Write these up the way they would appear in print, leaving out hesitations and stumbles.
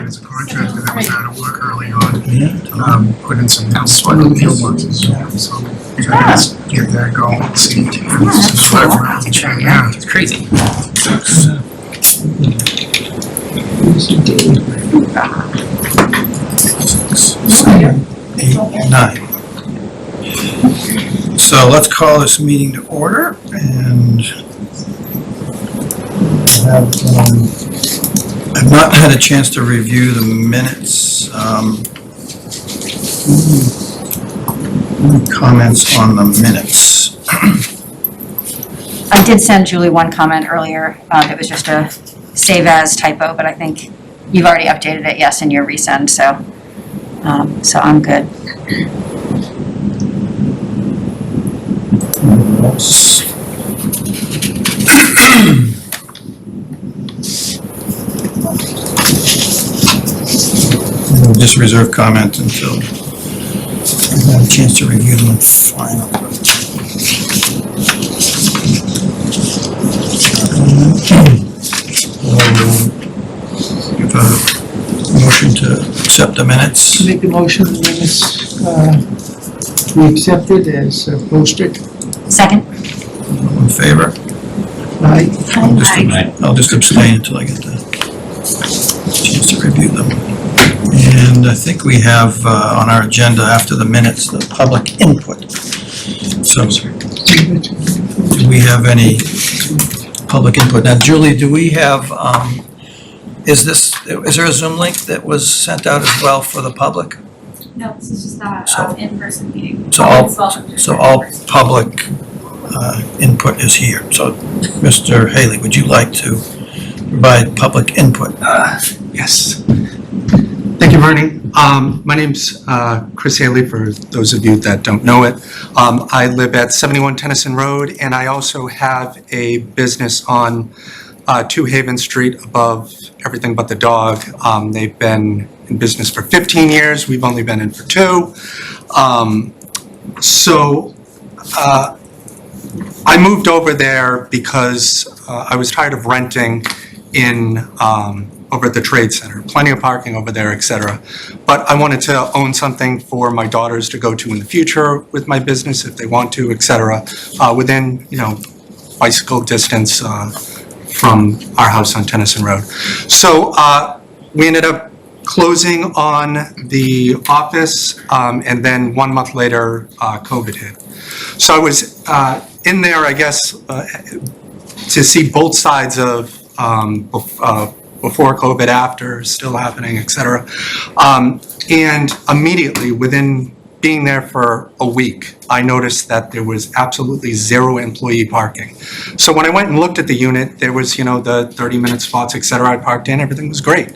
There's a contractor that was out of work early on, put in some sweat mailboxes. So we gotta just get that going and see. Yeah, It's crazy. Seven, 8, 9. So let's call this meeting to order and I've not had a chance to review the minutes. Any comments on the minutes? I did send Julie one comment earlier. It was just a save as typo, but I think you've already updated it, yes, in your resend, so I'm good. We'll just reserve comment until I have a chance to review them final. Give a motion to accept the minutes. Make the motion, the minutes we accepted as posted. Second? All in favor? Aye. I'll just abstain until I get the chance to review them. And I think we have on our agenda after the minutes, the public input. So, do we have any public input? Now, Julie, do we have, is there a Zoom link that was sent out as well for the public? No, this is just that So- in-person meeting. So all public input is here. So, Mr. Haley, would you like to provide public input? Yes. Thank you, Bernie. My name's Chris Haley, for those of you that don't know it. I live at 71 Tennyson Road, and I also have a business on 2 Haven Street above Everything But the Dog. They've been in business for 15 years. We've only been in for 2. I moved over there because I was tired of renting in over at the Trade Center. Plenty of parking over there, etc. But I wanted to own something for my daughters to go to in the future with my business if they want to, etc. Within, bicycle distance from our house on Tennyson Road. So we ended up closing on the office, and then 1 month later, COVID hit. So I was in there, I guess, to see both sides of before COVID, after, still happening, etc. And immediately, within being there for a week, I noticed that there was absolutely 0 employee parking. So when I went and looked at the unit, there was, the 30-minute spots, etc. I parked in, everything was great.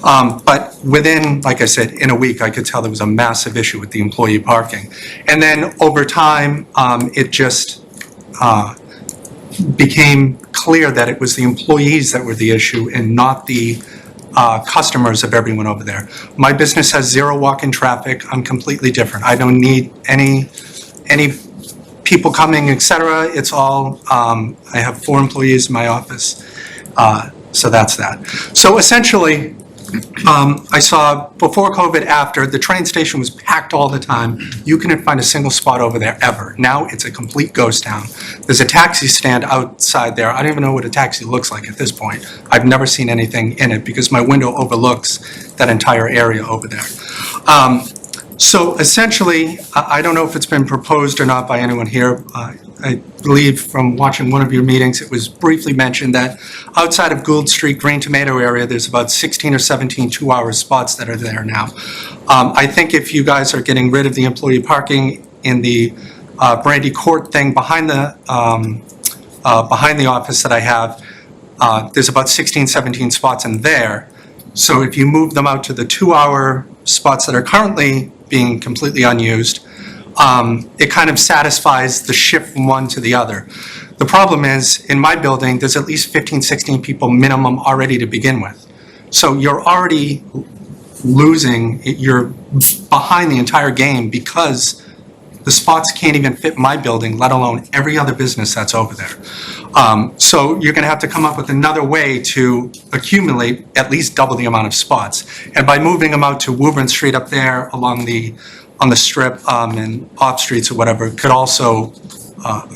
But within, like I said, in a week, I could tell there was a massive issue with the employee parking. And then over time, it just became clear that it was the employees that were the issue and not the customers of everyone over there. My business has 0 walk-in traffic. I'm completely different. I don't need any people coming, etc. It's all, I have 4 employees in my office, so that's that. So essentially, I saw before COVID, after, the train station was packed all the time. You couldn't find a single spot over there ever. Now it's a complete ghost town. There's a taxi stand outside there. I don't even know what a taxi looks like at this point. I've never seen anything in it because my window overlooks that entire area over there. So essentially, I don't know if it's been proposed or not by anyone here. I believe from watching one of your meetings, it was briefly mentioned that outside of Gould Street, Green Tomato area, there's about 16 or 17 two-hour spots that are there now. I think if you guys are getting rid of the employee parking in the Brandy Court thing behind the office that I have, there's about 16, 17 spots in there. So if you move them out to the 2-hour spots that are currently being completely unused, it kind of satisfies the shift from one to the other. The problem is, in my building, there's at least 15, 16 people minimum already to begin with. So you're already losing, you're behind the entire game because The spots can't even fit my building, let alone every other business that's over there. So you're gonna have to come up with another way to accumulate at least double the amount of spots. And by moving them out to Woburn Street up there on the strip, and off streets or whatever, could also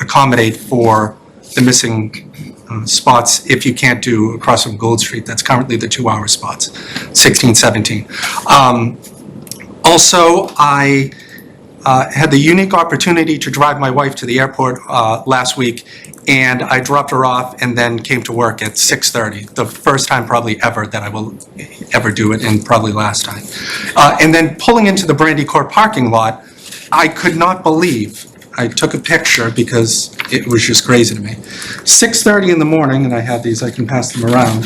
accommodate for the missing spots if you can't do across from Gold Street. That's currently the 2-hour spots, 16, 17. Also, I had the unique opportunity to drive my wife to the airport last week, and I dropped her off and then came to work at 6:30, the first time probably ever that I will ever do it, and probably last time. And then pulling into the Brandy Court parking lot, I could not believe, I took a picture because it was just crazy to me. 6:30 in the morning, and I have these, I can pass them around.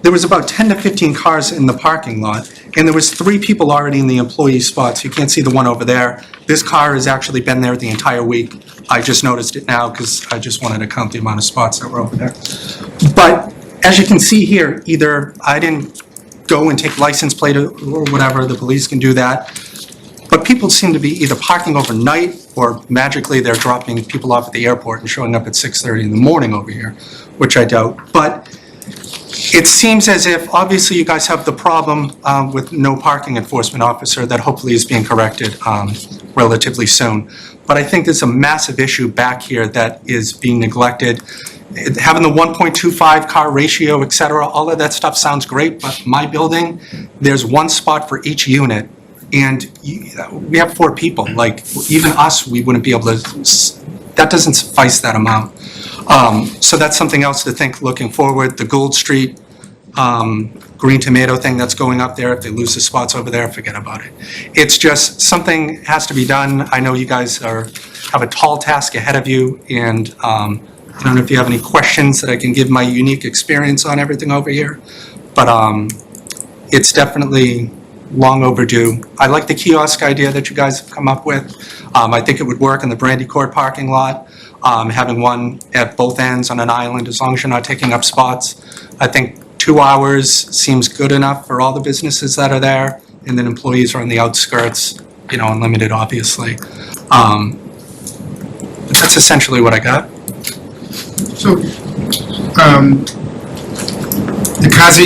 There was about 10 to 15 cars in the parking lot, and there was 3 people already in the employee spots. You can't see the one over there. This car has actually been there the entire week. I just noticed it now because I just wanted to count the amount of spots that were over there. But as you can see here, either I didn't go and take license plate or whatever, the police can do that. But people seem to be either parking overnight or magically they're dropping people off at the airport and showing up at 6:30 in the morning over here, which I doubt. But it seems as if, obviously, you guys have the problem with no parking enforcement officer that hopefully is being corrected relatively soon. But I think there's a massive issue back here that is being neglected. Having the 1.25 car ratio, et cetera, all of that stuff sounds great, but my building, there's 1 spot for each unit. And we have 4 people, like, even us, we wouldn't be able to, that doesn't suffice that amount. So that's something else to think looking forward. The Gold Street green tomato thing that's going up there, if they lose the spots over there, forget about it. It's just something has to be done. I know you guys have a tall task ahead of you, and I don't know if you have any questions that I can give my unique experience on everything over here, but it's definitely long overdue. I like the kiosk idea that you guys have come up with. I think it would work in the Brandy Court parking lot, having one at both ends on an island, as long as you're not taking up spots. I think 2 hours seems good enough for all the businesses that are there, and then employees are on the outskirts, unlimited, obviously. But that's essentially what I got. So, the cars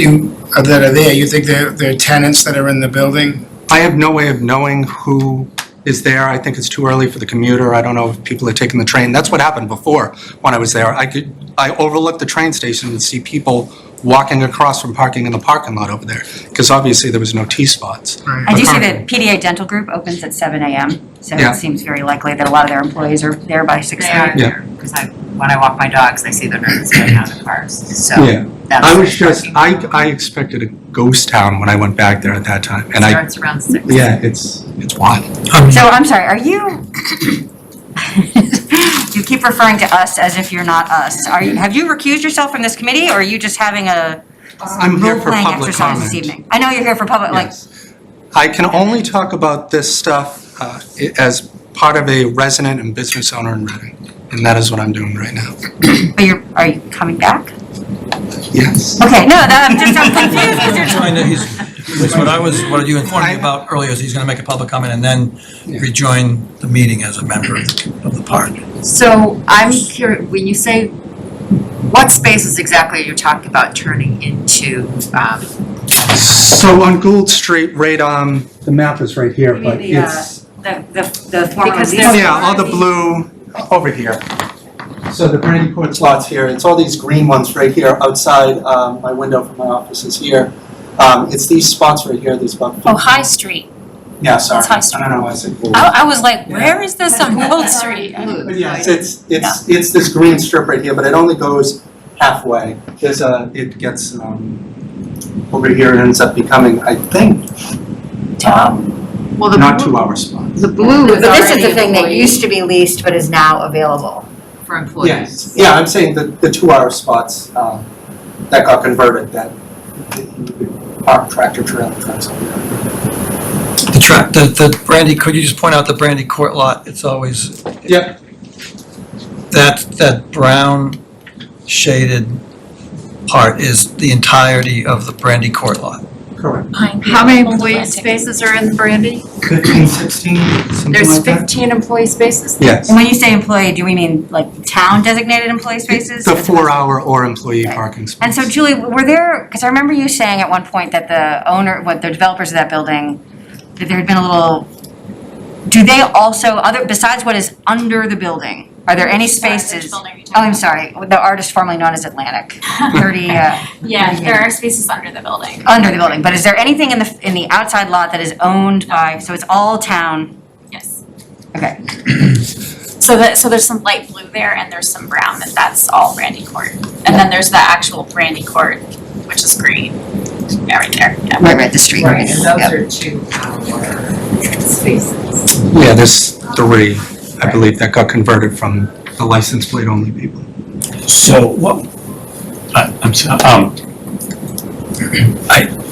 that are there, you think they're tenants that are in the building? I have no way of knowing who is there. I think it's too early for the commuter. I don't know if people are taking the train. That's what happened before when I was there. I overlooked the train station and see people walking across from parking in the parking lot over there, because obviously there was no T-spots. I do see that PDA Dental Group opens at 7 a.m., so Yeah. it seems very likely that a lot of their employees are there by 6:30. Yeah. Because when I walk my dogs, I see the nurses getting out of cars, so Yeah. that's. I was just, I expected a ghost town when I went back there at that time. And Starts around 6. yeah, it's wild. So I'm sorry, are you, you keep referring to us as if you're not us. Have you recused yourself from this committee, or are you just having a I'm here for role-playing public exercise this comment. evening? I know you're here for public, like, Yes. I can only talk about this stuff as part of a resident and business owner in Reading, and that is what I'm doing right now. but are you coming back? Yes. Okay, no, I'm confused because you're Trying to, what you informed me about earlier is he's gonna make a public comment and then rejoin the meeting as a member of the party. So I'm curious, when you say, what spaces exactly are you talking about turning into, So on Gould Street, right on, the map is right here, but the, it's, the former Because lease. there's- yeah, all the blue over here. So the Brandy Court slots here, it's all these green ones right here outside my window from my office is here. It's these spots right here, these about. Oh, High Street. Yeah, sorry, It's High Street. I don't know why I said Gould. I was like, where is this on Gold Street? But yes, it's this green strip right here, but it only goes halfway. It gets over here and ends up becoming, I think, well, the not blue, 2-hour spots. the blue is But this is already the thing that employee used to be leased but is now available. for employees. Yeah, I'm saying the 2-hour spots that got converted, that park tractor trailer trucks over there. The Brandy, could you just point out the Brandy Court lot? It's always, Yep. that brown shaded part is the entirety of the Brandy Court lot. Correct. Pine View, How many Old employee Atlantic. spaces are in Brandy? 15, 16, something There's like that? 15 employee spaces? Yes. And when you say employee, do we mean like town designated employee spaces? The 4-hour or employee parking space. And so Julie, were there, because I remember you saying at one point that the developers of that building, that there had been a little, do they also, besides what is under the building, are there any Sorry, which spaces? building are you Oh, talking I'm sorry, the artist formerly known as Atlantic, 30, about? Yeah, there are spaces under the building. under the building, but is there anything in the outside lot that is owned by, so it's all town? Yes. Okay, So there's some light blue there and there's some brown, and that's all Brandy Court. And then there's the actual Brandy Court, which is green. Yeah, right there, yeah. right, the street. Right, and Yep. those are 2-hour spaces. Yeah, there's 3, I believe, that got converted from the license plate only people. So what,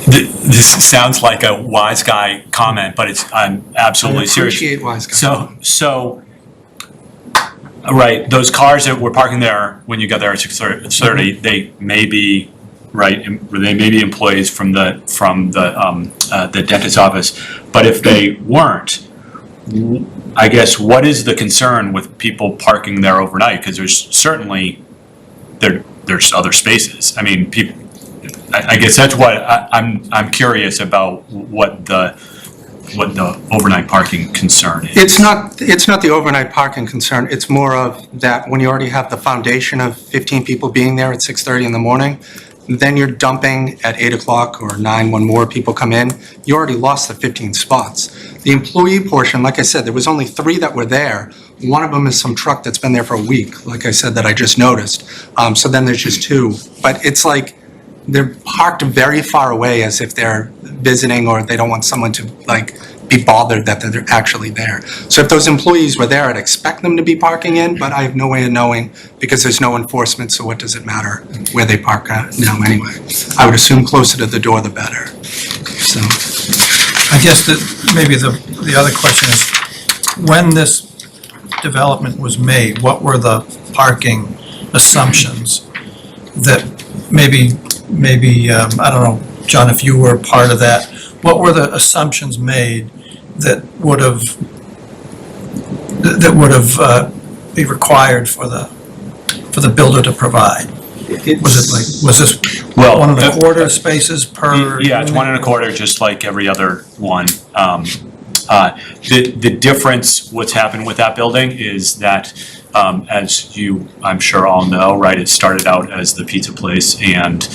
this sounds like a wise guy comment, but I'm absolutely serious. I appreciate wise guys. So, right, those cars that were parking there when you got there at 6:30, they may be, right, they may be employees from the dentist's office, but if they weren't, I guess, what is the concern with people parking there overnight? Because there's certainly, there's other spaces. I mean, people, I guess that's what, I'm curious about what the overnight parking concern is. It's not the overnight parking concern, it's more of that when you already have the foundation of 15 people being there at 6:30 in the morning, then you're dumping at 8 o'clock or 9 when more people come in, you already lost the 15 spots. The employee portion, like I said, there was only 3 that were there. One of them is some truck that's been there for a week, like I said, that I just noticed. So then there's just 2. But it's like, they're parked very far away as if they're visiting or they don't want someone to like be bothered that they're actually there. So if those employees were there, I'd expect them to be parking in, but I have no way of knowing because there's no enforcement, so what does it matter where they park at now anyway? I would assume closer to the door, the better. So, I guess that maybe the other question is, when this development was made, what were the parking assumptions that maybe, I don't know, John, if you were part of that, what were the assumptions made that would have be required for the builder to provide? Was this Well, 1 1/4 spaces per? Yeah, it's 1 1/4, just like every other one. The difference, what's happened with that building is that, as you, I'm sure all know, right, it started out as the pizza place and,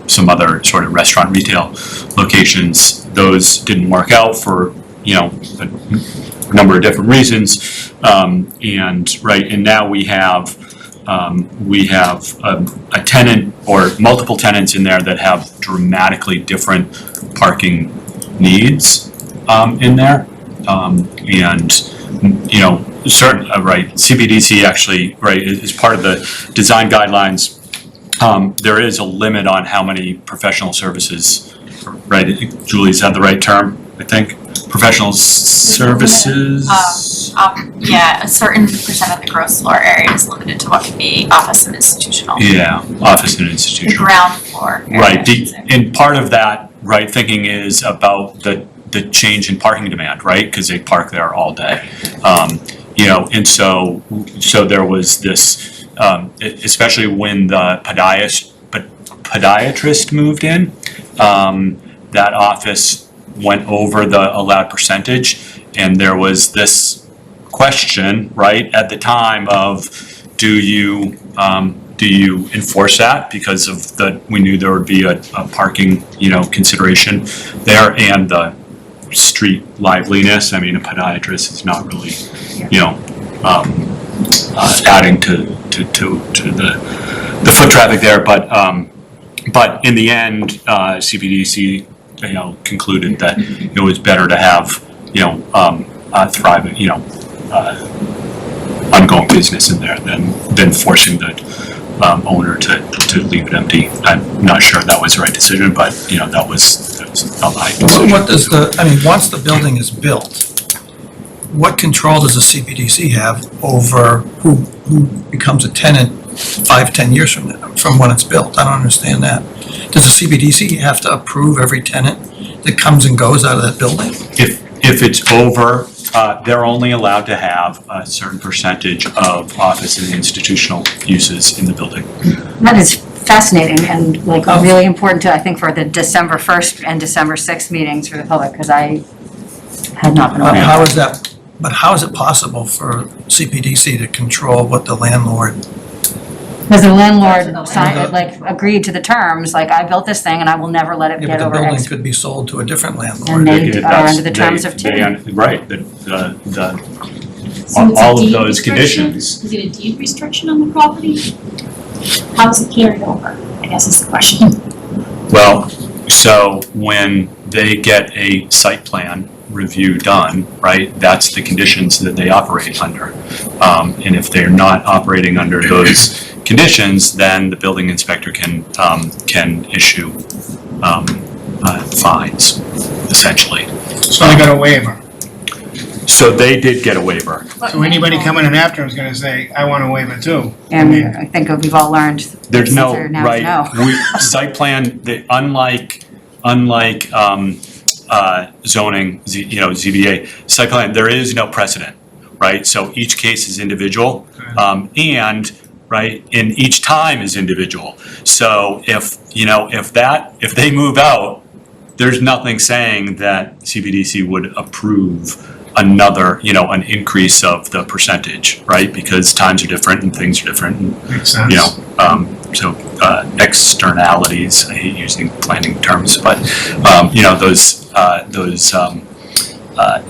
some other sort of restaurant retail locations. Those didn't work out for, a number of different reasons. And now we have a tenant or multiple tenants in there that have dramatically different parking needs in there. CBDC actually, right, is part of the design guidelines. There is a limit on how many professional services, right? Julie's had the right term, I think. Professional services. Yeah, a certain percent of the gross floor area is limited to what can be office and institutional. Yeah, office and The institutional. ground floor area. Right, and part of that, right, thinking is about the change in parking demand, right? Because they park there all day. And so there was this, especially when the podiatrist moved in, that office went over the allowed percentage, and there was this question, right, at the time of, do you enforce that because of we knew there would be a parking, consideration there, and the street liveliness. I mean, a podiatrist is not really, adding to the foot traffic there, but in the end, CBDC, concluded that it was better to have, thriving, ongoing business in there than forcing the owner to leave it empty. I'm not sure that was the right decision, but that was a right decision. What does once the building is built, what control does the CPDC have over who becomes a tenant 5-10 years from when it's built. I don't understand that. Does the CBDC have to approve every tenant that comes and goes out of that building? If it's over, they're only allowed to have a certain percentage of office and institutional uses in the building. That is fascinating and like really important to, I think, for the December 1st and December 6th meetings for the public, because I had not been aware of How that. is that, but how is it possible for CPDC to control what the landlord? Because the landlord signed, like, agreed to the terms, like, I built this thing and I will never let it Yeah, get but the over building X. could be sold to a different landlord. And they are That's- under the terms of two. Right, So it's a all of deed those restriction? conditions. Is it a deed restriction on the property? How is it carried over, I guess is the question. Well, so when they get a site plan review done, right, that's the conditions that they operate under. And if they're not operating under those conditions, then the building inspector can issue fines, essentially. So I got a waiver. So they did get a waiver. So anybody coming in after is gonna say, I want a waiver too. And I think we've all learned. There's no, since now is right, no. site plan, unlike zoning, ZBA, site plan, there is no precedent, right? So each case is individual, and, right, and each time is individual. So if they move out, there's nothing saying that CBDC would approve another, an increase of the percentage, right? Because times are different and things are different, and, Makes sense. so externalities, I hate using planning terms, but, those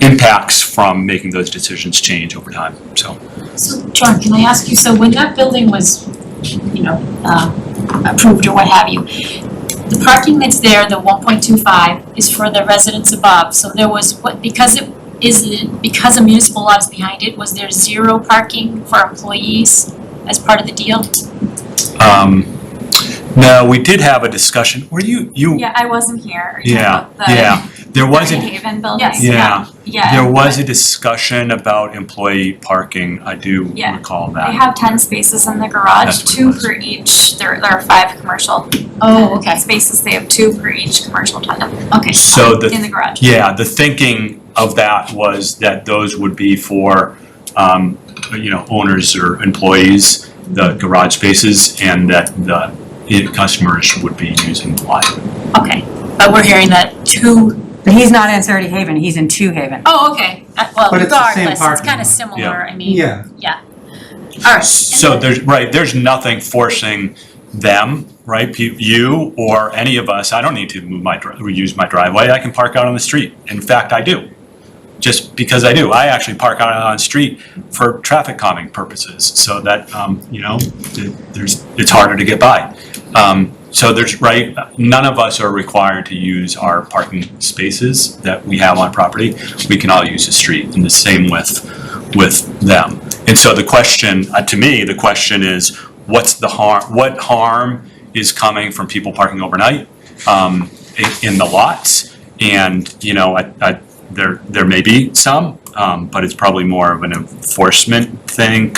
impacts from making those decisions change over time, so. So John, can I ask you, so when that building was, approved or what have you, the parking that's there, the 1.25, is for the residents above, so there was, because a municipal law is behind it, was there 0 parking for employees as part of the deal? No, we did have a discussion, were you? Yeah, I wasn't here. Are you Yeah, talking about yeah, there was the a, Haven building? Yes. yeah, there was a discussion about employee parking, I do Yeah. recall They that. have 10 spaces in the garage, That's what it 2 was. for each, there are 5 commercial. Oh, okay. Spaces, they have 2 per each commercial tenant. Okay. So In the garage. yeah, the thinking of that was that those would be for, owners or employees, the garage spaces, and that the customers would be using the lot. Okay, but we're hearing that 2, But he's not in 30 Haven, he's in 2 Haven. oh, okay, well, But it's the same regardless, it's parking kind lot. of similar, I mean, Yeah. alright. So there's nothing forcing them, right, you or any of us, I don't need to use my driveway, I can park out on the street. In fact, I do. Just because I do. I actually park out on the street for traffic calming purposes, so that, it's harder to get by. So none of us are required to use our parking spaces that we have on property. We can all use the street, and the same with them. And so the question, to me, the question is, what harm is coming from people parking overnight, in the lots? And, there may be some, but it's probably more of an enforcement thing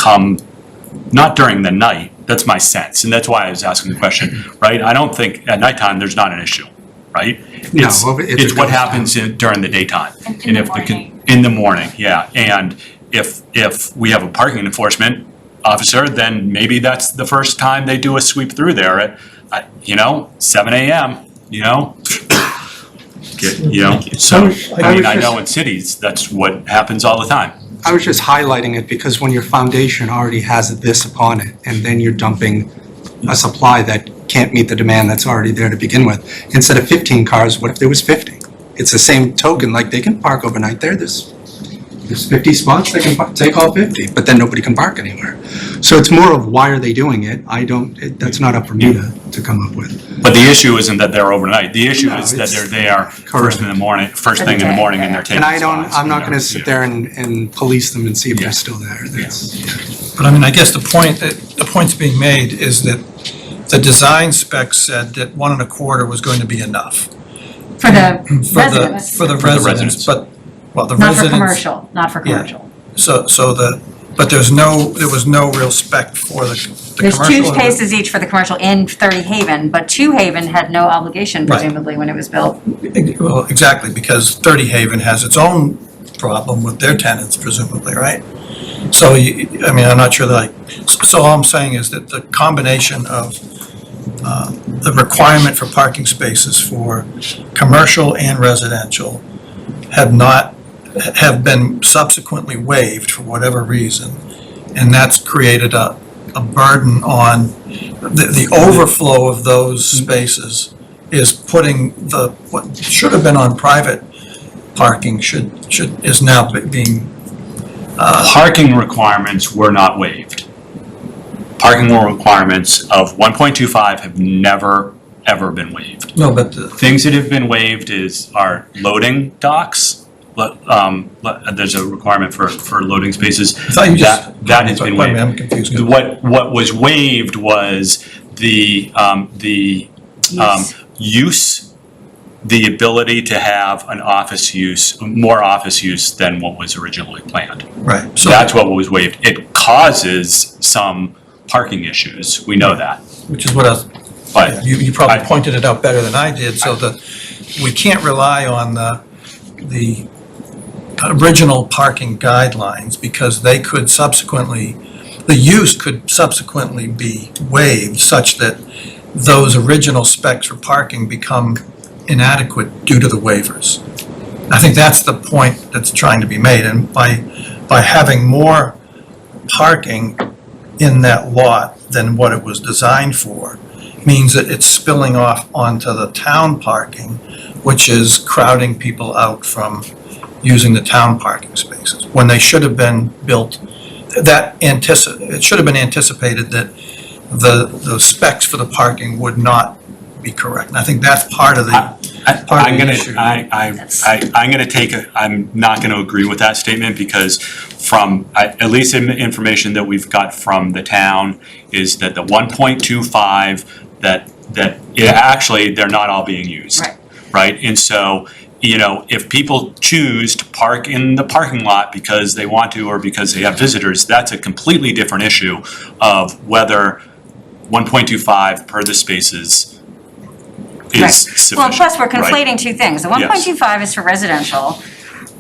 not during the night. That's my sense, and that's why I was asking the question, right? I don't think at nighttime there's not an issue, right? No, It's well, if it it's what goes down. happens during the daytime. In the if morning. In the morning, yeah. And if we have a parking enforcement officer, then maybe that's the first time they do a sweep through there at 7 a.m., So, I know in cities, that's what happens all the time. I was just highlighting it because when your foundation already has this upon it, and then you're dumping a supply that can't meet the demand that's already there to begin with, instead of 15 cars, what if there was 50? It's the same token, like they can park overnight there, there's 50 spots, they can take all 50, but then nobody can park anywhere. So it's more of why are they doing it? That's not up for me to come up with. But the issue isn't that they're overnight. The issue No, is that it's- they're there first thing in the morning, and they're taking And I spots. I'm not gonna sit there and police them and see if they're still there. But I mean, I guess the point's being made is that the design specs said that 1 1/4 was going to be enough. For the For residents, the residents. residents, but, well, the not for residents. commercial, not for Yeah. commercial. So But there was no real spec for the There's commercial. two spaces each for the commercial in 30 Haven, but 2 Haven had no obligation Right. presumably when it was built. Well, exactly, because 30 Haven has its own problem with their tenants presumably, right? So, I'm not sure that so all I'm saying is that the combination of the requirement for parking spaces for commercial and residential have been subsequently waived for whatever reason, and that's created a burden on the overflow of those spaces is putting what should have been on private parking is now being Parking requirements were not waived. Parking requirements of 1.25 have never, ever been waived. no, but Things that have been waived are loading docks. There's a requirement for loading spaces. I thought you just. That has been Pardon me, waived. I'm confused. What was waived was the use, the ability to have an office use, more office use than what was originally planned. Right, so. That's what was waived. It causes some parking issues, we know that, Which is what I was, but you probably pointed it out better than I did, so that we can't rely on the original parking guidelines because they could subsequently, the use could subsequently be waived such that those original specs for parking become inadequate due to the waivers. I think that's the point that's trying to be made, and by having more parking in that lot than what it was designed for means that it's spilling off onto the town parking, which is crowding people out from using the town parking spaces, when they should have been built, it should have been anticipated that the specs for the parking would not be correct. And I think that's part of the issue. I'm not gonna agree with that statement because at least in the information that we've got from the town is that the 1.25, actually, they're not all being used. Right. Right, and so, if people choose to park in the parking lot because they want to or because they have visitors, that's a completely different issue of whether 1.25 per the spaces Right. is sufficient. Well, plus we're right? conflating two things. The 1.25 is for residential.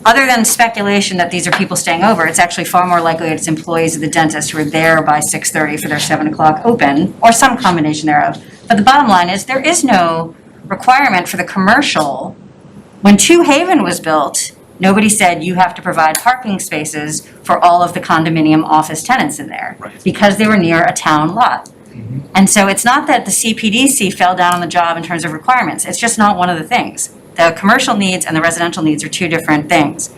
Other than speculation that these are people staying over, it's actually far more likely that it's employees of the dentist who are there by 6:30 for their 7 o'clock open, or some combination thereof. But the bottom line is there is no requirement for the commercial. When 2 Haven was built, nobody said you have to provide parking spaces for all of the condominium office tenants in there. Right. Because they were near a town lot. And so it's not that the CPDC fell down on the job in terms of requirements, it's just not one of the things. The commercial needs and the residential needs are two different things.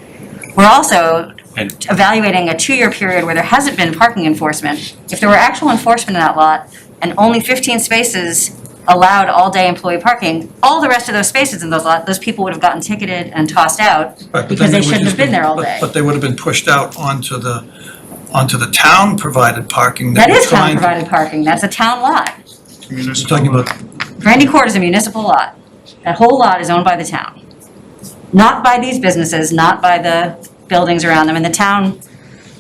We're also evaluating a 2-year period where there hasn't been parking enforcement. If there were actual enforcement in that lot and only 15 spaces allowed all-day employee parking, all the rest of those spaces in those lots, those people would have gotten ticketed and tossed out Right, but because then they would shouldn't just have been there all day. But they would have been pushed out onto the town-provided parking That that we're is trying to. town-provided parking, that's a town lot. You're talking about, Grandy Court is a municipal lot. That whole lot is owned by the town. Not by these businesses, not by the buildings around them, and the town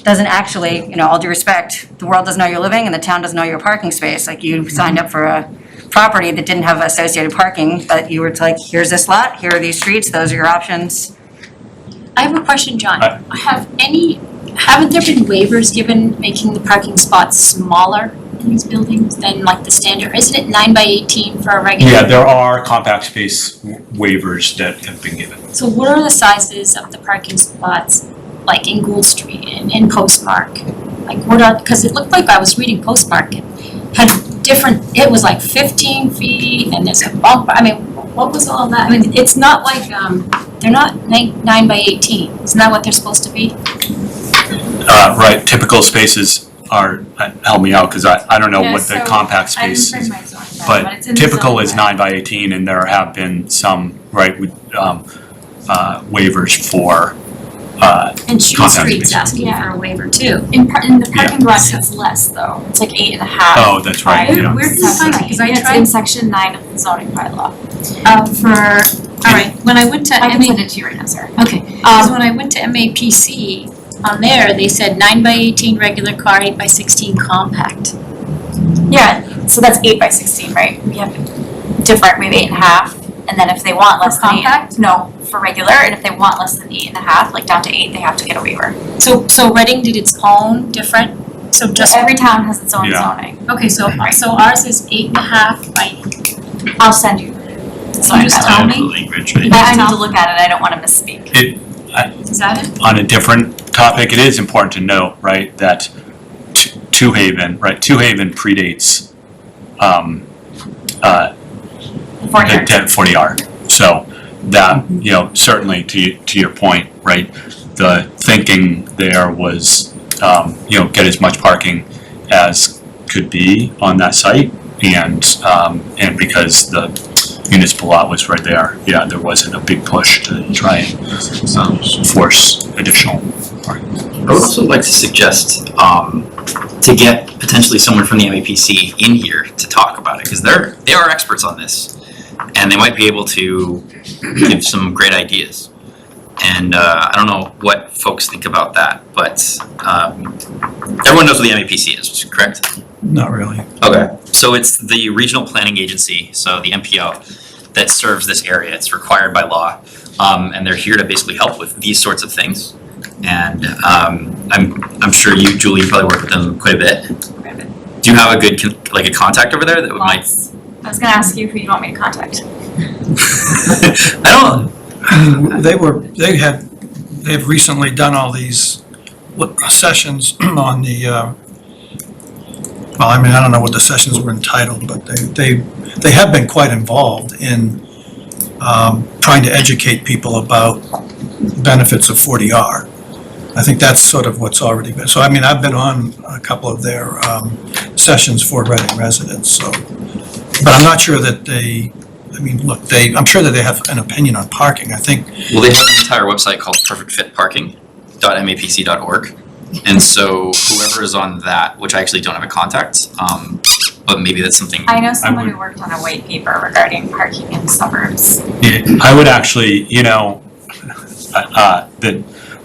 doesn't actually, all due respect, the world doesn't know you're living and the town doesn't know your parking space. Like you signed up for a property that didn't have associated parking, but you were like, here's this lot, here are these streets, those are your options. I have a question, John. Haven't there been waivers given making the parking spots smaller in these buildings than like the standard? Isn't it 9 by 18 for a regular? Yeah, there are compact space waivers that have been given. So what are the sizes of the parking spots, like in Gould Street and in Postmark? Like because it looked like I was reading Postmark, it had it was like 15 feet and there's a bump, what was all that? It's not like, they're not 9 by 18, isn't that what they're supposed to be? Right, typical spaces are, help me out, because I don't know Yeah, what the so compact space is. But typical is 9 by 18, and there have been some, right, waivers for And Shoe compact Street's spaces. asking for a waiver too. In the parking garage, it's less though, it's like 8.5. Oh, that's right, yeah. Where did you find it? Because I It's tried in in section 9 of the zoning bylaw. Alright, when I went to I can send it to you right now, sorry. Okay, because when I went to MAPC, on there, they said 9x18 regular car, 8x16 compact. Yeah, so that's 8x16, right? We have different, maybe 8.5, and then if they want less than compact? no, for regular, and if they want less than 8.5, like down to 8, they have to get a waiver. So Reading did its own different, so just, Every town has its own Yeah. zoning. okay, so ours is 8.5 by, I'll send you. So you just tell me, I need to look at it, I don't wanna misspeak. is that it? On a different topic, it is important to note, right, that Two Haven predates, the 40R. So that, certainly to your point, right, the thinking there was, get as much parking as could be on that site, and because the municipal lot was right there, there wasn't a big push to try and force additional parking. I would also like to suggest to get potentially someone from the MAPC in here to talk about it, because they are experts on this, and they might be able to give some great ideas. And I don't know what folks think about that, but everyone knows what the MAPC is, correct? Not really. Okay, so it's the regional planning agency, so the MPO, that serves this area. It's required by law, and they're here to basically help with these sorts of things. And I'm sure you, Julie, you probably work with them quite a bit. Do you have a good a contact over there that might? I was gonna ask you who you want me to contact. They've recently done all these sessions on the, I don't know what the sessions were entitled, but they have been quite involved in trying to educate people about benefits of 40R. I think that's sort of what's already been, so I've been on a couple of their sessions for Reading residents, so, but I'm not sure that I'm sure that they have an opinion on parking, I think. Well, they have an entire website called perfectfitparking.mapc.org. And so whoever is on that, which I actually don't have a contact, but maybe that's something. I know someone who worked on a white paper regarding parking in suburbs. I would actually, the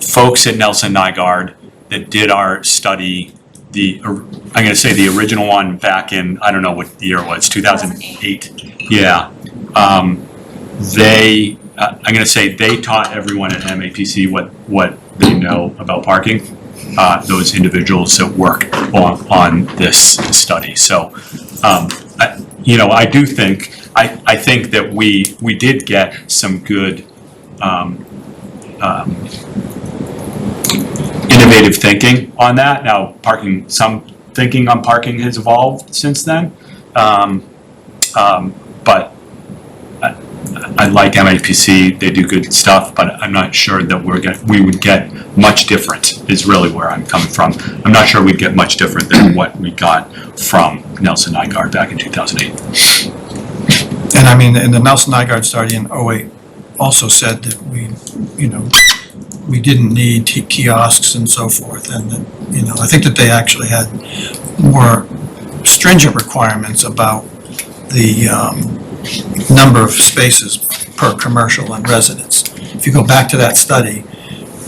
folks at Nelson Nygaard that did our study, I'm going to say the original one back in, I don't know what year it was, 2008. Yeah. I'm going to say they taught everyone at MAPC what they know about parking, those individuals that work on this study. So, I do think, I think that we did get some good innovative thinking on that. Now, some thinking on parking has evolved since then, but I like MAPC, they do good stuff, but I'm not sure that we would get much different, is really where I'm coming from. I'm not sure we'd get much different than what we got from Nelson Nygaard back in 2008. And and the Nelson Nygaard study in 2008 also said that we didn't need kiosks and so forth, and that, I think that they actually had more stringent requirements about the number of spaces per commercial and residence. If you go back to that study,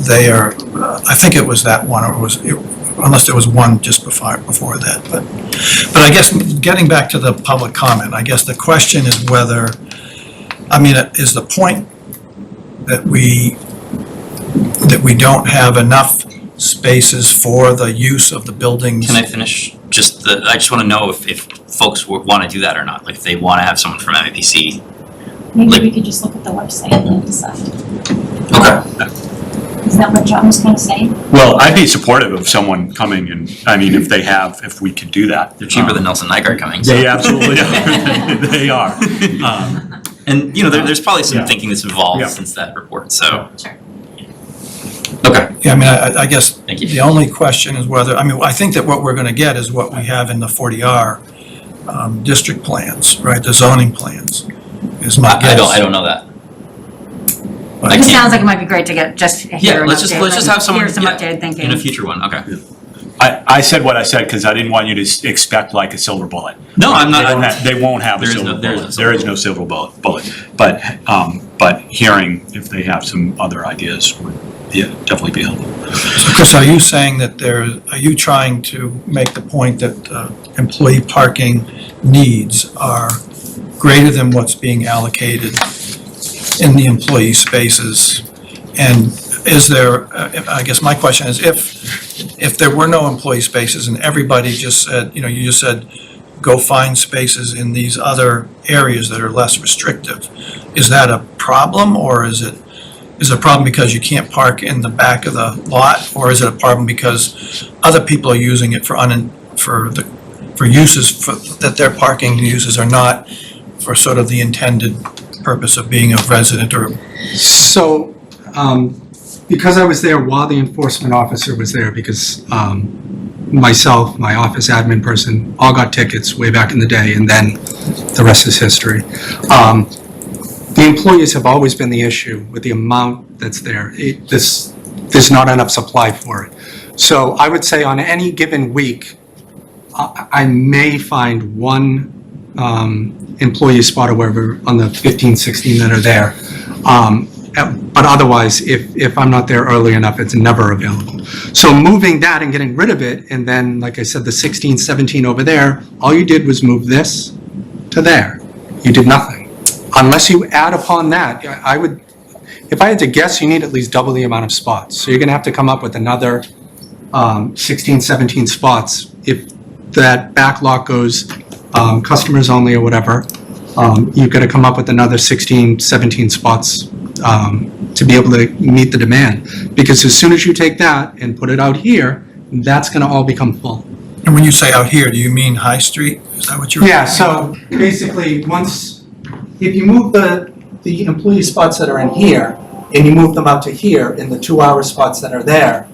they are, I think it was that one, or unless there was one just before that. But I guess getting back to the public comment, I guess the question is whether, is the point that we don't have enough spaces for the use of the buildings? Can I finish? I just want to know if folks want to do that or not, like if they want to have someone from MAPC. Maybe we could just look at the website and then decide. Okay. Is that what John was gonna say? Well, I'd be supportive of someone coming and, if we could do that. They're cheaper than Nelson Nygaard coming. So. They absolutely are. They are. And, there's probably some thinking that's involved since that report, so. Sure. Okay. Yeah, I guess Thank you. the only question is whether, I think that what we're gonna get is what we have in the 40R district plans, right, the zoning plans, is my guess. I don't know that. But It just sounds like it might be great to get, just hear an let's just update, have someone hear some updated thinking. in a future one. Okay. I said what I said because I didn't want you to expect like a silver bullet. No, I'm not. They won't have a silver bullet. There is no silver bullet. But hearing if they have some other ideas would definitely be helpful. So Chris, are you saying that are you trying to make the point that employee parking needs are greater than what's being allocated in the employee spaces? And is there, I guess my question is, if there were no employee spaces and everybody just said, you just said, go find spaces in these other areas that are less restrictive, is that a problem, or is it a problem because you can't park in the back of the lot, or is it a problem because other people are using it for uses that their parking uses are not for sort of the intended purpose of being a resident or? So, because I was there while the enforcement officer was there, because myself, my office admin person, all got tickets way back in the day, and then the rest is history. The employees have always been the issue with the amount that's there. There's not enough supply for it. So I would say on any given week, I may find one employee spot or wherever on the 15, 16 that are there. But otherwise, if I'm not there early enough, it's never available. So moving that and getting rid of it, and then, like I said, the 16, 17 over there, all you did was move this to there. You did nothing. Unless you add upon that, I would, if I had to guess, you need at least double the amount of spots. So you're gonna have to come up with another 16, 17 spots. If that backlot goes customers only or whatever, you've got to come up with another 16, 17 spots to be able to meet the demand. Because as soon as you take that and put it out here, that's going to all become full. And when you say out here, do you mean High Street? Is that what you're? Yeah, so basically, if you move the employee spots that are in here, and you move them out to here in the 2-hour spots that are there,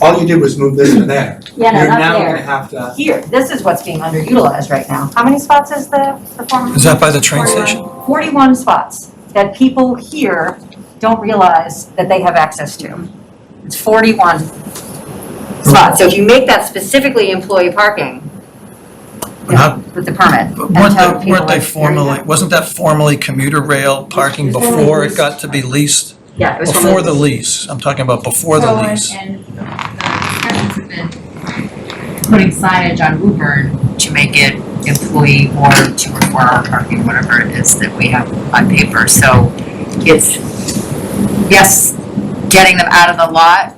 all you did was move this to there. Yeah, no, You're not now there. gonna have to. Here, this is what's being underutilized right now. How many spots is the former? Is that by the train station? 41 spots that people here don't realize that they have access to. It's 41 spots. So if you make that specifically employee parking, with the permit. But and tell people weren't they like, here you go. formerly, wasn't that formerly commuter rail parking before it got to be leased? Yeah, it was Before the lease, I'm talking about before the lease. And the discussions have been putting signage on Woburn to make it employee or 2 or 4 hour parking, whatever it is that we have on paper. So it's, yes, getting them out of the lot,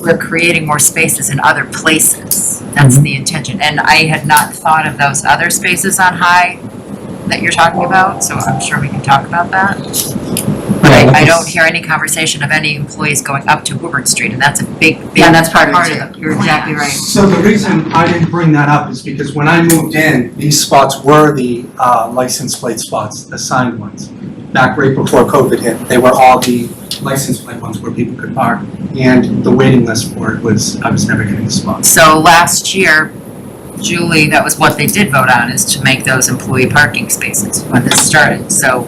we're creating more spaces in other places. That's the intention. And I had not thought of those other spaces on High that you're talking about, so I'm sure we can talk about that. But I don't hear any conversation of any employees going up to Woburn Street, and that's a big Yeah, that's part of part it of too. the You're exactly right. So the reason I didn't bring that up is because when I moved in, these spots were the license plate spots, the signed ones. Back right before COVID hit, they were all the license plate ones where people could park. And the waiting list for it was, I was never getting a spot. So last year, Julie, that was what they did vote on, is to make those employee parking spaces when this started. So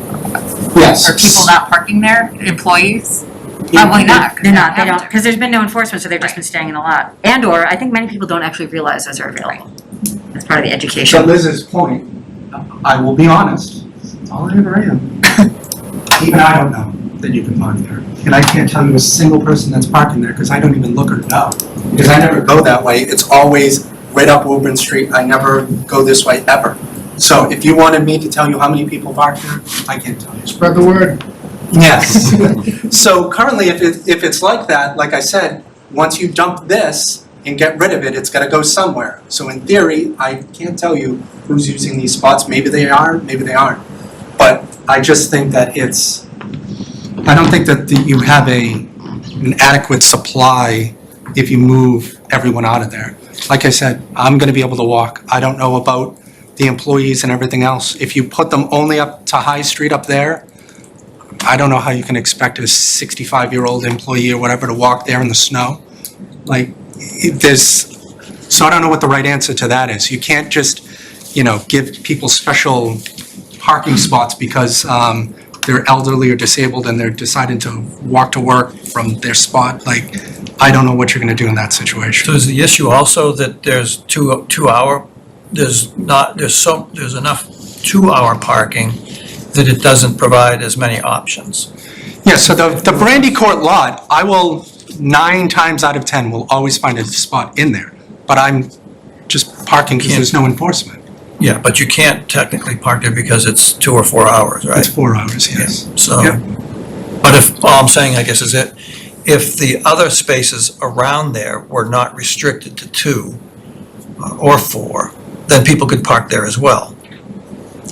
Yes. are people not parking there, employees? Probably not. 'cause They're not, they have don't, to. because there's been no enforcement, so they've just been staying in the lot. And or, I think many people don't actually realize those are available. That's part of the To education. Liz's point, I will be honest, that's all I ever am. Even I don't know that you can park there. And I can't tell you a single person that's parking there because I don't even look or know. Because I never go that way. It's always right up Woburn Street. I never go this way ever. So if you wanted me to tell you how many people park there, I can't tell you. Spread the word. Yes. So currently, if it's like that, like I said, once you dump this and get rid of it, it's gotta go somewhere. So in theory, I can't tell you who's using these spots. Maybe they are, maybe they aren't. But I just think that I don't think that you have an adequate supply if you move everyone out of there. Like I said, I'm gonna be able to walk. I don't know about the employees and everything else. If you put them only up to High Street up there, I don't know how you can expect a 65-year-old employee or whatever to walk there in the snow. Like, so I don't know what the right answer to that is. You can't just, give people special parking spots because they're elderly or disabled and they're deciding to walk to work from their spot. Like, I don't know what you're gonna do in that situation. So is the issue also that there's there's enough 2-hour parking that it doesn't provide as many options? Yeah, so the Brandy Court lot, I will 9 times out of 10 will always find a spot in there, but I'm just parking because there's no enforcement. Yeah, but you can't technically park there because it's 2 or 4 hours, right? It's 4 hours, yes. So, Yep. but all I'm saying, I guess, is that if the other spaces around there were not restricted to 2 or 4, then people could park there as well.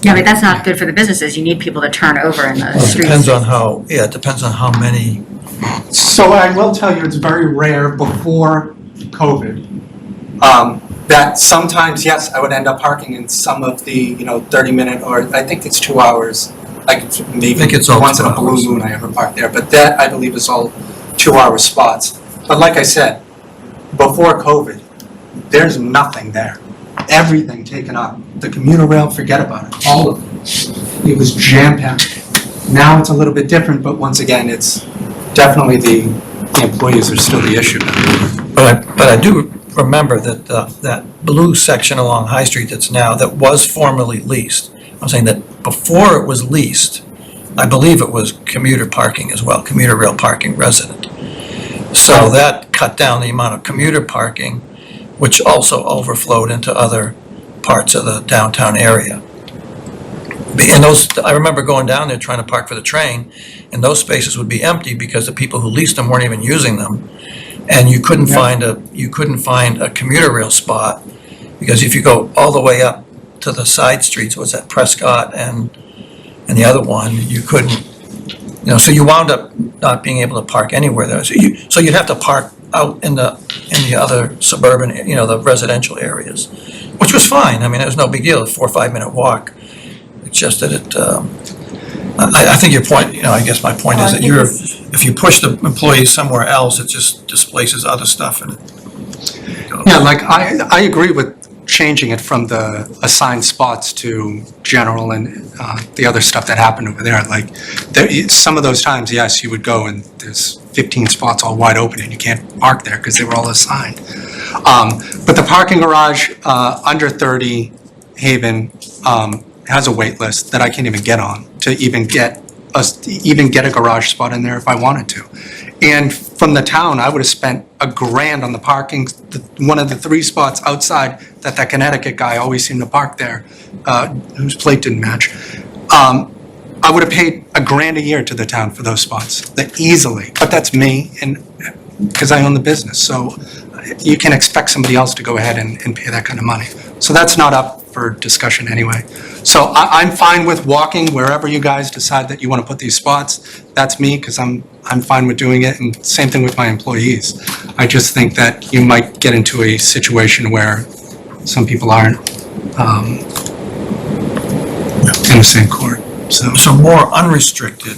Yeah, but that's not good for the businesses. You need people to turn over in the Well, it streets. depends on how, yeah, it depends on how many, So I will tell you, it's very rare before COVID, that sometimes, yes, I would end up parking in some of the, 30-minute, or I think it's 2 hours. Like maybe think it's all once in 2 a blue hours. moon I ever parked there, but that I believe is all 2-hour spots. But like I said, before COVID, there's nothing there. Everything taken up. The commuter rail, forget about it, all of it. It was jam-packed. Now it's a little bit different, but once again, it's definitely the employees are still the issue. but I do remember that that blue section along High Street that was formerly leased. I'm saying that before it was leased, I believe it was commuter parking as well, commuter rail parking resident. So that cut down the amount of commuter parking, which also overflowed into other parts of the downtown area. And I remember going down there trying to park for the train, and those spaces would be empty because the people who leased them weren't even using them. And you couldn't find a commuter rail spot, because if you go all the way up to the side streets, was that Prescott and the other one, you couldn't, so you wound up not being able to park anywhere there. So you'd have to park out in the other suburban, the residential areas, which was fine. I mean, it was no big deal, a 4 or 5 minute walk. It's just that I think your point, I guess my point is that if you push the employees somewhere else, it just displaces other stuff and Yeah, like I agree with changing it from the assigned spots to general and the other stuff that happened over there. Like some of those times, yes, you would go and there's 15 spots all wide open and you can't park there because they were all assigned. But the parking garage under 30 Haven has a wait list that I can't even get on to even get a garage spot in there if I wanted to. And from the town, I would have spent $1,000 on the parking, one of the 3 spots outside that Connecticut guy always seemed to park there, whose plate didn't match. I would have paid $1,000 a year to the town for those spots, easily. But that's me, and because I own the business, so you can expect somebody else to go ahead and pay that kind of money. So that's not up for discussion anyway. So I'm fine with walking wherever you guys decide that you want to put these spots. That's me, because I'm fine with doing it, and same thing with my employees. I just think that you might get into a situation where some people aren't in the same court. So more unrestricted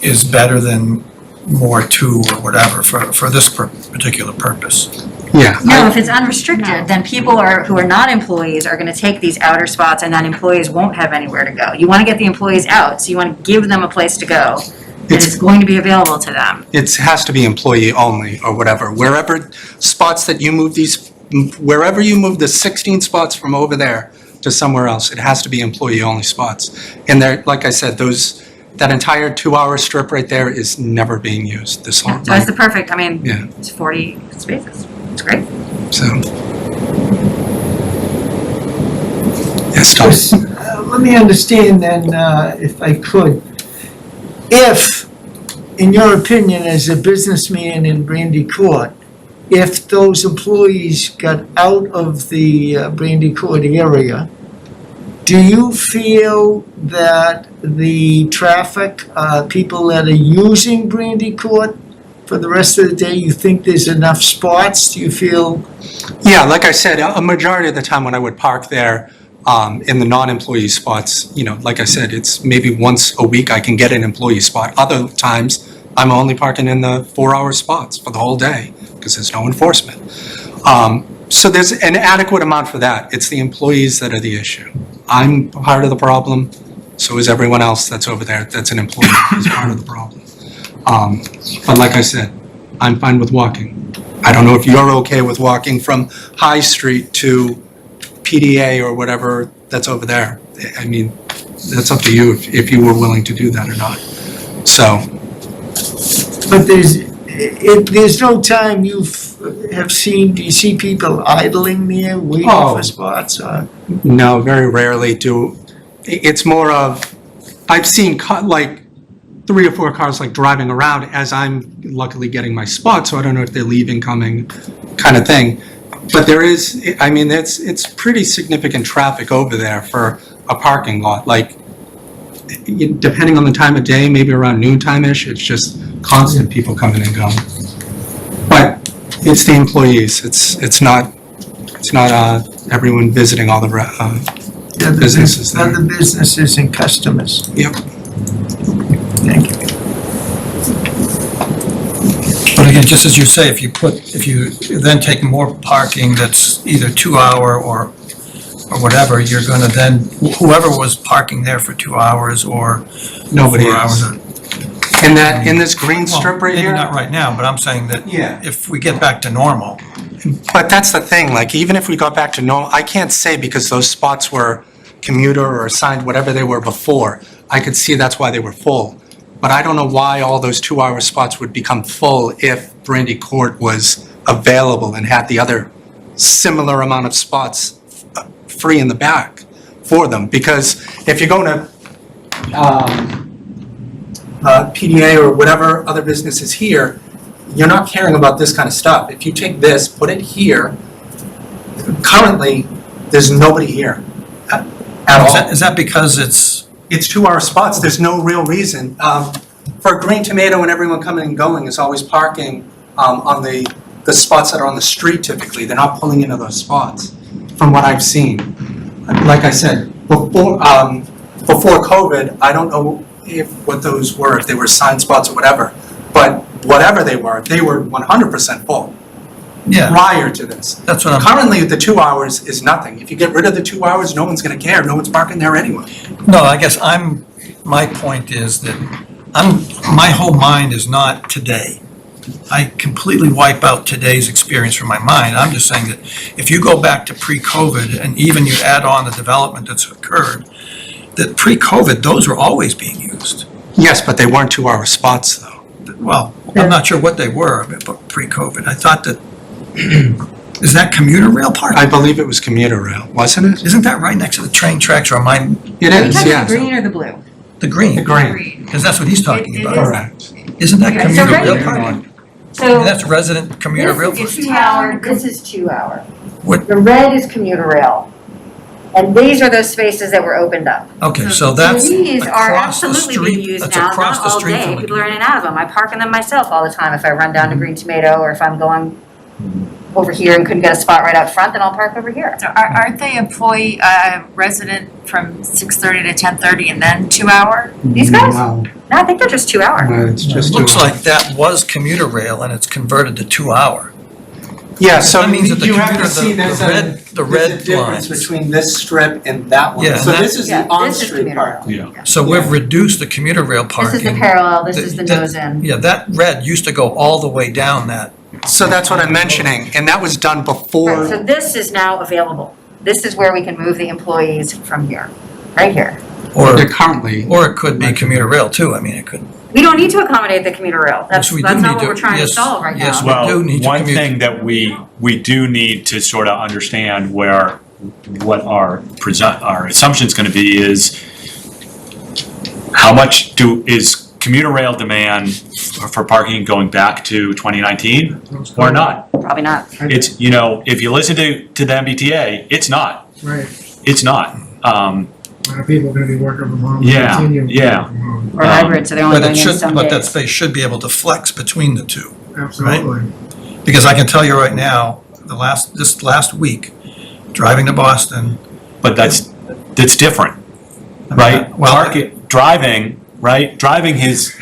is better than more to or whatever for this particular purpose. Yeah. No, if it's unrestricted, then people who are not employees are gonna take these outer spots, and then employees won't have anywhere to go. You wanna get the employees out, so you wanna give them a place to go, that is going to be available to them. It has to be employee only or whatever. Wherever spots that you move wherever you move the 16 spots from over there to somewhere else, it has to be employee only spots. And there, like I said, that entire 2-hour strip right there is never being used. This whole, So it's the perfect, Yeah. it's 40 spaces. It's great. so. Yes, Tom. Just, let me understand then, if I could. If, in your opinion, as a businessman in Brandy Court, if those employees got out of the Brandy Court area, do you feel that the traffic, people that are using Brandy Court for the rest of the day, you think there's enough spots? Do you feel? Yeah, like I said, a majority of the time when I would park there, in the non-employee spots, like I said, it's maybe once a week I can get an employee spot. Other times, I'm only parking in the 4-hour spots for the whole day because there's no enforcement. So there's an adequate amount for that. It's the employees that are the issue. I'm part of the problem, so is everyone else that's over there that's an employee is part of the problem. But like I said, I'm fine with walking. I don't know if you're okay with walking from High Street to PDA or whatever that's over there. I mean, that's up to you if you were willing to do that or not. So, But there's no time do you see people idling there, waiting Oh. for spots, or? No, very rarely do. It's more of, I've seen like 3 or 4 cars like driving around as I'm luckily getting my spot, so I don't know if they're leaving, coming, kind of thing. But there is, I mean, it's pretty significant traffic over there for a parking lot. Like, depending on the time of day, maybe around noontime-ish, it's just constant people coming and going. But it's the employees. It's not everyone visiting all the businesses there. Other businesses and customers. Yep. Thank you. But again, just as you say, if you then take more parking that's either 2 hour or whatever, you're gonna then, whoever was parking there for 2 hours or Nobody 4 else. hours. In this green strip right here? Maybe not right now, but I'm saying that Yeah. if we get back to normal, But that's the thing, like, even if we got back to normal, I can't say because those spots were commuter or assigned, whatever they were before, I could see that's why they were full. But I don't know why all those 2-hour spots would become full if Brandy Court was available and had the other similar amount of spots free in the back for them. Because if you're going to PDA or whatever other business is here, you're not caring about this kind of stuff. If you take this, put it here, currently, there's nobody here at all. is that because it's, It's 2-hour spots, there's no real reason. For Green Tomato and everyone coming and going is always parking on the spots that are on the street typically. They're not pulling into those spots, from what I've seen. Like I said, before COVID, I don't know what those were, if they were assigned spots or whatever, but whatever they were 100% full yeah, prior to this. that's what I'm, Currently, the 2 hours is nothing. If you get rid of the 2 hours, no one's gonna care, no one's parking there anyway. no, I guess my point is that my whole mind is not today. I completely wipe out today's experience from my mind. I'm just saying that if you go back to pre-COVID and even you add on the development that's occurred, that pre-COVID, those were always being used. Yes, but they weren't 2-hour spots though. Well, I'm not sure what they were, but pre-COVID, I thought that, is that commuter rail parking? I believe it was commuter rail, wasn't it? Isn't that right next to the train tracks, or am I, It Are you is, talking yeah. the green or the blue? the green? The green, Because that's what he's talking It- it about. is. correct. Isn't that Okay, so commuter right rail here- parking? So And that's resident commuter rail this parking? is 2 hour, this is 2 hour. What- The red is commuter rail. And these are those spaces that were opened up. Okay, so that's So these are across the absolutely being street, used that's now, across not the all street day, from the. people are in and out of them, I park in them myself all the time, if I run down to Green Tomato, or if I'm going over here and couldn't get a spot right out front, then I'll park over here. So aren't they employee, resident from 6:30 to 10:30 and then 2 hour? These guys? No, No, I think they're just 2 hour. it's just. Looks like that was commuter rail and it's converted to 2 hour. Yeah, so That means that the you have to commuter- see the there's red- the red there's a difference lines. between this strip and that one. Yeah, So and this is Yeah, the this is on-street commuter part. rail. So we've reduced the commuter rail parking. This is the parallel, this is the That- nose in. Yeah, that red used to go all the way down that. So that's what I'm mentioning, and that was done Right, before. so this is now available. This is where we can move the employees from here, right here. They're currently. Or it could be commuter rail too, I mean, it could. We don't need to accommodate the commuter rail. That's Yes, we do not need what to. we're trying to Yes, solve right now. yes, we Well, do need to one commute. thing that we do need to sort of understand what our assumption's gonna be is how much is commuter rail demand for parking going back to 2019 or not? Probably not. It's, if you listen to the MBTA, it's not. Right, It's not. a lot of people are gonna be working from home. Yeah, continue working yeah. from home. Or hybrid, so they're only But going it in should, some but that days. space should be able to flex between the two. Absolutely. Because I can tell you right now, this last week, driving to Boston. But that's different, I mean, right? Well, Driving has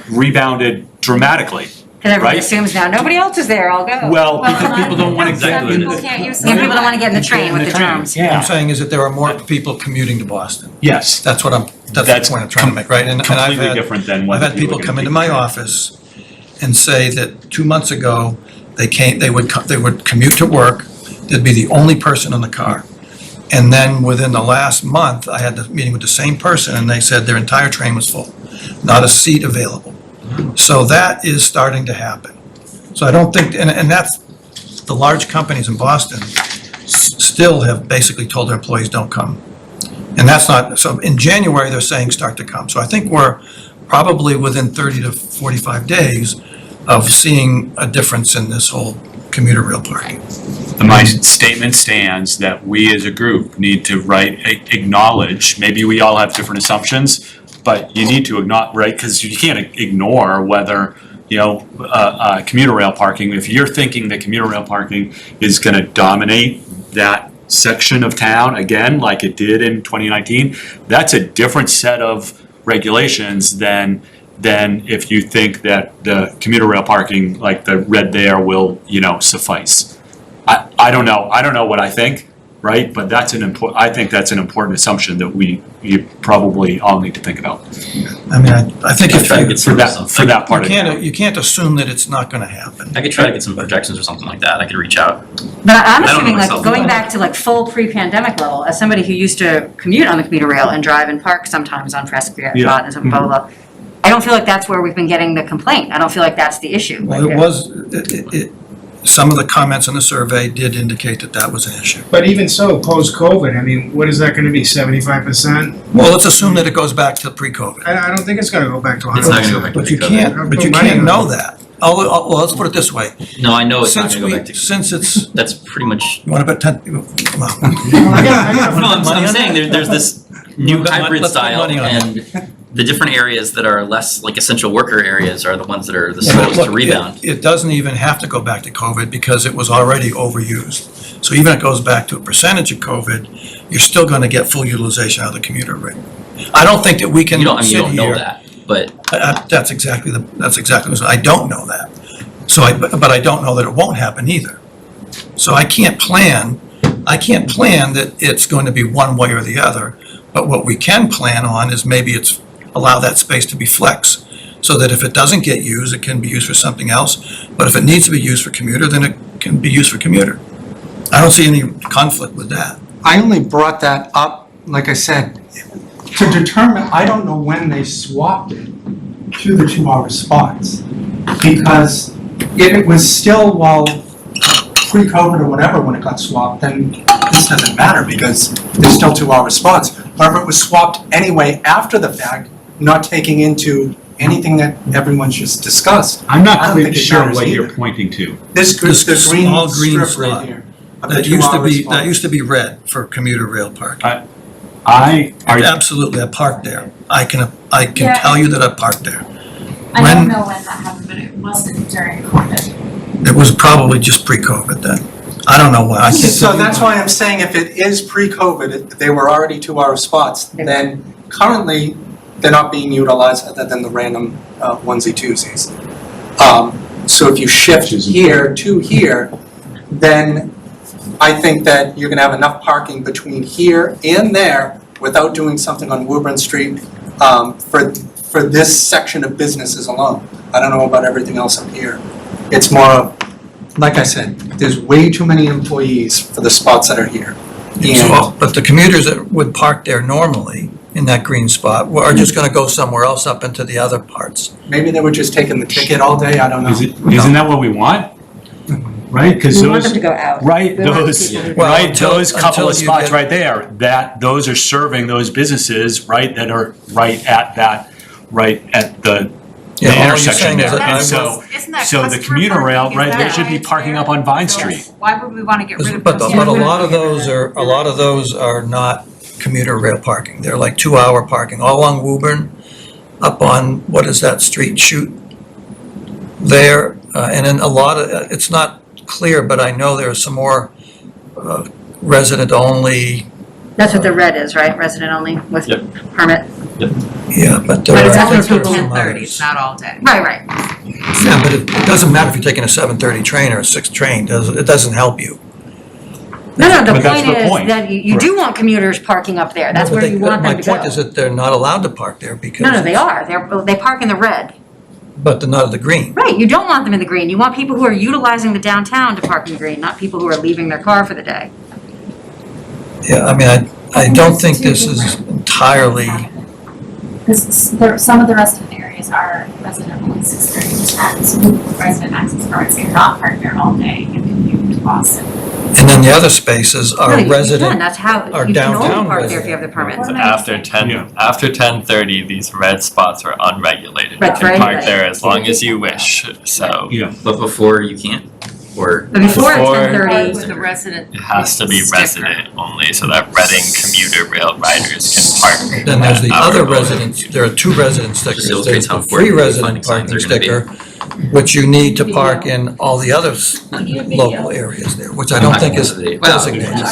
rebounded dramatically. Because everybody right? assumes now, nobody else is there, I'll go. Well, because people don't want to Some get people can't use. Some people don't want to get in the train with the drums. what I'm Yeah, saying is that there are more people commuting to Boston. yes, That's the That's point I'm trying to make, right? And I've completely had, different than what I've had people come into my office and say that 2 months ago, they would commute to work, they'd be the only person in the car. And then within the last month, I had the meeting with the same person and they said their entire train was full, not a seat available. So that is starting to happen. So I don't think, and that's, the large companies in Boston still have basically told their employees, don't come. And that's not, so in January, they're saying start to come. So I think we're probably within 30 to 45 days of seeing a difference in this whole commuter rail parking. My statement stands that we as a group need to acknowledge, maybe we all have different assumptions, but you need to acknowledge, right, because you can't ignore whether, commuter rail parking, if you're thinking that commuter rail parking is gonna dominate that section of town again, like it did in 2019, that's a different set of regulations than if you think that the commuter rail parking, like the red there, will, suffice. I don't know what I think, right? But I think that's an important assumption that you probably all need to think about. I mean, I think if try to you, get For that part of it. you can't assume that it's not gonna happen. I could try to get some projections or something like that. I could reach out. But I'm I don't know assuming like myself. going back to like full pre-pandemic level, as somebody who used to commute on the commuter rail and drive and park sometimes on Prescott Yeah. and Bola, I don't feel like that's where we've been getting the complaint. I don't feel like that's the issue. Well, it was, some of the comments in the survey did indicate that that was an issue. But even so, post-COVID, I mean, what is that gonna be, 75%? Well, let's assume that it goes back to pre-COVID. I don't think it's gonna go back to 100%. It's not gonna go back to But you pre-COVID. can't know that. Well, let's put it this way. No, I know it's not Since gonna go back to. since it's, That's pretty much. you want to bet 10, come on. No, I'm saying there's this new Let's put hybrid let's put style, money on it. and the different areas that are less like essential worker areas are the ones that are the Yeah, but slowest to look, rebound. It doesn't even have to go back to COVID because it was already overused. So even if it goes back to a percentage of COVID, you're still going to get full utilization out of the commuter rate. I don't think that we can You don't sit know here. that, but That's exactly what I don't know that. So but I don't know that it won't happen either. So I can't plan that it's going to be one way or the other. But what we can plan on is maybe allow that space to be flex, so that if it doesn't get used, it can be used for something else. But if it needs to be used for commuter, then it can be used for commuter. I don't see any conflict with that. I only brought that up, like I said, to determine, I don't know when they swapped it to the 2-hour spots. Because if it was still, pre-COVID or whatever when it got swapped, then this doesn't matter because there's still 2-hour spots. Or if it was swapped anyway after the fact, not taking into anything that everyone's just discussed. I'm I not don't clear think it sure matters what you're either. pointing to. This the small green green strip slot. right here. Of the That used to 2-hour be, spots. that used to be red for commuter rail parking. Absolutely, I parked there. I can Yeah. tell you that I parked there. I When- don't know when that happened, but it wasn't during COVID. It was probably just pre-COVID then. I don't know why. I can't So tell you that's why. why I'm saying if it is pre-COVID, they were already 2-hour spots, then currently they're not being utilized other than the random onesie twosies. So if you shift here to here, then I think that you're gonna have enough parking between here and there without doing something on Woburn Street for this section of businesses alone. I don't know about everything else up here. It's more of, like I said, there's way too many employees for the spots that are here. And But the commuters that would park there normally in that green spot are just gonna go somewhere else up into the other parts. maybe they were just taking the ticket all day, I don't know. Isn't that what we want? Right, because We want them those, to go out. right, We want those, people to- Well, right, until- those couple of until you spots get- right there, those are serving those businesses, right, that are right at the Yeah, all you're intersection saying is there. that I And was- so, Isn't that so the customer commuter rail, parking? Is right, they that should be why it's parking there? up on Vine Street. Why would we want to get rid of? But a customer lot of parking? a lot of those are not commuter rail parking. They're like 2-hour parking, all along Woburn, up on, what is that street, Shoot there, and then a lot of, it's not clear, but I know there are some more resident only, That's what the red is, right? Resident only with Yep. permit? yeah, but there But are. it's I actually think there are people some 10:30, others. it's not all day. Right, right. Yeah, but it doesn't matter if you're taking a 7:30 train or a 6 train, it doesn't help you. No, the But that's point the is point. that you do want commuters parking up there. That's No, but where you want them to My go. point is that they're not allowed to park there because. No, they are. They park in the red. But they're not at the green. Right, you don't want them in the green. You want people who are utilizing the downtown to park in green, not people who are leaving their car for the day. Yeah, I mean, I don't think this is entirely, Because some of the resident areas is our resident only 6:30%, so resident access cards cannot park there all day and commute to Boston. And then the other spaces No, are you can, resident, that's how, are you can only downtown park there if you have the permit. What am I After missing? 10, after 10:30, these red spots are unregulated. That's You can right. park there as long as you wish, so Yeah. But before you can't, or But before Before- 10:30, With the resident. it has to be sticker. resident only, so that Reading commuter rail riders can park. then there's the at our other building. residents, there are two resident stickers. Just There's illustrates how the important free wayfinding resident signs parking are gonna be. sticker, which you need to park in all the other local areas there, which I don't think is Well, designated.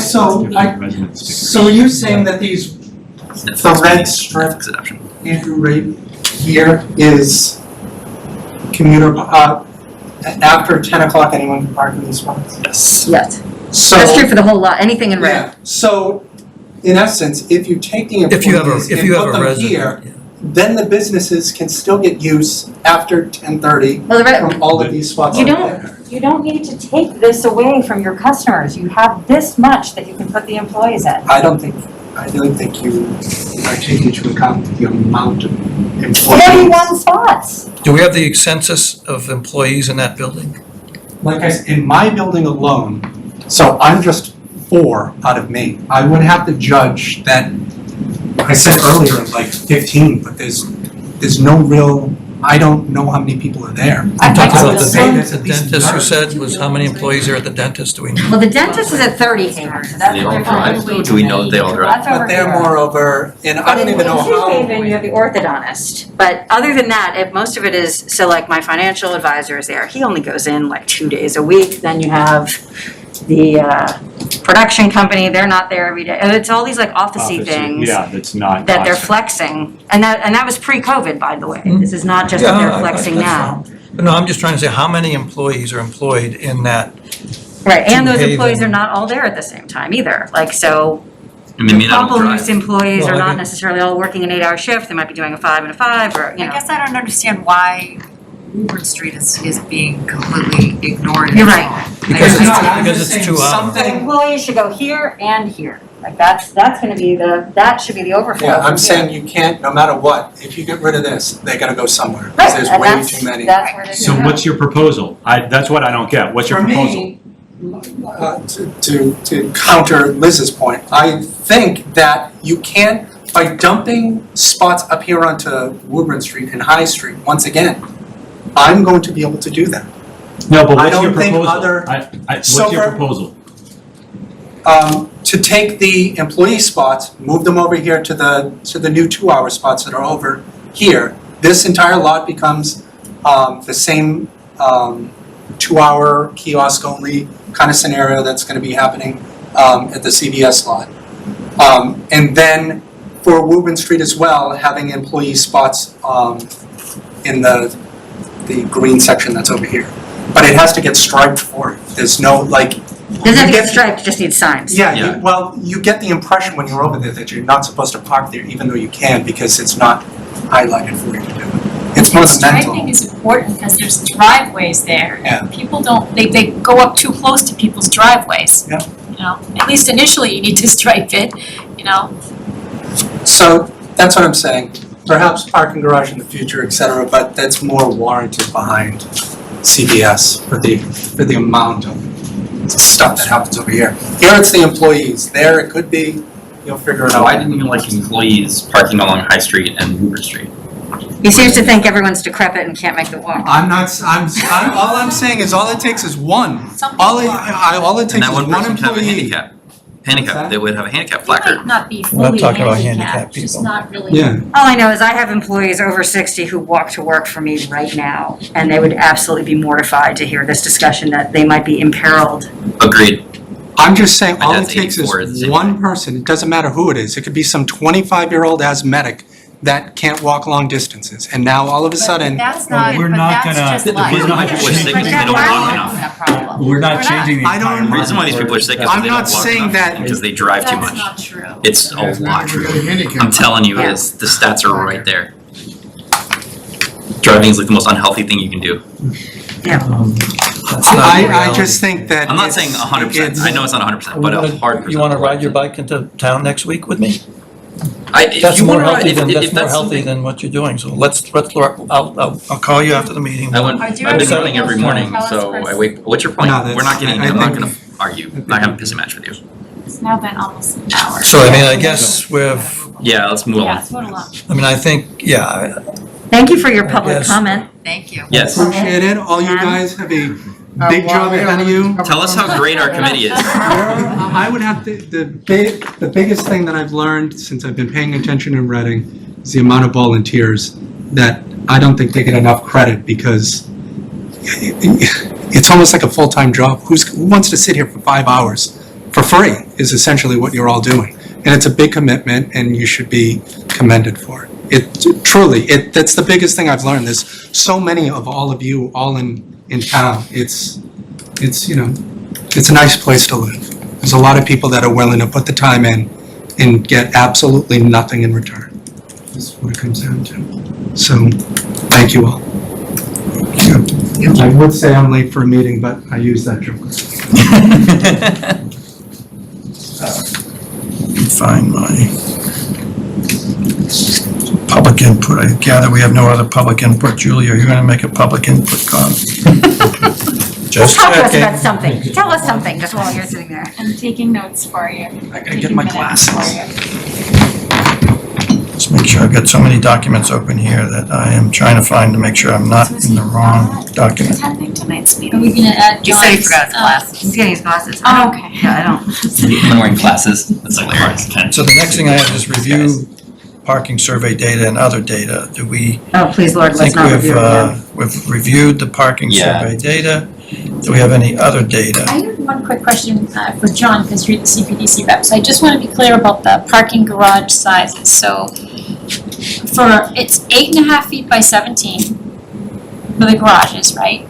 So are you saying that these, the red strip, Exit option. Andrew, right here is commuter, after 10 o'clock, anyone can park in these spots? Yes. yes, So. that's true for the whole lot, anything in red. Yeah, so in essence, if you take the If you have a, employees if and you have put a them here, resident. then the businesses can still get use after 10:30 Well, the red, from all of these spots You over don't- there. you don't need to take this away from your customers, you have this much that you can put the employees in. I don't think you are taking into account the amount of employees. 41 spots. Do we have the census of employees in that building? Like I said, in my building alone, so I'm just 4 out of me. I would have to judge that, I said earlier, like 15, but there's no real, I don't know how many people are there. I'm talking I about would the say there's at least dentist, you 30. said, was how many employees are at the dentist, do we know? Well, the dentist is at 30 here, so that's They all different. drive? Do we know that they all drive? That's over But they're here. more over, and I don't even know But in how. New Haven, you have the orthodontist, but other than that, if most of it is, so like my financial advisor is there, he only goes in like 2 days a week, then you have the production company, they're not there every day, and it's all these like officey things Yeah, that's not. that they're us. flexing, and that was pre-COVID, by the way, this is not just that Yeah, they're flexing that's now. But no, I'm just trying to say, how many employees are employed in that? Right, and those New employees are Haven. not all there at the same time either, like, so I mean, I don't couple drive. loose employees Well, are I not get- necessarily all working an 8-hour shift, they might be doing a 5 and a 5, or, you I know. guess I don't understand why Woburn Street is being completely ignored. You're right. Because it's- it's, because it's 2 hours. Something- So employees should go here and here, like that's gonna be that should be the overflow. Yeah, from I'm here. saying you can't, no matter what, if you get rid of this, they gotta go somewhere, Right, because there's and way that's- too many. That's where it is. So what's your proposal? That's what I don't get. What's your For proposal? me, to counter Liz's point, I think that you can't, by dumping spots up here onto Woburn Street and High Street, once again, I'm going to be able to do that. No, but I what's your don't think proposal? other- What's So your for- proposal? To take the employee spots, move them over here to the new 2-hour spots that are over here. This entire lot becomes the same 2-hour kiosk only kind of scenario that's gonna be happening at the CVS lot. And then for Woburn Street as well, having employee spots in the green section that's over here. But it has to get striped for it. There's no like. Doesn't have to you get striped, it just needs signs. Yeah, Yeah. well, you get the impression when you're over there that you're not supposed to park there, even though you can, because it's not highlighted for you to do it. It's Striping monumental. is important because there's driveways there. Yeah. People don't, they go up too close to people's driveways. Yeah. You know, at least initially you need to stripe it, you know. So that's what I'm saying. Perhaps parking garage in the future, et cetera, but that's more warranted behind CVS for the amount of stuff that happens over here. Here it's the employees. There it could be, you'll figure it out. Why didn't you like employees parking along High Street and Woburn Street? He seems to think everyone's decrepit and can't make the walk. All I'm saying is all it takes is one. Some All it people are. And takes that is one one person could have a employee. handicap, they would have a handicap They placard. might not be We're not fully talking about handicapped, handicapped just people. not really. Yeah. All I know is I have employees over 60 who walk to work for me right now, and they would absolutely be mortified to hear this discussion that they might be imperiled. Agreed. I'm just saying, My all it dad's takes 84 at the is same one person, it doesn't matter who it is, it could be some 25-year-old asthmatic that can't walk long distances, and now all of a sudden, That's not, we're but not that's gonna- just we're life. not People are sick But because they that's don't not walk a enough. problem. We're not changing the I don't- entire The reason why these people are sick is because I'm they not don't walk saying enough, that- because they drive too That's much. not true. It's a lot true. I'm telling you, Yeah. the stats are right there. Driving is like the most unhealthy thing you can do. That's not the I reality. just think that I'm not it's- saying 100%, it's- I know it's not 100%, but a hard percent. You wanna ride your bike into town next week with me? If That's you more wanna run- healthy if- than, if that's more that's healthy something- than what you're doing, so let's, I'll call you after the meeting. I went, I I've do been have running every something morning, else. so I wake, what's your point? No, that's- We're not getting, I I'm not think- gonna argue, I'm not having a pissing match with you. It's now been almost an hour. So, I mean, I guess we've, Yeah, let's move Yeah, on. it's moving along. I mean, I think, yeah, Thank you for your I public guess- comment. Thank you. Yes, Appreciate it. All you guys have a big job ahead of you. tell us how great our committee is. I would have to, the biggest thing that I've learned since I've been paying attention in Reading is the amount of volunteers that I don't think they get enough credit because it's almost like a full-time job. Who wants to sit here for 5 hours for free is essentially what you're all doing. And it's a big commitment and you should be commended for it. That's the biggest thing I've learned. There's so many of all of you all in town. It's a nice place to live. There's a lot of people that are willing to put the time in and get absolutely nothing in return. That's what it comes down to. So, thank you all. I would say I'm late for a meeting, but I use that joke. find my public input. I gather we have no other public input. Julie, are you gonna make a public input comment? Just Talk to us checking. about something. Tell us something, just while you're sitting there. I'm taking notes for you. I gotta get my glasses. Let's make sure I've got so many documents open here that I am trying to find to make sure I'm not in the wrong document. Attending tonight's Are meeting. we gonna add He said he John's, forgot his glasses. He's getting his glasses. Oh, okay. Yeah, I don't. I've been wearing glasses, that's hilarious. So the next thing I have is review parking survey data and other data. Do we Oh, please, Lord, I let's think not review it again. we've reviewed the parking Yeah. survey data. Do we have any other data? I have one quick question for John, because you're the CPDC rep. So I just want to be clear about the parking garage sizes. So it's 8.5 feet by 17 for the garages, right?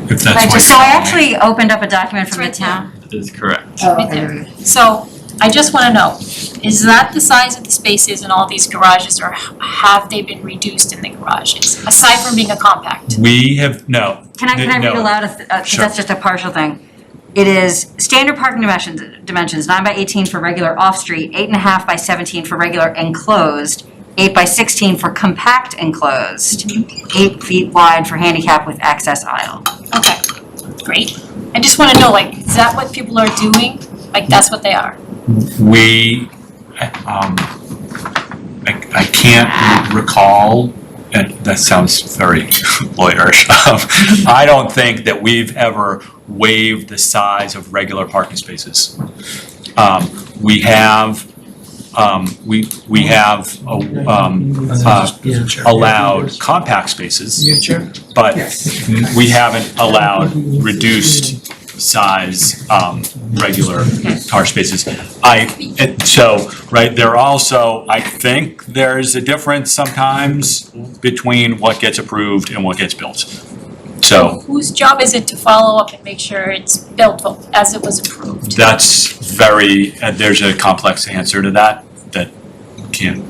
If that's what So I actually opened up a document from the It's right town. That is correct. Oh, Right there. So I just want to know, is that the size of the spaces in all these garages, or have they been reduced in the garages, aside from being a compact? We have, no. Can I read No. aloud, because Sure. that's just a partial thing. It is standard parking dimensions, 9 by 18 for regular off-street, 8.5 by 17 for regular enclosed, 8 by 16 for compact enclosed, 8 feet wide for handicap with access aisle. Okay, great. I just want to know, like, is that what people are doing? Like, that's what they are? We, I can't recall, and that sounds very lawyerish. I don't think that we've ever waived the size of regular parking spaces. We have, allowed compact spaces, but we haven't allowed reduced size, regular car spaces. Right, there also, I think there's a difference sometimes between what gets approved and what gets built. So Whose job is it to follow up and make sure it's built as it was approved? that's there's a complex answer to that can't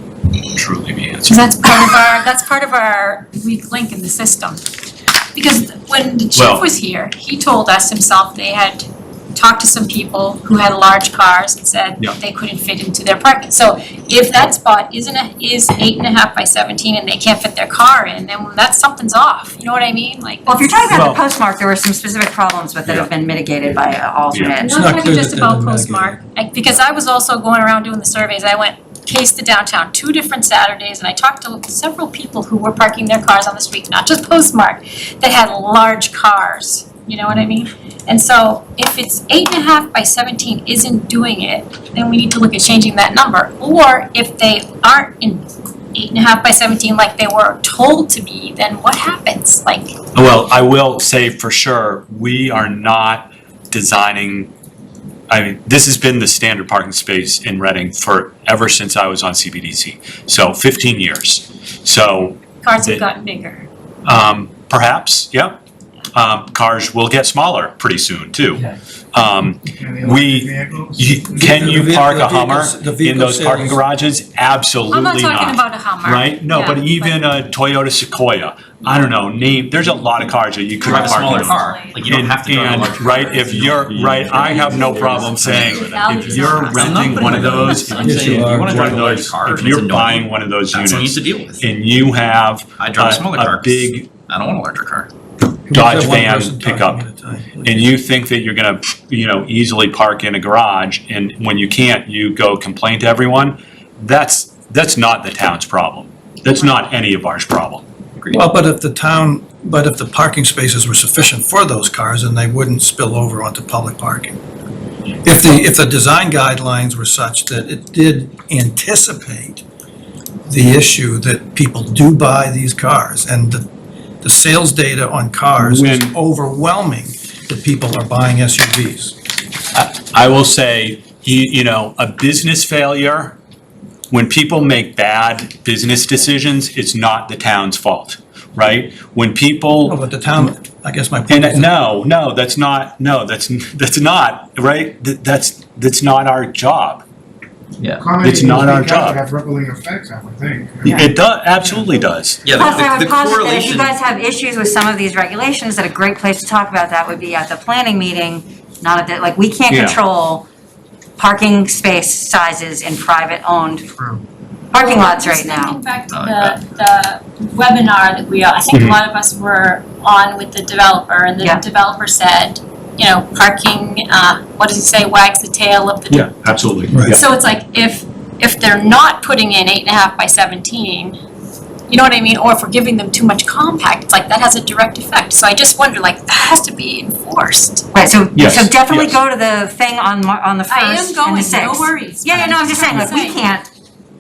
truly be answered. Because that's part of our weak link in the system. Because when the chief Well- was here, he told us himself they had talked to some people who had large cars and said Yeah. they couldn't fit into their parking. So if that spot is 8.5 by 17 and they can't fit their car in, then something's off, you know what I mean? Like. Well, if you're talking about the Well- postmark, there were some specific problems with that have been mitigated by alternate. It's Not not talking clear just that about they're postmark, because I was also going around doing the surveys, I went case to downtown 2 different Saturdays, and I talked to several people who were parking their cars on the street, not just postmark, that had large cars, you know what I mean? And so if it's 8.5 by 17 isn't doing it, then we need to look at changing that number. Or if they aren't in 8.5 by 17 like they were told to be, then what happens? Like, Well, I will say for sure, we are not designing, this has been the standard parking space in Reading ever since I was on CBDC. So 15 years. So, cars have gotten bigger. perhaps, yep. cars will get smaller pretty soon too. Yeah. Can The you ve- park the a Hummer vehicles- the in vehicle those parking sales- garages? Absolutely I'm not. not talking about a Hummer. Right? No, Yeah, but even a Toyota Sequoia, I don't know, there's a lot of cars that you could Drive a park smaller in. car, like you don't have to drive a And, larger car. right, if you're, right, I have no problem saying, if you're renting one of those, I'm saying, if you wanna drive a large car, if and you're it's buying annoying, one of those that's something you units have to deal with. and you have I drive a smaller car. a big I don't want a larger car. Dodge One van person talking pickup, at a time. and you think that you're gonna, easily park in a garage, and when you can't, you go complain to everyone, that's not the town's problem. That's not any of ours problem. Agreed. Well, but if the parking spaces were sufficient for those cars, then they wouldn't spill over onto public parking. If the design guidelines were such that it did anticipate the issue that people do buy these cars, and the sales data on cars is When- overwhelming that people are buying SUVs. I will say, a business failure, when people make bad business decisions, it's not the town's fault, right? When Oh, people, but the town, I guess my point is. and that's not, right? That's not our job. It's not our job. Have rippling effects, I would think. It does, absolutely does. Yeah, Plus, I the would posit that if correlation. you guys have issues with some of these regulations, that a great place to talk about that would be at the planning meeting, not at the, like, we can't Yeah. control parking space sizes in private-owned True. parking lots right Just now. thinking back to Oh, yeah. the webinar that I think a Mhm. lot of us were on with the developer, and the Yeah. developer said, parking, what does he say, wags the tail of the. Yeah, absolutely. Right. Yeah. So it's like, if they're not putting in 8.5 by 17, you know what I mean, or if we're giving them too much compact, it's like, that has a direct effect. So I just wonder, like, that has to be enforced. Right, so Yes, definitely yes. go to the thing on the I am first and going, the no sixth. worries. Yeah, but no, I'm just saying, trying like, to we can't,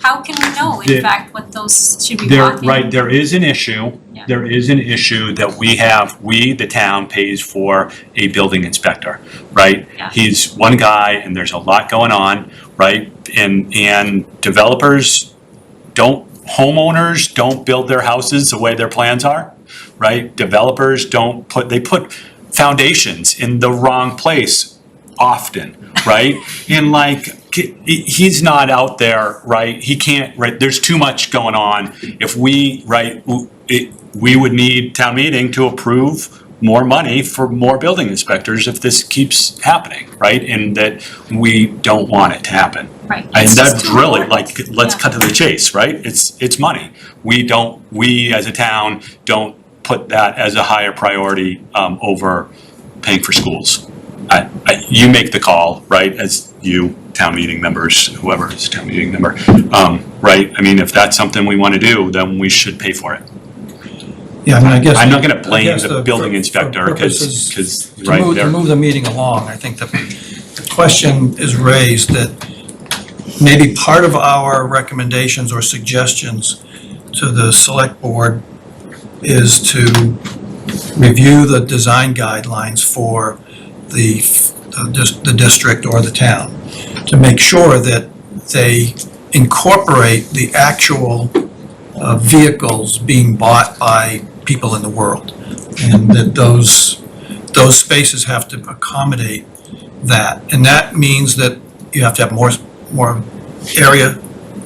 How can we know, The- in fact, what those should be There, blocking? right, there is an issue, Yeah. that we, the town, pays for a building inspector, right? Yeah. He's one guy, and there's a lot going on, right? And homeowners don't build their houses the way their plans are, right? Developers they put foundations in the wrong place often, right? And he's not out there, right? He can't, right? There's too much going on. If we, right, we would need town meeting to approve more money for more building inspectors if this keeps happening, right? And that we don't want it to happen. Right. And It's just that's too really, important. let's Yeah. cut to the chase, right? It's money. We as a town don't put that as a higher priority over paying for schools. You make the call, right, as you, town meeting members, whoever is a town meeting member, right? I mean, if that's something we want to do, then we should pay for it. Yeah, I mean, I guess. I'm not gonna I blame guess the building inspector, for purposes- because, To right, move, to they're, move the meeting along, I think the question is raised that maybe part of our recommendations or suggestions to the select board is to review the design guidelines for the district or the town, to make sure that they incorporate the actual vehicles being bought by people in the world, and that those spaces have to accommodate that. And that means that you have to have more area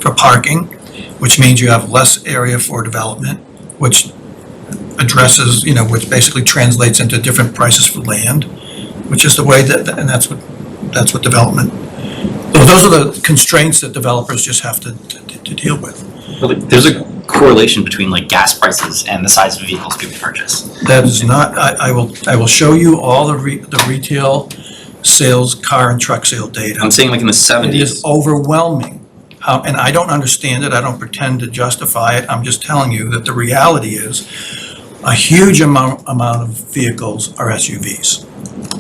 for parking, which means you have less area for development, which addresses, which basically translates into different prices for land, which is the way and that's what development, those are the constraints that developers just have to deal with. Well, there's a correlation between gas prices and the size of vehicles people purchase. That is not, I will show you all the retail sales, car and truck sale data. I'm saying in the 70s. It is overwhelming. And I don't understand it, I don't pretend to justify it, I'm just telling you that the reality is a huge amount of vehicles are SUVs.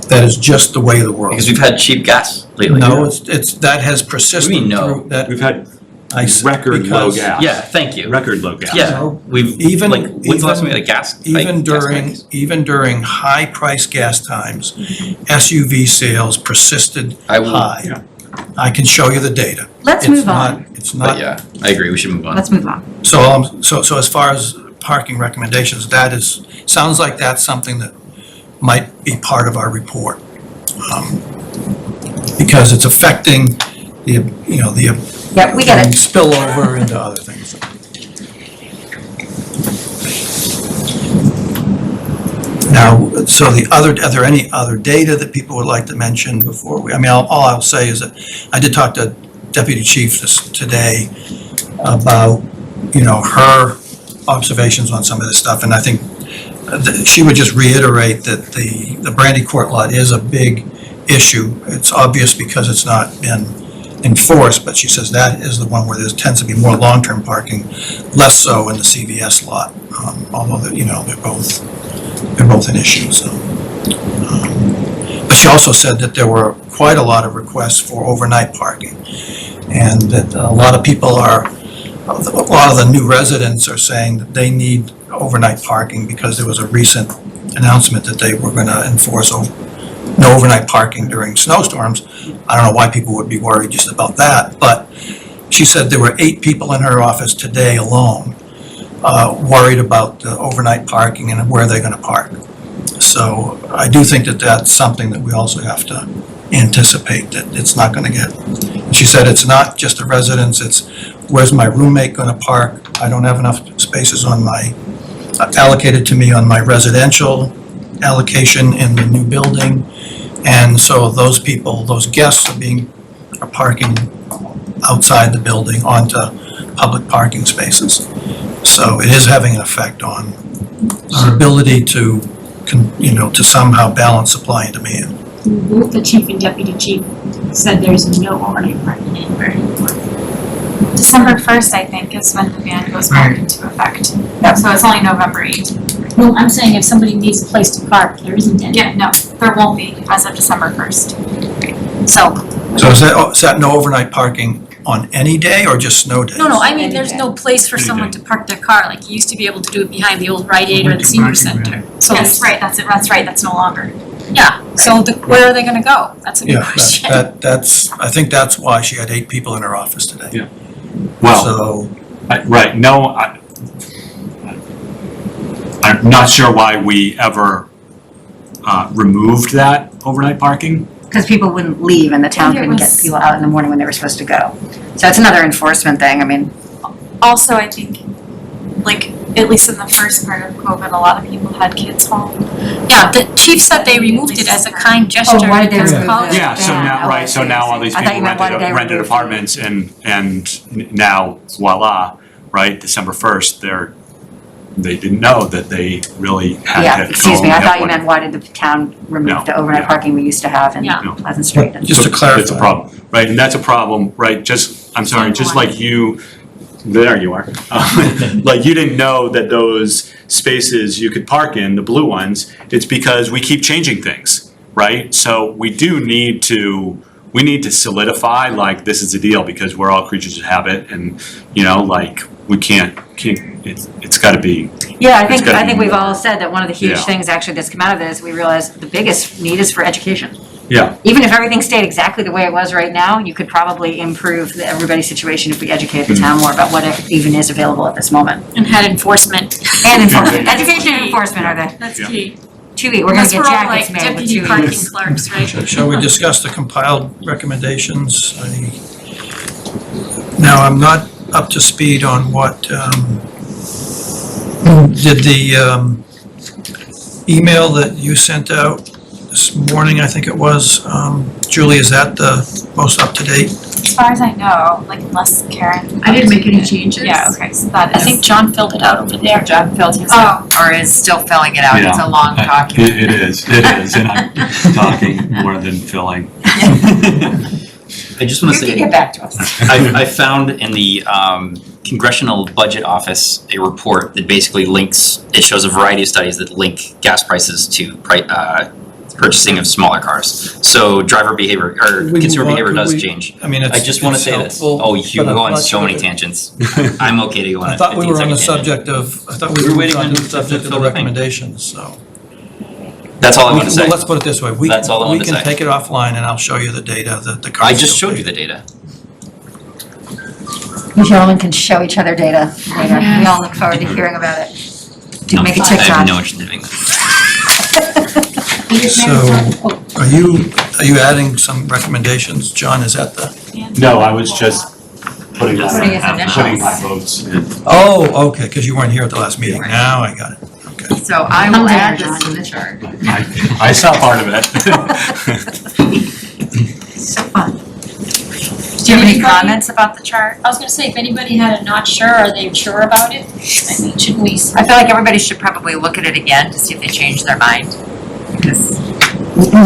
That is just the way of the world. Because we've had cheap gas lately. No, it's, that has persisted What do you mean, no? through, that, we've had I s- record low because- gas. Yeah, thank you. Record low gas. Yeah, No, we've, even- when's the last time we had a gas hike? even Gas during high-priced gas times, SUV sales persisted I will, high. Yeah. I can show you the data. let's It's move not- on, It's but not, yeah, I agree, we should move on. let's move on. so as far as parking recommendations, that is, sounds like that's something that might be part of our report. Because it's affecting the, Yep, we get it. spill over into other things. Now, so are there any other data that people would like to mention before we, all I'll say is that I did talk to Deputy Chief today about, her observations on some of this stuff, and I think she would just reiterate that the Brandy Court lot is a big issue. It's obvious because it's not been enforced, but she says that is the one where there tends to be more long-term parking, less so in the CVS lot, although, they're both an issue, so. But she also said that there were quite a lot of requests for overnight parking, and that a lot of the new residents are saying that they need overnight parking because there was a recent announcement that they were gonna enforce no overnight parking during snowstorms. I don't know why people would be worried just about that, but she said there were 8 people in her office today alone worried about the overnight parking and where they're gonna park. So I do think that that's something that we also have to anticipate, that it's not gonna get. She said it's not just the residents, it's where's my roommate gonna park? I don't have enough spaces on my, allocated to me on my residential allocation in the new building. And so those people, those guests are parking outside the building onto public parking spaces. So it is having an effect on our ability to somehow balance supply and demand. Both the chief and deputy chief said there's no overnight parking anywhere anymore. December 1st, I think, is when the ban goes back into effect. So it's only November 8th. No, I'm saying if somebody needs a place to park, there isn't any. Yeah, no, there won't be as of December 1st. So, So is that no overnight parking on any day or just snow days? No, I mean, there's no place for someone to park their car, like you used to be able to do it behind the old Rite Aid or the senior center. So, yes, right, that's right, that's no longer. yeah, so where are they gonna go? That's a good Yeah, question. I think that's why she had 8 people in her office today. Yeah. Well, So, right, no, I'm not sure why we ever removed that overnight parking. Because people wouldn't leave and the town And it couldn't get was- people out in the morning when they were supposed to go. So it's another enforcement thing, Also, I think, like, at least in the first part of COVID, a lot of people had kids home. Yeah, the chief said they removed it as a kind gesture why did they because remove college. it? Yeah, so Yeah, now, oh, I right, so see, now I all these see. I thought people you meant why did they rented remove it? apartments and now voila, right, December 1st, they didn't know that they really had yeah, to go excuse me, I and thought get you one. meant why did the town remove No, the overnight yeah. parking we used to have in Yeah. Pleasant Street? just to It's a clarify, problem, right, and that's a problem, right, just like you, there you are. Like you didn't know that those spaces you could park in, the blue ones, it's because we keep changing things, right? So we need to solidify, like, this is the deal, because we're all creatures of habit, and, like, we can't, it's gotta be, Yeah, It's gotta I be think we've more. all said that one of the huge Yeah. things actually that's come out of this, we realized the biggest need is for education. yeah, Even if everything stayed exactly the way it was right now, you could probably improve everybody's situation if we educate the town more about what even is available at this moment. And had enforcement. And enforcement, Yeah. education and enforcement are the That's Yeah. key. 2 we're gonna Unless get we're all jackets like made with deputy 2 parking weeks. clerks, right? shall we discuss the compiled recommendations? Now, I'm not up to speed on what, did the email that you sent out this morning, I think it was, Julie, is that the most up-to-date? As far as I know, like, unless Karen. I didn't make any changes. Yeah, okay, so that I is. think John filled it out over there. John filled his Oh. out, or is still filling it out, it's a long document. It is, and I'm talking more than filling. I just want to You can say, get back to us. I found in the Congressional Budget Office a report that basically links, it shows a variety of studies that link gas prices to purchasing of smaller cars. So driver behavior, or We consumer move on, behavior could does we- change. I mean, I just want to say this. helpful, Oh, you but I'm go on not so sure many that- tangents. I'm okay to go on I a thought we were on the 15-second tangent. subject of, I thought we We were were waiting on on the you subject to of fill the the thing. recommendations, so. That's all I want to say. Well, let's put it this way, That's all I we wanted to can say. take it offline and I'll show you the data that the. I just showed you the data. You gentlemen can show each other data later. We all look forward to hearing about it. To No, make a I have TikTok. no interest in doing that. So, are you adding some recommendations? John, is that the? No, I was just putting Putting his initials. my votes in. Oh, okay, because you weren't here at the last meeting. Now I got it. Okay. So I will add this to the chart. I saw part of it. So fun. Do you have any comments about the chart? I was gonna say, if anybody had a not sure, are they sure about it? I mean, shouldn't we? I feel like everybody should probably look at it again to see if they change their mind. Because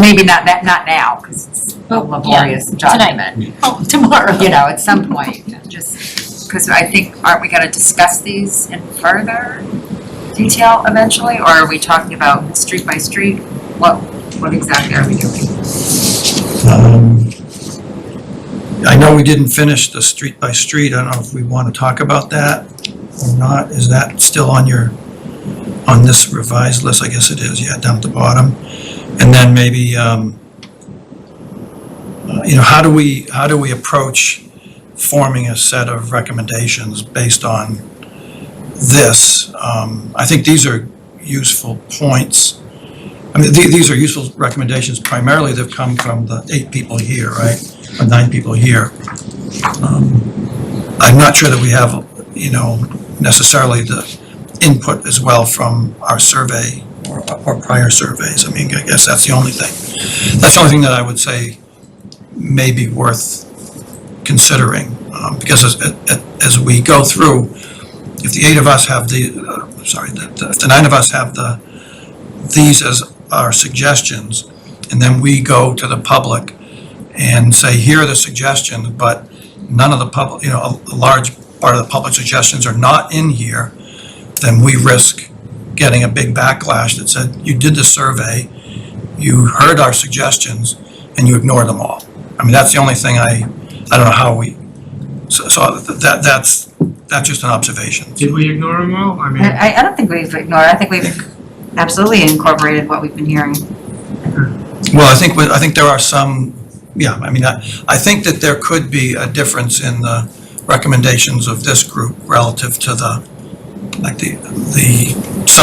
maybe not now, because it's a laborious document. Oh, tomorrow. You know, at some point, just, because I think, aren't we gonna discuss these in further detail eventually? Or are we talking about street by street? What exactly are we doing? I know we didn't finish the street by street. I don't know if we want to talk about that or not. Is that still on this revised list? I guess it is, yeah, down at the bottom. And then maybe, how do we approach forming a set of recommendations based on this? I think these are useful points. I mean, these are useful recommendations. Primarily, they've come from the 8 people here, right? Or 9 people here. I'm not sure that we have, necessarily the input as well from our survey or prior surveys. I mean, I guess that's the only thing. That's the only thing that I would say may be worth considering, because as we go through, if the 8 of us have if the 9 of us have these as our suggestions, and then we go to the public and say, here are the suggestions, but none of the public, a large part of the public suggestions are not in here, then we risk getting a big backlash that said, you did the survey, you heard our suggestions, and you ignored them all. I mean, that's the only thing I don't know how so that's just an observation. Did we ignore them all? I mean, I don't think we've ignored, I think we've absolutely incorporated what we've been hearing. Well, I think there are some, yeah, I mean, I think that there could be a difference in the recommendations of this group relative to some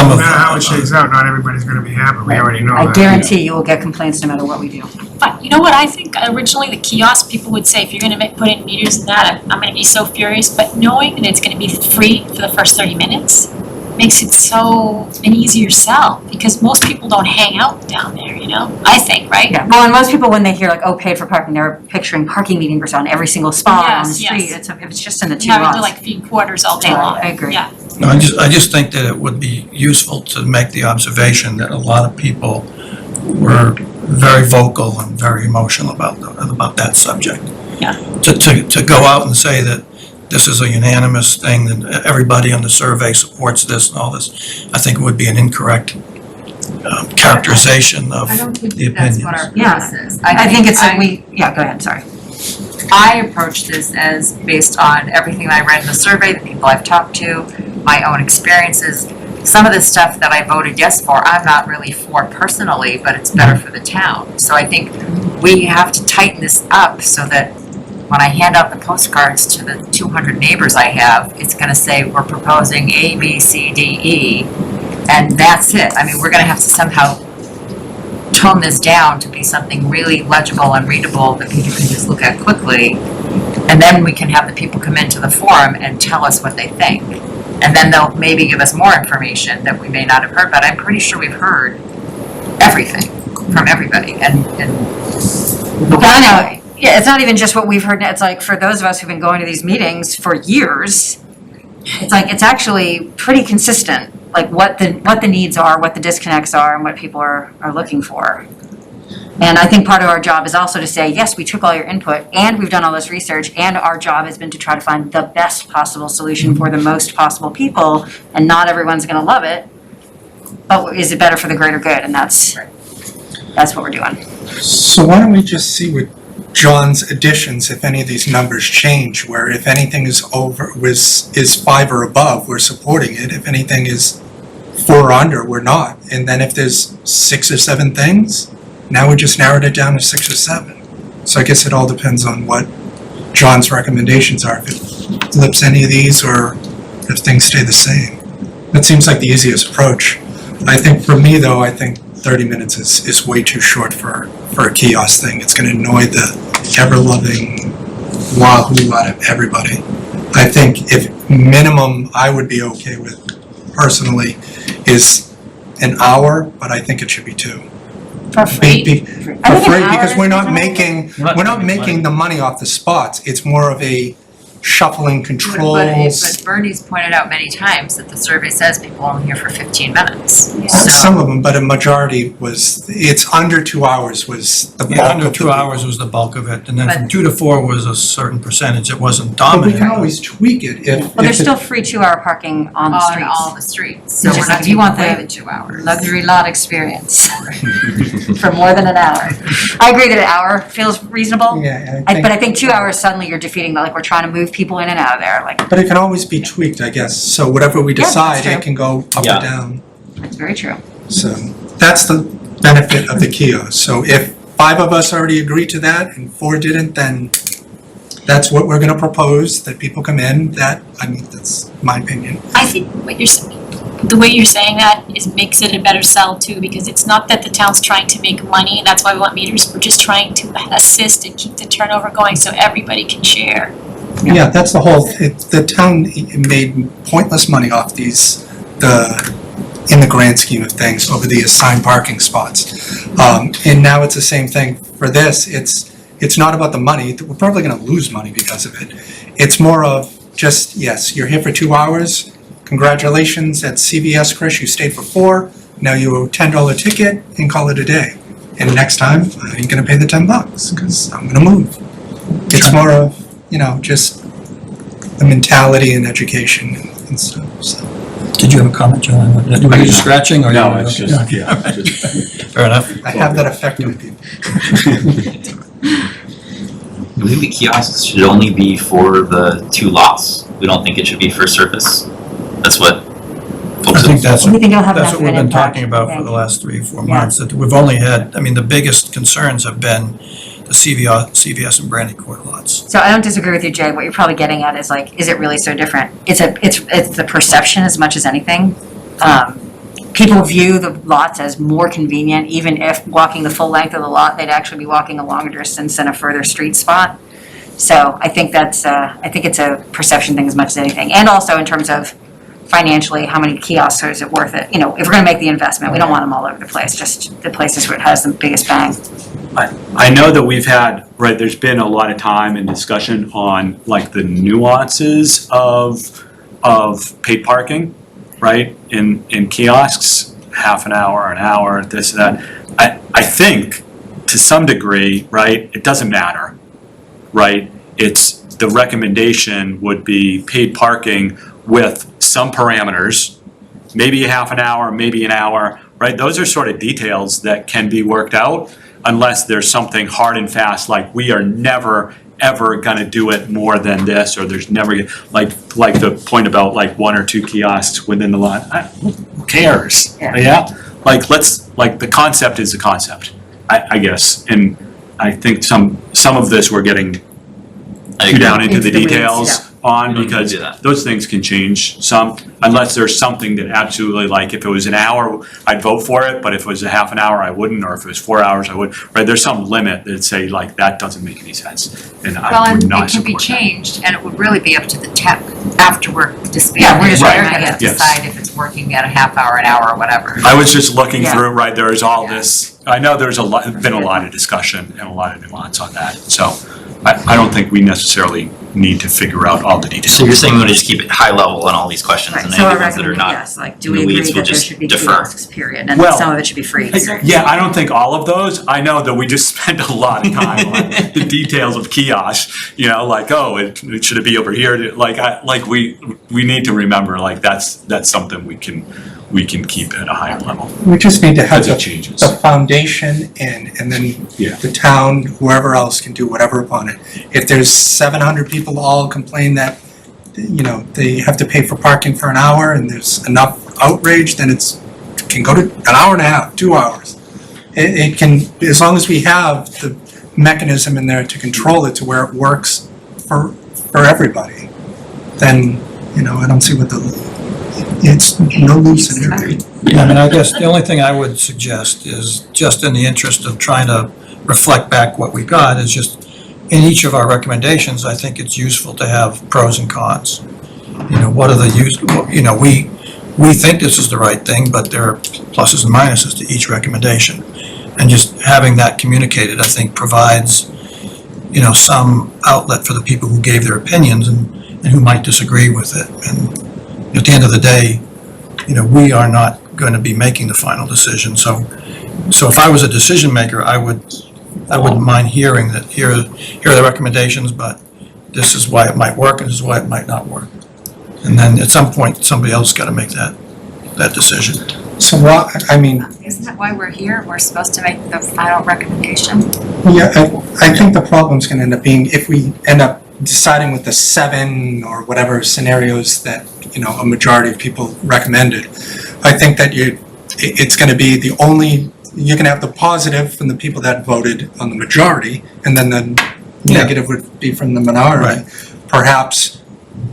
no of. matter how it shakes out, not everybody's gonna be happy, we already know that. I guarantee you will get complaints no matter what we do. But you know what, I think originally the kiosk, people would say, if you're gonna put in meters and that, I'm gonna be so furious, but knowing that it's gonna be free for the first 30 minutes makes it so an easier sell, because most people don't hang out down there, I think, right? Yeah, well, and most people, when they hear like, paid for parking, they're picturing parking meters on every single spot on the Yes, street. yes. It's just in the 2 Having lots. to like feed quarters all day Yeah, long. I agree. Yeah. No, I just think that it would be useful to make the observation that a lot of people were very vocal and very emotional about that subject. Yeah. To go out and say that this is a unanimous thing, that everybody on the survey supports this and all this, I think it would be an incorrect characterization of I don't think the that's opinions. what our Yeah. purpose is. I think it's like go ahead, sorry. I approach this as based on everything I read in the survey, the people I've talked to, my own experiences. Some of the stuff that I voted yes for, I'm not really for personally, but it's better for the town. So I think we have to tighten this up so that when I hand out the postcards to the 200 neighbors I have, it's gonna say, we're proposing A, B, C, D, E, and that's it. I mean, we're gonna have to somehow tone this down to be something really legible and readable that people can just look at quickly. And then we can have the people come into the forum and tell us what they think. And then they'll maybe give us more information that we may not have heard, but I'm pretty sure we've heard everything from everybody and I know. Yeah, it's not even just what we've heard, it's like for those of us who've been going to these meetings for years, it's like, it's actually pretty consistent, like what the needs are, what the disconnects are, and what people are looking for. And I think part of our job is also to say, yes, we took all your input, and we've done all this research, and our job has been to try to find the best possible solution for the most possible people, and not everyone's gonna love it, but is it better for the greater good, and that's what we're doing. So why don't we just see what John's additions, if any of these numbers change, where if anything is 5 or above, we're supporting it. If anything is 4 or under, we're not. And then if there's 6 or 7 things, now we just narrowed it down to 6 or 7. So I guess it all depends on what John's recommendations are, if it flips any of these or if things stay the same. That seems like the easiest approach. I think for me though, I think 30 minutes is way too short for a kiosk thing. It's gonna annoy the ever-loving wahoo out of everybody. I think if minimum I would be okay with personally is an hour, but I think it should be 2. For free? For I think free, an hour because is we're not reasonable. making the money off the spots. It's more of a shuffling But controls. Bernie's pointed out many times that the survey says people are only here for 15 minutes. Some of them, but a majority it's under 2 hours was the bulk Yeah, of under the 2 people. hours was the bulk of it, and then from But- 2 to 4 was a certain percentage, it wasn't But we dominant. can always tweak it if. Well, there's if it- still free 2-hour parking on the On streets. all the streets, so Which we're is not like if you want taking away the the 2 hours. Luxury lot experience for more than an hour. I agree that an hour feels reasonable, Yeah, but I think 2 hours suddenly you're defeating, like, we're trying to move people in and out of there, like, but it can always be tweaked, I guess. So whatever we Yeah, that's decide, true. it can go up Yeah. or down. it's very true. So that's the benefit of the kiosk. So if 5 of us already agreed to that and 4 didn't, then that's what we're gonna propose, that people come in. That's my opinion. I think the way you're saying that makes it a better sell too, because it's not that the town's trying to make money, and that's why we want meters, we're just trying to assist and keep the turnover going so everybody can share. Yeah, that's the whole, the town made pointless money off in the grand scheme of things, over the assigned parking spots. And now it's the same thing for this. It's not about the money. We're probably gonna lose money because of it. It's more of just, yes, you're here for 2 hours. Congratulations, at CVS, Chris, you stayed for 4. Now you owe $10 ticket and call it a day. And next time, I ain't gonna pay the $10 because I'm gonna move. It's more of, just the mentality and education and stuff, so. Did you have a comment, John? Were you just scratching or? No, you- it's just, okay. yeah, just. Fair enough. I have that effect on people. I believe the kiosks should only be for the 2 lots. We don't think it should be for surface. That's what folks I think that's, We think it'll have that's enough what of we've an been impact. talking about for Yeah. the last 3 or 4 Yeah. months, that we've only had, the biggest concerns have been the CVS and Brandy Court lots. So I don't disagree with you, Jay. What you're probably getting at is like, is it really so different? It's the perception as much as anything. People view the lots as more convenient, even if walking the full length of the lot, they'd actually be walking a longer distance than a further street spot. So I think it's a perception thing as much as anything. And also in terms of financially, how many kiosks is it worth it? If we're gonna make the investment, we don't want them all over the place, just the places where it has the biggest bang. I know that we've had, right, there's been a lot of time and discussion on like the nuances of paid parking, right, in kiosks, half an hour, this, that. I think to some degree, right, it doesn't matter, right? It's, the recommendation would be paid parking with some parameters, maybe a half an hour, maybe an hour, right? Those are sort of details that can be worked out unless there's something hard and fast, like we are never, ever gonna do it more than this, or there's never, like the point about like 1 or 2 kiosks within the lot. Who cares? Yeah. Like the concept is the concept, I guess. And I think some of this we're getting I too agree. down into the Into the weeds, details on, We don't because do that. those things can change some, unless there's something that absolutely, like, if it was an hour, I'd vote for it, but if it was a half an hour, I wouldn't, or if it was 4 hours, I would, right? There's some limit that say, like, that doesn't make any sense, and Well, I would and not it can be support that. changed, and it would really be up to the tech after we're disbanded. Yeah, we're just They're right, gonna yes. decide if it's working at a half hour, an hour, or whatever. I was just looking Yeah. through, right, there's all Yeah. this, I know there's been a lot of discussion and a lot of nuance on that, so I don't think we necessarily need to figure out all the details. So you're saying we want to just keep it high level on all these questions, Right, and so any our of the ones that are recommendation, not yes, like, do in we the agree weeds, that we'll there just should be defer. kiosks, period, and Well, some of it should be free, period. Yeah, I don't think all of those. I know that we just spend a lot of time on the details of kiosks. Like, oh, it should be over here. We need to remember, like, that's something we can keep at a higher level We just need to have as it the changes. foundation and then Yeah. the town, whoever else can do whatever upon it. If there's 700 people all complain that, they have to pay for parking for an hour and there's enough outrage, then it can go to an hour and a half, 2 hours. It can, as long as we have the mechanism in there to control it to where it works for everybody, then, I don't see what it's no lose scenario. Yeah, I mean, I guess the only thing I would suggest is, just in the interest of trying to reflect back what we got, is just in each of our recommendations, I think it's useful to have pros and cons. What are the we think this is the right thing, but there are pluses and minuses to each recommendation. And just having that communicated, I think, provides, some outlet for the people who gave their opinions and who might disagree with it. And at the end of the day, we are not going to be making the final decision. So if I was a decision maker, I wouldn't mind hearing that here are the recommendations, but this is why it might work and this is why it might not work. And then at some point, somebody else got to make that decision. So Isn't that why we're here? We're supposed to make the final recommendation? yeah, I think the problem's gonna end up being, if we end up deciding with the 7 or whatever scenarios that, a majority of people recommended, I think that it's gonna be you're gonna have the positive from the people that voted on the majority, and then the negative would be from the minority. Right. Perhaps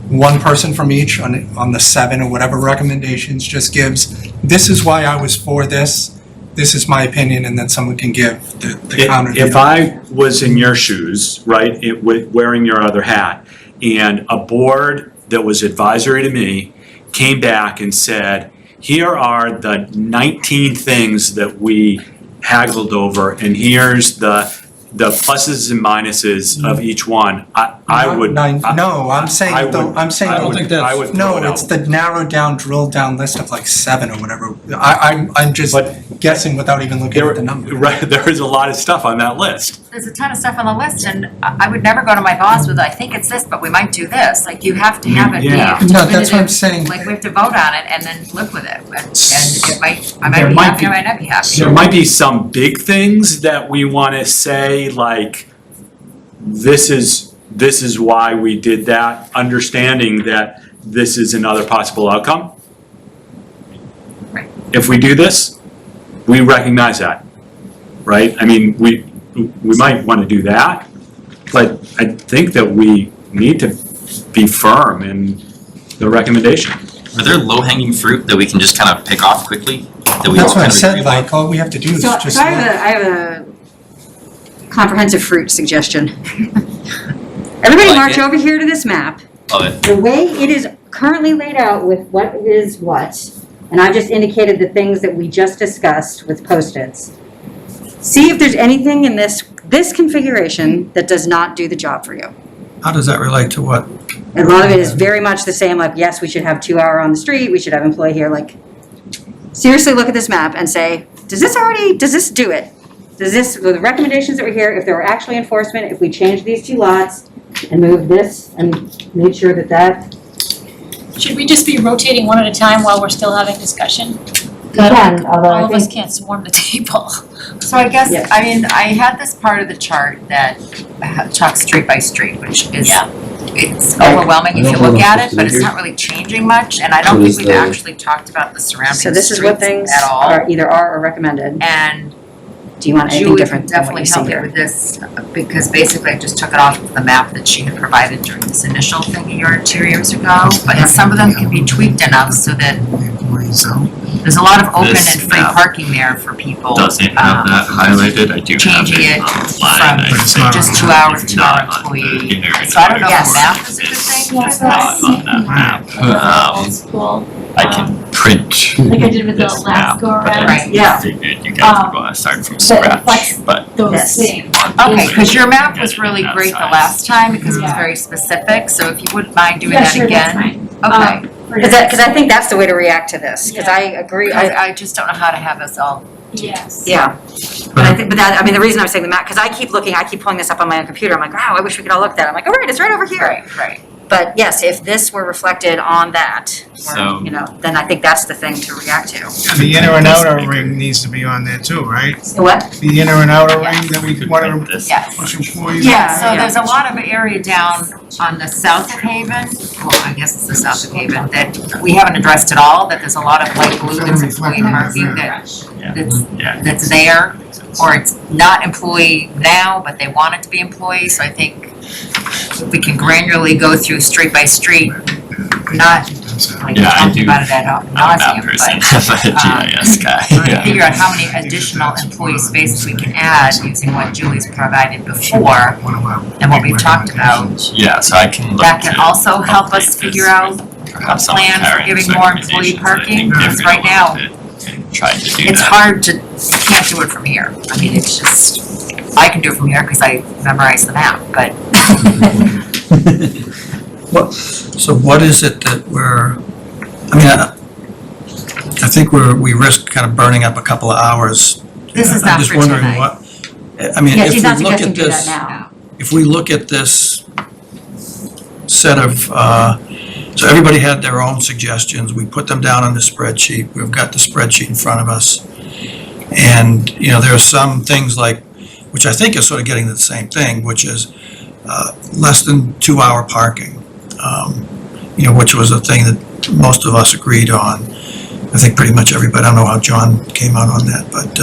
one person from each on the 7 or whatever recommendations just gives, this is why I was for this is my opinion, and then someone can give the counter. If I was in your shoes, right, with wearing your other hat, and a board that was advisory to me came back and said, here are the 19 things that we haggled over, and here's the pluses and minuses of each one, I would. No, I'm saying, I would- I don't think that's- I would throw no, it it's out. the narrowed down, drilled down list of like 7 or whatever. I'm just But guessing without even looking at the number. Right, there is a lot of stuff on that list. There's a ton of stuff on the list, and I would never go to my boss with, I think it's this, but we might do this. Like, you have to have it be Yeah. No, that's what I'm definitive. saying. Like, we have to vote on it and then live with it. And I There might be might happy, be- I might not be happy. There might be some big things that we want to say, like, this is why we did that, understanding that this is another possible outcome. Right. If we do this, we recognize that, right? I mean, we might want to do that, but I think that we need to be firm in the recommendation. Are there low-hanging fruit that we can just kind of pick off quickly? That we all That's what I kind of said, agree like, all we have to do is So just. I have a comprehensive fruit suggestion. Everybody Like march it. over here to this map. Love it. The way it is currently laid out with what is what, and I just indicated the things that we just discussed with Post-its. See if there's anything in this configuration that does not do the job for you. How does that relate to what? A lot of it is very much the same, like, yes, we should have 2 hour on the street, we should have employee here, like, seriously look at this map and say, does this do it? The recommendations that were here, if there were actually enforcement, if we changed these 2 lots and moved this and made sure that Should we just be rotating one at a time while we're still having discussion? can, although All I of us think, can't swarm the table. So I guess, Yes. I mean, I had this part of the chart that talks street by street, which is, Yeah. it's overwhelming if you look at it, but it's not really changing much, and I don't think we've actually talked about the surrounding so this is what streets things at all. are either are or recommended. And Do you want anything Julie different could than what definitely you see help me here? with this, because basically I just took it off of the map that she had provided during this initial thing a year or 2 years ago. But some of them can be tweaked enough so that there's a lot of open This and free map parking there for people. Doesn't have that highlighted, I do have Changing it it online, I from think. just 2 hours, It's 2 hour not on the employee. inner So I don't know if Yes. the map is a good thing for It's this. not on that map. Old school, I can print like I did with the this last map, go but I around. Right. Yeah. figured you guys would want to start from scratch, but Those Yes. same. Okay, because your map was really Yeah, great the size. last time because it was Yeah. very specific, so if you wouldn't mind doing Yeah, that sure, that's again. fine. Okay, Because I think that's the way to react to this, because I agree, I just don't know how to have us all. Yes. yeah. But I think, the reason I was saying the map, because I keep pulling this up on my own computer, I'm like, wow, I wish we could all look at that, I'm like, all right, it's right over here. Right. But yes, if this were reflected on that, So- then I think that's the thing to react to. The inner and outer ring needs to be on there too, right? The what? The inner and outer Yes. ring that we could want print to this. Yes. push employees. Yeah, so Yeah. there's a lot of area down on the south of Haven, well, I guess it's the south of Haven, that we haven't addressed at all, that there's a lot of light blue that's employee parking that's there, or it's not employee now, but they want it to be employee, so I think we can granularly go through street by street, not GIS app. Like, Yeah, I talked do. about it ad I'm a map nauseam, person, but, I'm a GIS guy. trying to Yeah. figure out how many additional employee spaces we can add using what Julie's provided before and what we've talked about. Yeah, so I can look That can to also help us update figure this out with perhaps some plan for Karen's giving more employee recommendations that I parking, think because differ right a now, little bit and try to do it's that. hard to, you can't do it from here. I mean, it's just, I can do it from here because I memorized the map, but So what is it that I think we risk kind of burning up a couple of hours. this is I'm not just for wondering tonight. what, I mean, Yeah, if she's we not look suggesting at do that this, now. if we look at this set of, so everybody had their own suggestions, we put them down on the spreadsheet, we've got the spreadsheet in front of us. And, there are some things like, which I think is sort of getting to the same thing, which is less than 2-hour parking. Which was a thing that most of us agreed on. I think pretty much everybody, I don't know how John came out on that, but,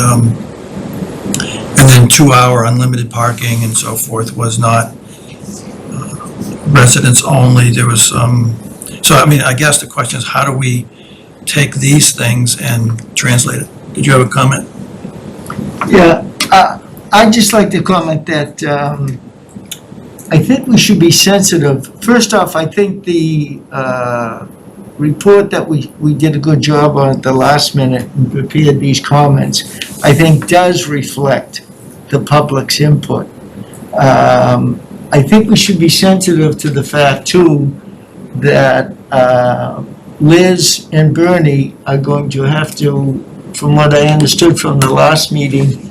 and then 2-hour unlimited parking and so forth was not residents only. There was some, so I mean, I guess the question is, how do we take these things and translate it? Did you have a comment? Yeah, I'd just like to comment that I think we should be sensitive. First off, I think the report that we did a good job on at the last minute and prepared these comments, I think does reflect the public's input. I think we should be sensitive to the fact too that Liz and Bernie are going to have to, from what I understood from the last meeting,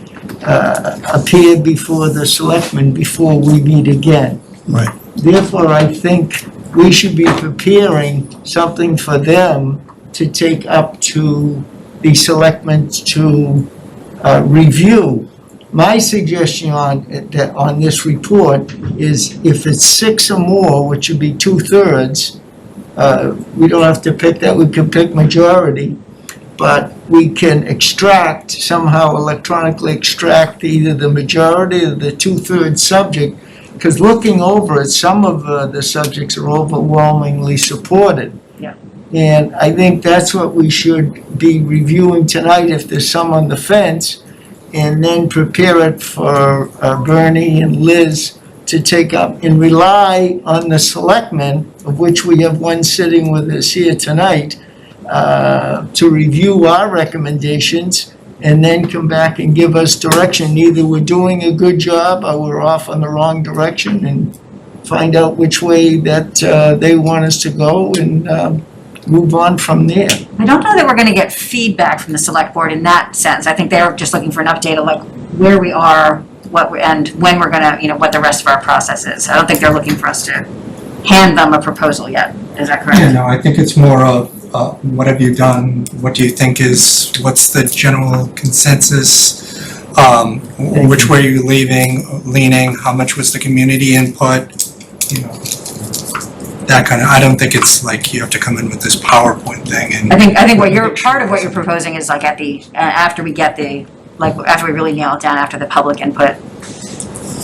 appear before the selectmen before we meet again. Right. Therefore, I think we should be preparing something for them to take up to the selectmen to review. My suggestion on this report is if it's 6 or more, which would be 2/3, we don't have to pick that, we can pick majority, but we can somehow electronically extract either the majority or the 2/3 subject, because looking over it, some of the subjects are overwhelmingly supported. Yeah. And I think that's what we should be reviewing tonight, if there's some on the fence, and then prepare it for Bernie and Liz to take up and rely on the selectmen, of which we have one sitting with us here tonight, to review our recommendations and then come back and give us direction. Either we're doing a good job or we're off on the wrong direction, and find out which way that they want us to go and move on from there. I don't know that we're gonna get feedback from the select board in that sense. I think they're just looking for an update of like where we are, and when we're gonna, what the rest of our process is. I don't think they're looking for us to hand them a proposal yet. Is that correct? Yeah, no, I think it's more of, what have you done? What do you think what's the general consensus? Which way are you leaning? How much was the community input? That kind of, I don't think it's like you have to come in with this PowerPoint thing and. I think part of what you're proposing is like after we really nail it down after the public input.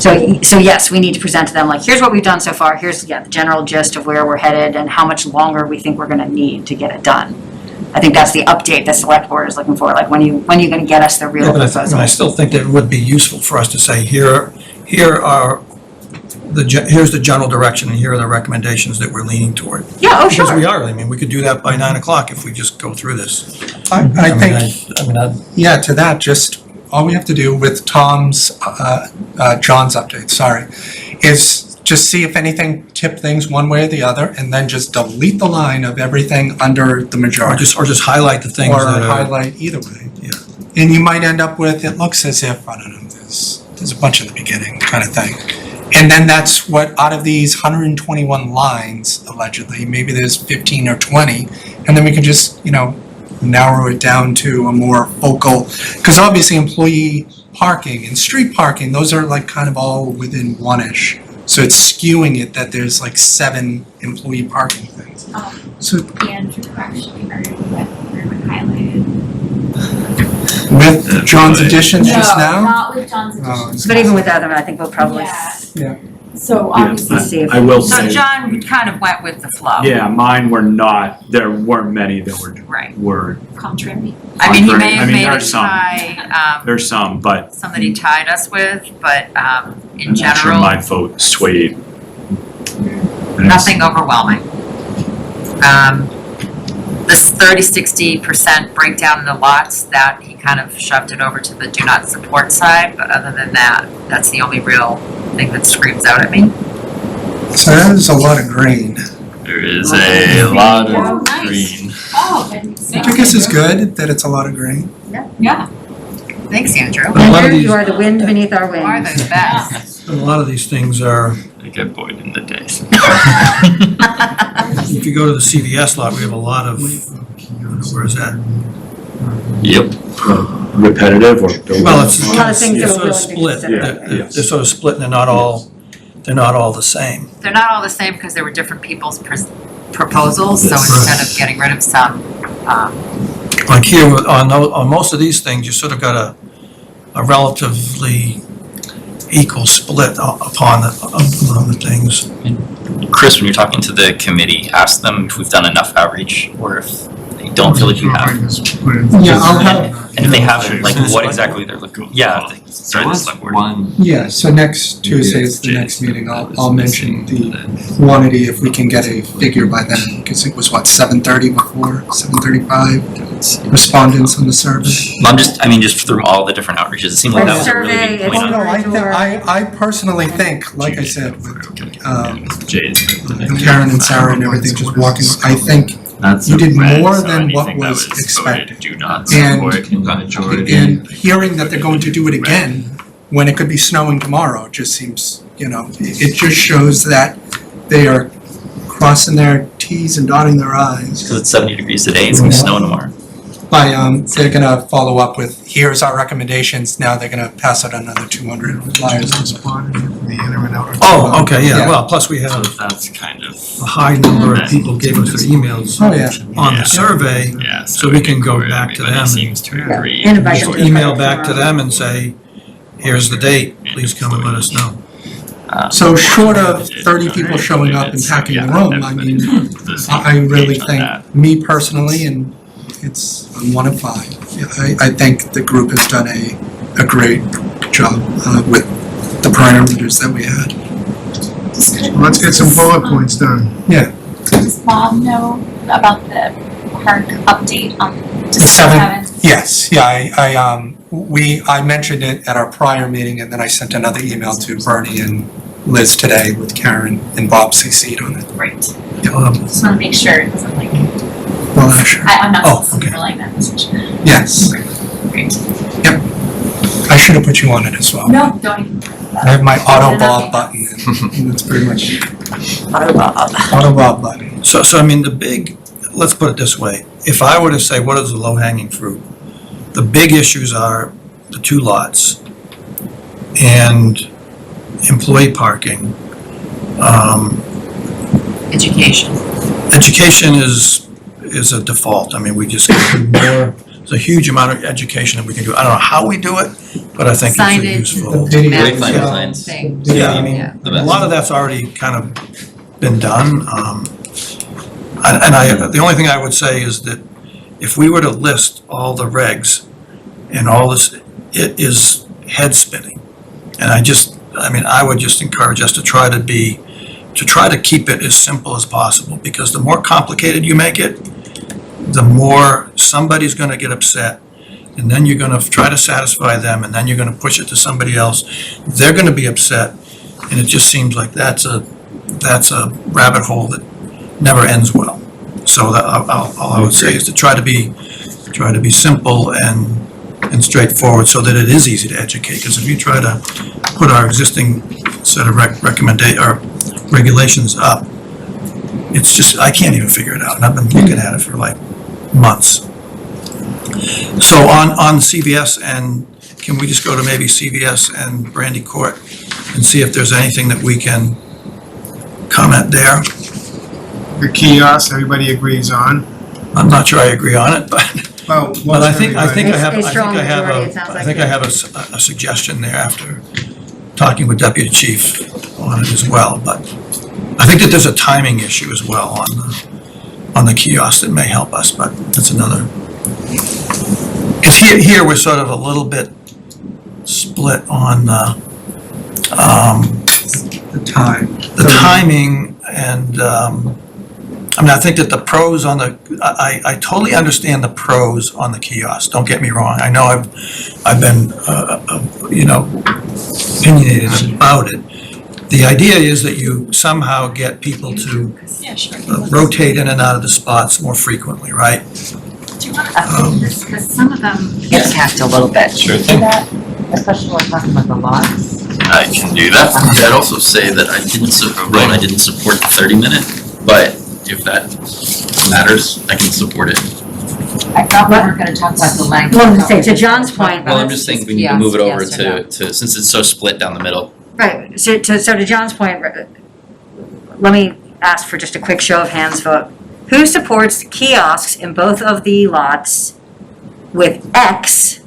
So yes, we need to present to them, like, here's what we've done so far, here's, the general gist of where we're headed and how much longer we think we're gonna need to get it done. I think that's the update the select board is looking for, like, when are you gonna get us the real Yeah, but proposal? I still think that it would be useful for us to say, here's the general direction and here are the recommendations that we're leaning toward. Yeah, oh, Because we sure. are, we could do that by 9:00 if we just go through this. I think, yeah, to that, just, all we have to do with John's update, is just see if anything tip things one way or the other, and then just delete the line of everything under the majority. Or just highlight the things Or that are. highlight either way. Yeah. And you might end up with, it looks as if, I don't know, there's a bunch in the beginning kind of thing. And then that's what, out of these 121 lines, allegedly, maybe there's 15 or 20, and then we can just, narrow it down to a more focal, because obviously employee parking and street parking, those are like kind of all within one-ish. So it's skewing it that there's like 7 employee parking things. So And for correction, or what highlighted. with John's additions just now? Not with John's additions. But even with that, I think we'll probably. Yeah. Yeah. So Yeah, obviously, I will So say, John kind of went with the flow. yeah, mine were not, there weren't many that Right. were, Contrary. I mean, he may I have mean, made a there's some. tie, there's some, but some that he tied us with, but, in I'm not sure general, my vote swayed. nothing overwhelming. This 30-60% breakdown in the lots, that he kind of shoved it over to the do not support side, but other than that, that's the only real thing that screams out at me. So that is a lot of green, There is a lot Oh, of nice. green. Oh, which I guess is good, that it's a lot of green. yeah. Thanks, Andrew. A lot of Andrew, these- you are the wind beneath our You are wings. the best. A lot of these things are, I get bored in the days. if you go to the CVS lot, we have a lot of, where is that? Yep. Repetitive or? Well, it's A lot of things that sort we're of willing to split. consider. They're sort of split and they're not all the same. They're not all the same because there were different people's proposals, so instead of getting rid of some, Like here, on most of these things, you sort of got a relatively equal split upon the things. Chris, when you're talking to the committee, ask them if we've done enough outreach or if they don't feel like you have. Yeah, I'll have, And if they haven't, like So the what select exactly they're looking, yeah. if they- There sorry, the was select board. one. Yeah, so next Tuesday is the next meeting, I'll mention the quantity if we can get a figure by then, because it was what, 7:30 before, 7:35 respondents on the survey? I mean, just through all the different outreaches, it seemed like that was a really Survey, big point Oh, on. no, I personally think, like I said, with Jay's. Karen and Sarah and everything, just walking, I think That's you did a red, more so than what anything that was voted expected. Do not And- support majority. and hearing that they're going to do it again, when it could be snowing tomorrow, just seems, it just shows that they are crossing their Ts and dotting their Is. Because it's 70 degrees today, it's gonna snow tomorrow. By, they're gonna follow up with, here's our recommendations, now they're gonna pass out another 200 flyers. Oh, okay, yeah, Yeah. well, plus we So have that's kind of, a high number of people gave us their emails Oh, yeah. on Yeah. the survey. yeah, So we can go everybody back to them and- seems to agree. And invite Just them to email the back to tomorrow. them and say, here's the date, please come and let us know. So short of 30 people showing up and packing the room, I mean, I really think, me personally, and it's 1 of 5. I think the group has done a great job with the parameters that we had. Let's get some bullet points done. Does Bob know about the park update on The December 7th? 7th? Yes, yeah, I mentioned it at our prior meeting, and then I sent another email to Bernie and Liz today with Karen and Bob CC'd on it. Great. Um, Just wanna make sure it doesn't like, Well, sure. I'm not Oh, supposed to okay. relay that message. Yes, Great. I should have put you on it as well. No, don't even. I have my auto Bob button, and it's pretty much auto Bob button. So I mean, let's put it this way, if I were to say, what is the low-hanging fruit? The big issues are the 2 lots and employee parking. education. Education is a default, I mean, we just do more, there's a huge amount of education that we can do. I don't know how we do it, but I think it's a Signage. useful. Video, Maps, Wayfinder signs. things. Yeah, I mean, Yeah. a lot of that's already kind of been done. The only thing I would say is that if we were to list all the regs and all this, it is head spinning. And I would just encourage us to try to keep it as simple as possible, because the more complicated you make it, the more somebody's gonna get upset, and then you're gonna try to satisfy them, and then you're gonna push it to somebody else. They're gonna be upset, and it just seems like that's a rabbit hole that never ends well. So that, all I would say is to try to be simple and straightforward, so that it is easy to educate, because if you try to put our existing set of regulations up, it's just, I can't even figure it out, and I've been looking at it for like months. So on CVS, and can we just go to maybe CVS and Brandy Court and see if there's anything that we can comment there? The kiosk, everybody agrees on. I'm not sure I agree on it, but Well, I think I have A strong majority, it sounds like. a suggestion there after talking with Deputy Chief on it as well, but I think that there's a timing issue as well on the kiosk that may help us, but that's another. Because here we're sort of a little bit split on The time. the timing and, I mean, I think that the pros on the, I totally understand the pros on the kiosk, don't get me wrong. I know I've been, opinionated about it. The idea is that you somehow get people to Yeah, sure. rotate in and out of the spots more frequently, right? Because some of them get packed a little bit. Sure Do thing. that, especially when we're talking about the lots. I can do that. I'd also say that I didn't support the 30-minute, but if that matters, I can support it. I thought we were gonna talk about the length. Well, to say, to John's point, Well, I'm just saying we need to move it over Yes or no? to, since it's so split down the middle. right, so to John's point, let me ask for just a quick show of hands vote. Who supports kiosks in both of the lots with X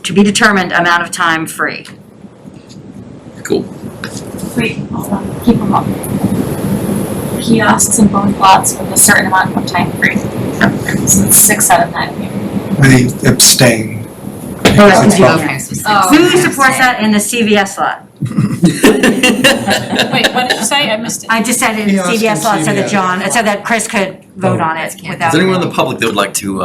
to be determined amount of time free? Cool. Wait, hold on, keep them up. Kiosks in both lots with a certain amount of time free. So it's 6 out of 9 people. They abstain. Okay, so six. Who supports that in the CVS lot? Wait, what did you say? I missed it. I just said in Kiosk and CVS lot, so that CVS. John, so that Chris could vote on it without. Is anyone in the public that would like to,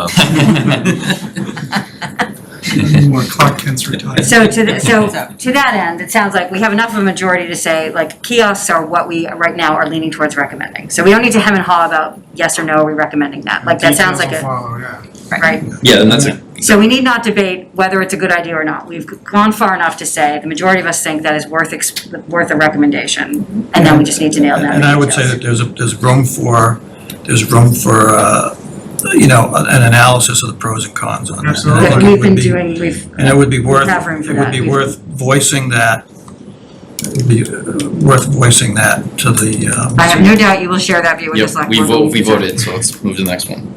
More Clark Kent's retired. So to that end, it sounds like we have enough of a majority to say, like, kiosks are what we right now are leaning towards recommending. So we don't need to hem and haw about yes or no, are we recommending that? Like, that sounds like Details will a, follow, yeah. right? yeah, then that's a, So we need not debate whether it's a good idea or not. We've gone far enough to say, the majority of us think that is worth a recommendation, and then we just need to nail down the And I would say details. that there's room for an analysis of the pros and cons on that. Absolutely. And I That think it we've would been be- doing, And it would be worth, have room for it would that. be worth voicing that, it would be worth voicing that to the, I have no doubt you will share that view with the yep, select we board. voted, so let's move to the next one.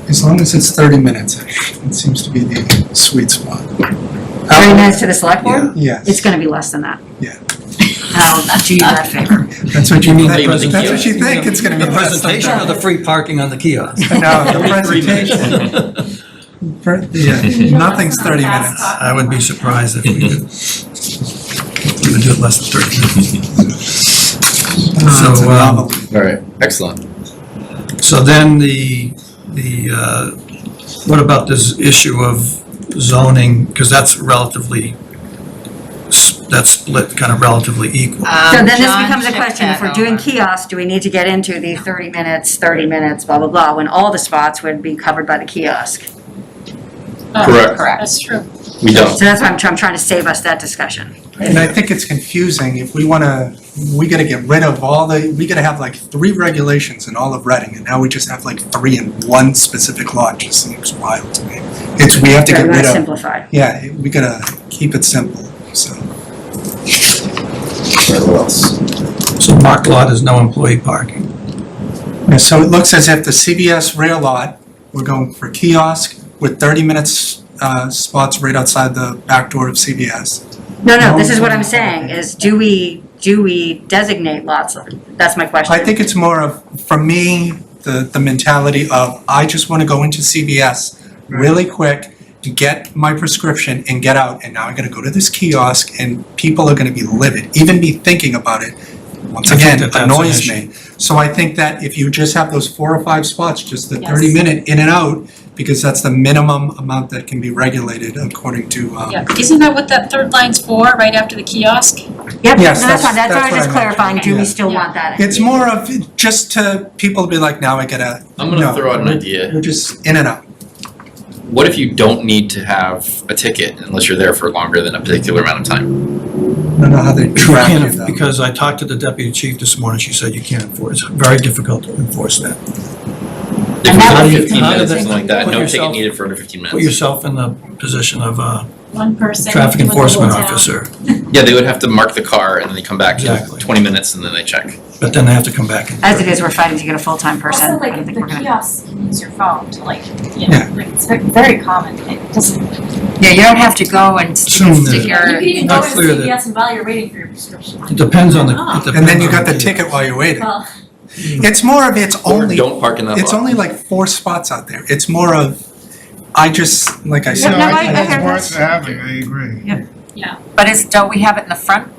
As long as it's 30 minutes-ish, it seems to be the sweet spot. 30 minutes to the select board? Yes. It's gonna be less than that. Yeah. I'll do you that favor. That's what you mean. Hey, but the That's what you kiosk- think, it's gonna be the less than presentation or that. the free parking on the kiosk? No, the presentation. Yeah, nothing's 30 minutes. I would be surprised if we would do it less than 30 minutes. It's a So, novelty. All right, excellent. So then what about this issue of zoning, because that's split kind of relatively equal. So then this becomes a question, if we're doing kiosks, do we need to get into the 30 minutes, blah, blah, blah, when all the spots would be covered by the kiosk? Correct. That's true. We don't. So that's why I'm trying to save us that discussion. And I think it's confusing, if we gotta get rid of we gotta have like 3 regulations in all of Reading, and now we just have like 3 in one specific law, it just seems wild to me. We have to get Very rid of, simplified. yeah, we gotta keep it simple, so. What else? So marked lot is no employee parking. Yeah, so it looks as if the CVS rail lot, we're going for kiosk with 30 minutes spots right outside the back door of CVS. No, this is what I'm saying, is do we designate lots? That's my question. I think it's more of, for me, the mentality of, I just wanna go into CVS really quick, get my prescription and get out, and now I'm gonna go to this kiosk and people are gonna be livid, even be thinking about it, once I think again, that that's an annoys issue. me. So I think that if you just have those 4 or 5 spots, just the Yes. 30-minute in and out, because that's the minimum amount that can be regulated according to, Yeah, isn't that what that third line's for, right after the kiosk? Yep, no, Yes, that's fine, that's that's what I was what just I clarifying, do we meant, still yeah. want that? it's more of just to people be like, now I gotta, I'm gonna no, throw out an idea. We're just in and out. What if you don't need to have a ticket unless you're there for longer than a particular amount of time? I don't know how they track you though. Because I talked to the deputy chief this morning, she said you can't enforce, it's very difficult to enforce that. If And it's that under would be- 15 how do minutes or they something like that, put no yourself- ticket needed for under 15 Put minutes. yourself in the position of a One person. traffic with a enforcement little town. officer, Yeah, they would have to mark the car and then they come back in Exactly. 20 minutes and then they check. but then they have to come back and. As it is, we're fighting to get a full-time person. Also, I like, don't think the we're gonna. kiosk, you can use your phone to like, Yeah. like, it's very common, it doesn't, Yeah, you don't have to go and Assume stick that- your. You can even Not go to clear that- CVS and while you're waiting for your prescription. It depends on the, Oh. it depends And then you on got the ticket while you're waiting. Well, It's more of, it's Or only, don't park in that lot. it's only like 4 spots out there. It's more of, I just, like I said. No, I think it's worth having, I agree. But don't we have it in the front?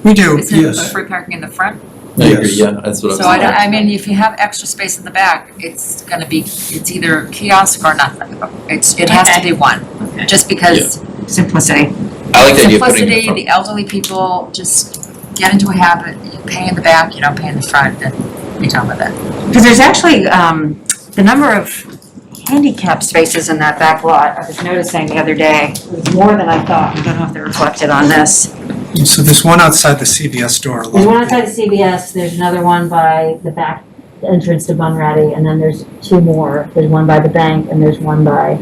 We do. Isn't it yes. free parking in the front? I agree, Yes. yeah, that's what I was. So I mean, if you have extra space in the back, it's gonna be, it's either kiosk or nothing. It has to be one, okay. just because Simplicity. I like the idea of putting it in simplicity, front. the elderly people just get into a habit, you pay in the back, you don't pay in the front, and you're done with it. Because there's actually, the number of handicap spaces in that back lot, I was noticing the other day, was more than I thought. I don't know if they're reflected on this. So there's one outside the CVS store There's one alone. outside the CVS, there's another one by the back entrance to Bunratty, and then there's 2 more. There's one by the bank, and there's one by,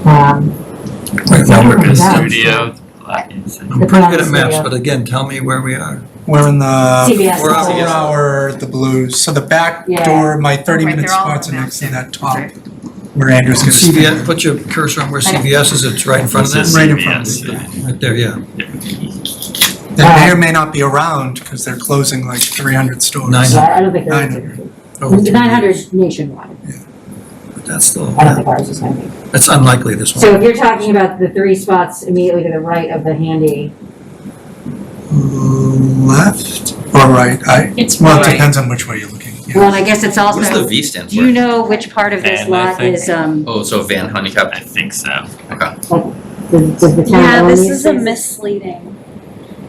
Right now, we're, Yeah. Studio. I'm pretty good at maps, but again, tell me where we are. We're in the CVS. 4-hour, the blues. So the back Yeah. door, my 30-minute they're all spots are on the next to map, that top, Right. where Andrew's gonna CVS, stand. put your cursor on where CVS is, it's right in front of This is them? Right in front of CVS, it. Right there, yeah. They may or may not be around, because they're closing like 300 stores. 900. yeah, I don't think there's. 900. Over 3 900 years. is nationwide. But that's still, I don't think ours is 900. that's unlikely this So one. if you're talking about the 3 spots immediately to the right of the handy, Left or right? It's Well, it right. depends on which way you're looking. Yeah. Well, and I guess it's What's the also, V stand do you for? know which part of this Van, I lot think. is, Oh, so van handicap, I think so. okay. does the town Yeah, own this these is a spaces? misleading,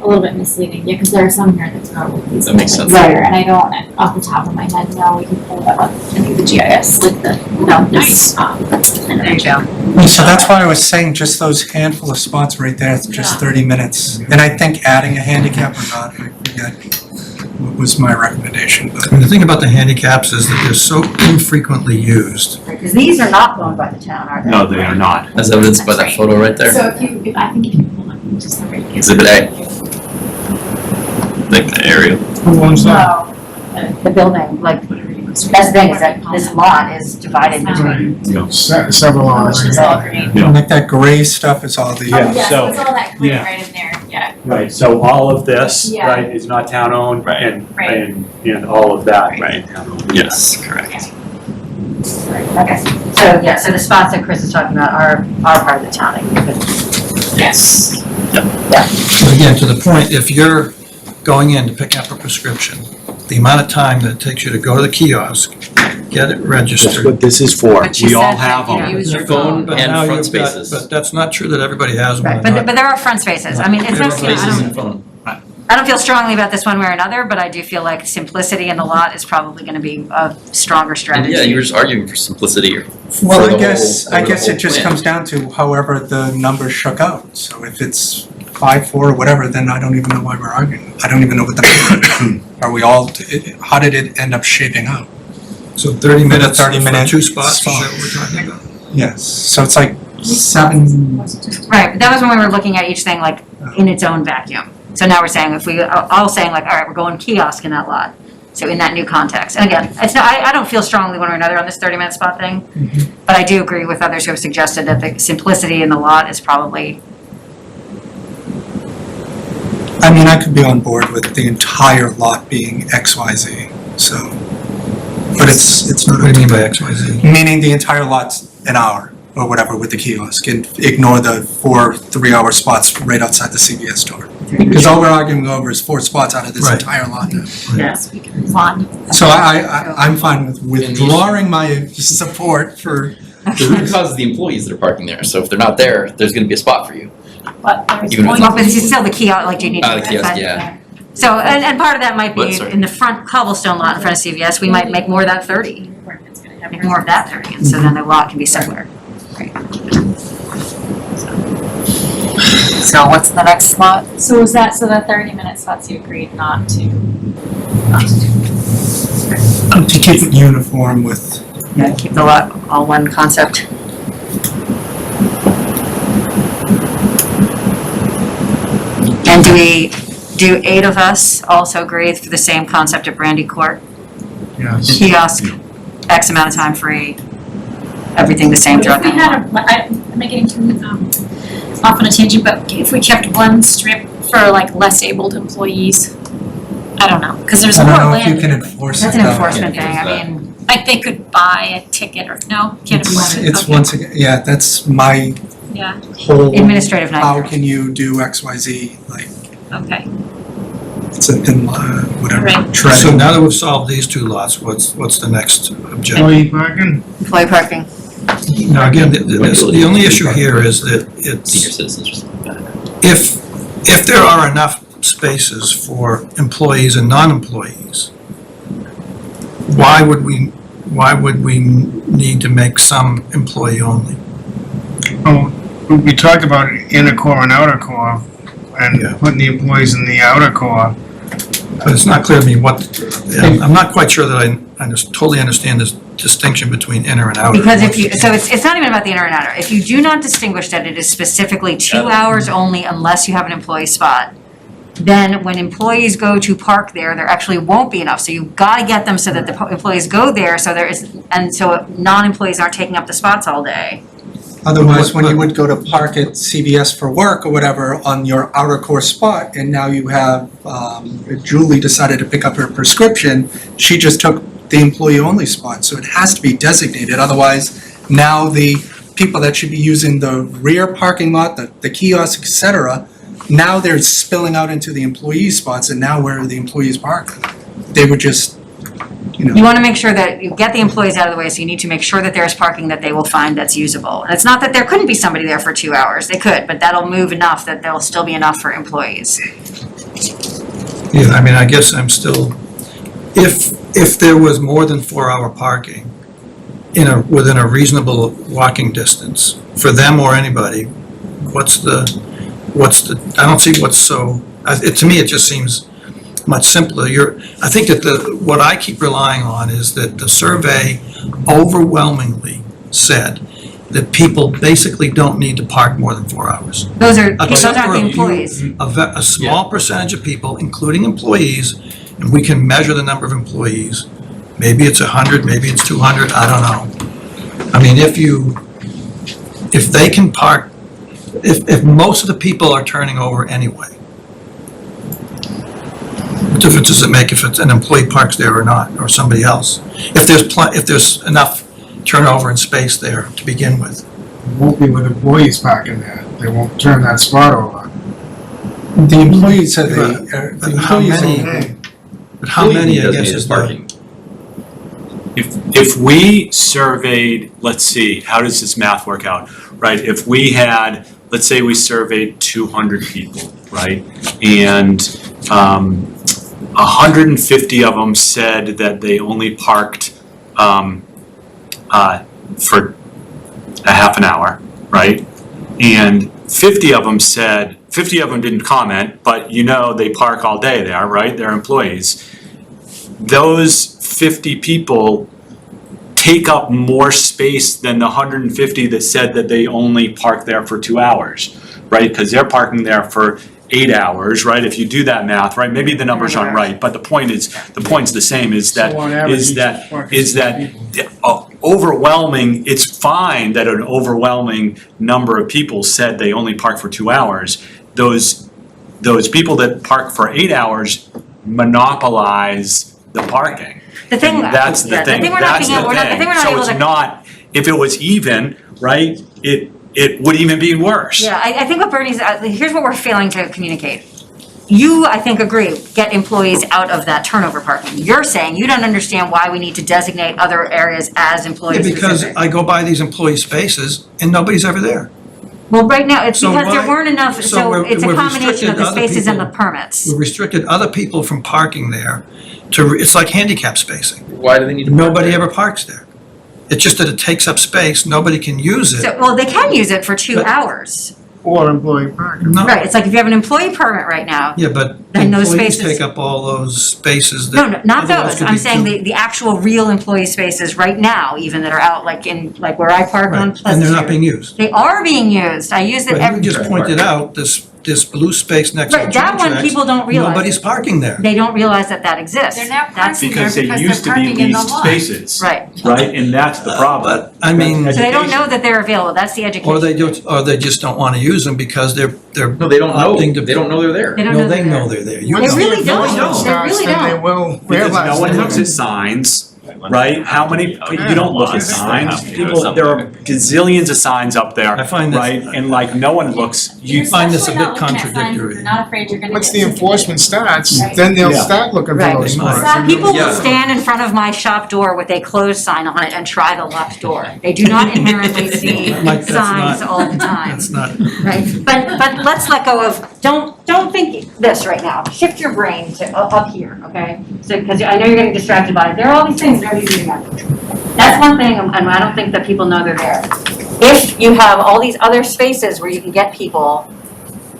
a little bit misleading, yeah, because there are some here that's probably these That makes sense. later, and I don't, off the top of my head, know, we can pull that up, I think the GIS, like the, Nice. There you go. So that's why I was saying just those handful of spots right there, it's just 30 minutes. And I think adding a handicap or not, I forget what was my recommendation, but. I mean, the thing about the handicaps is that they're so infrequently used. because these are not owned by the town, are they? No, they are not. As evidenced by that photo right there. so I think if you pull up just the right. Exhibit A. Like the aerial. Who owns that? The building, like, that's the thing, is that this lot is divided between. Several Which is all green. Yeah. Like that gray stuff is all the, Yeah, Yeah, so- so it's all that green yeah. right in there, yeah. Right, so all of this, Yeah. right, is not town-owned, Right. and all of that, right? town-owned. Yes, correct. Okay, so, yeah, so the spots that Chris is talking about are part of the town. Yes. But again, to the point, if you're going in to pick up a prescription, the amount of time that it takes you to go to the kiosk, get it That's registered. what this is for. But you We all said have that you them. use your Phone, phone. But and now front you've got- spaces. But that's not true that everybody has one. Right, but there are front spaces, I mean, it's not, you know, Spaces and phone. I don't feel strongly about this one way or another, but I do feel like simplicity in the lot is probably gonna be a stronger strategy. Yeah, you were just arguing for simplicity or. well, for I the guess whole- the it whole just plan. comes down to however the numbers shook out. So if it's 5-4 or whatever, then I don't even know why we're arguing. I don't even know what the, are we all, how did it end up shaping out? So 30 minutes for 30-minute 2 spots, is that spot. what we're talking about? Yes, so it's like 7, Right, but that was when we were looking at each thing like in its own vacuum. So now we're saying if we, all saying like, all right, we're going kiosk in that lot. So in that new context, and again, it's not, I don't feel strongly one way or another on this 30-minute spot thing. But I do agree with others who have suggested that the simplicity in the lot is probably, I mean, I could be on board with the entire lot being XYZ, so. But it's not. What do you mean by XYZ? Meaning the entire lot's an hour or whatever with the kiosk and ignore the 4 3-hour spots right outside the CVS store. Because all we're arguing over is 4 spots out of this Right. entire lot. Yes, we can move on. So I'm fine with withdrawing my support for, The root cause is the employees that are parking there, so if they're not there, there's gonna be a spot for you. But there's Even if going well, to but be. it's still the kiosk, like, do you need to? The kiosk, yeah. So, and part of that might What, be sorry? in the front cobblestone lot in front of CVS, we might make more of that 30. Make more of that 30, and so then the lot can be similar. So what's the next slot? So is that, so the 30-minute slots you agreed not to do? to keep it uniform with, Yeah, keep the lot all one concept. And do 8 of us also agree for the same concept of Brandy Court? Yes. Kiosk, X amount of time free, everything the same throughout the If we whole had am I getting too, off on a tangent, but if we kept one strip for like less abled employees, I don't know, cause there's I more don't know if land. you can enforce it That's an though. enforcement thing, I mean, Like they could buy a ticket or, no, can't It's, afford it, it's okay. once again, yeah, that's my Yeah, whole, administrative how nightmare. can you do X, Y, Z, like, okay, it's a thin line, whatever, Right. So treading. now that we've solved these two lots, what's the next objective? Employee parking? Employee parking. Now, again, the only issue here is that Senior it's, citizens or something like that. if there are enough spaces for employees and non-employees, why would we need to make some employee only? Oh, we talked about inner core and outer core, Yeah. and putting the employees in the outer core. But it's not clear to me I'm not quite sure that I totally understand this distinction between inner and outer. Because if you, so it's not even about the inner and outer. If you do not distinguish that it is specifically 2 hours only unless you have an employee spot, then when employees go to park there, there actually won't be enough. So you've got to get them so that the employees go there, so there is, and so non-employees aren't taking up the spots all day. Otherwise, when you would go to park at CVS for work or whatever on your outer core spot, and now you have, Julie decided to pick up her prescription, she just took the employee-only spot, so it has to be designated, otherwise, now the people that should be using the rear parking lot, the kiosk, et cetera, now they're spilling out into the employee spots, and now where are the employees parking? They would just, You want to make sure that you get the employees out of the way, so you need to make sure that there's parking that they will find that's usable. And it's not that there couldn't be somebody there for 2 hours, they could, but that'll move enough that there'll still be enough for employees. Yeah, I mean, I guess I'm still, if there was more than 4-hour parking within a reasonable walking distance, for them or anybody, I don't see what's so, to me, it just seems much simpler. I think that what I keep relying on is that the survey overwhelmingly said that people basically don't need to park more than 4 hours. Those aren't the Except for a few- employees. A small percentage of people, including employees, and we can measure the number of employees. Maybe it's 100, maybe it's 200, I don't know. I mean, if they can park, if most of the people are turning over anyway, what difference does it make if it's an employee parks there or not, or somebody else? If there's enough turnover and space there to begin with. It won't be with employees parking there. They won't turn that spot over. the employees said But how many, Hey, but how many, I Doesn't guess, need is parking. If we surveyed, let's see, how does this math work out, right? If we had, let's say we surveyed 200 people, right? And 150 of them said that they only parked for a half an hour, right? And 50 of them didn't comment, but they park all day there, right? They're employees. Those 50 people take up more space than the 150 that said that they only park there for 2 hours, right? Because they're parking there for 8 hours, right? If you do that math, right? Maybe the numbers aren't right, but the point's the same, is that so on average, each parking people. overwhelming, it's fine that an overwhelming number of people said they only park for 2 hours. Those people that park for 8 hours monopolize the parking. The thing, That's the thing, we're not that's being, the we're not, the thing we're not thing. able So to. it's not, if it was even, right, it would even be worse. Yeah, I think what Bernie's, here's what we're failing to communicate. You, I think, agree, get employees out of that turnover parking. You're saying you don't understand why we need to designate other areas as employee Yeah, because specific. I go by these employee spaces and nobody's ever there. Well, right now, it's So because there why- weren't enough, so so we're- it's a we're combination of the restricted other spaces and the people. permits. We restricted other people from parking there it's like handicap spacing. Why do they need to park Nobody there? ever parks there. It's just that it takes up space, nobody can use it. So, well, they can use it for 2 But- hours. Or employee parking. No, Right, it's like if you have an employee permit right now. yeah, but the Then those employees spaces- take up all those spaces that. No, not otherwise those. could I'm be saying filled. the actual real employee spaces right now, even that are out like where I park on Right, Pleasant and they're not Street. being used. They are being used. I use it But you every. just pointed out this this blue space next to the Right, train that one tracks, people don't realize. nobody's parking there. They don't realize that that exists. They're not That's- parking there Because they because used they're to be parking in the leased lot. spaces, Right. right? And that's the problem. But, I mean, That's So they don't education. know that they're available, that's the education. or they just don't wanna use them because they're No, they don't know, opting to. they don't know they're there. They don't No, know they they're know there. they're there. You They don't. really don't. If the They starts, really then they don't. will Because realize. no one they're looks at signs, right? How many, you don't look at signs. People, there are gazillions of signs up there, I find this- right? And like, no one looks, you, find this a Especially bit not looking at signs if contradictory. You're not afraid you're gonna get. Once the ticketed. enforcement starts, Right. then they'll Yeah. start looking for Right. those They might. spots. People will Yeah. stand in front of my shop door with a closed sign on it and try the locked door. They do not inherently see Mike, that's signs not- all the time. That's not, Right, but let's let go of, don't think this right now. Shift your brain to up here, okay? So, because I know you're getting distracted by it. There are all these things nobody's doing that. That's one thing, and I don't think that people know they're there. If you have all these other spaces where you can get people,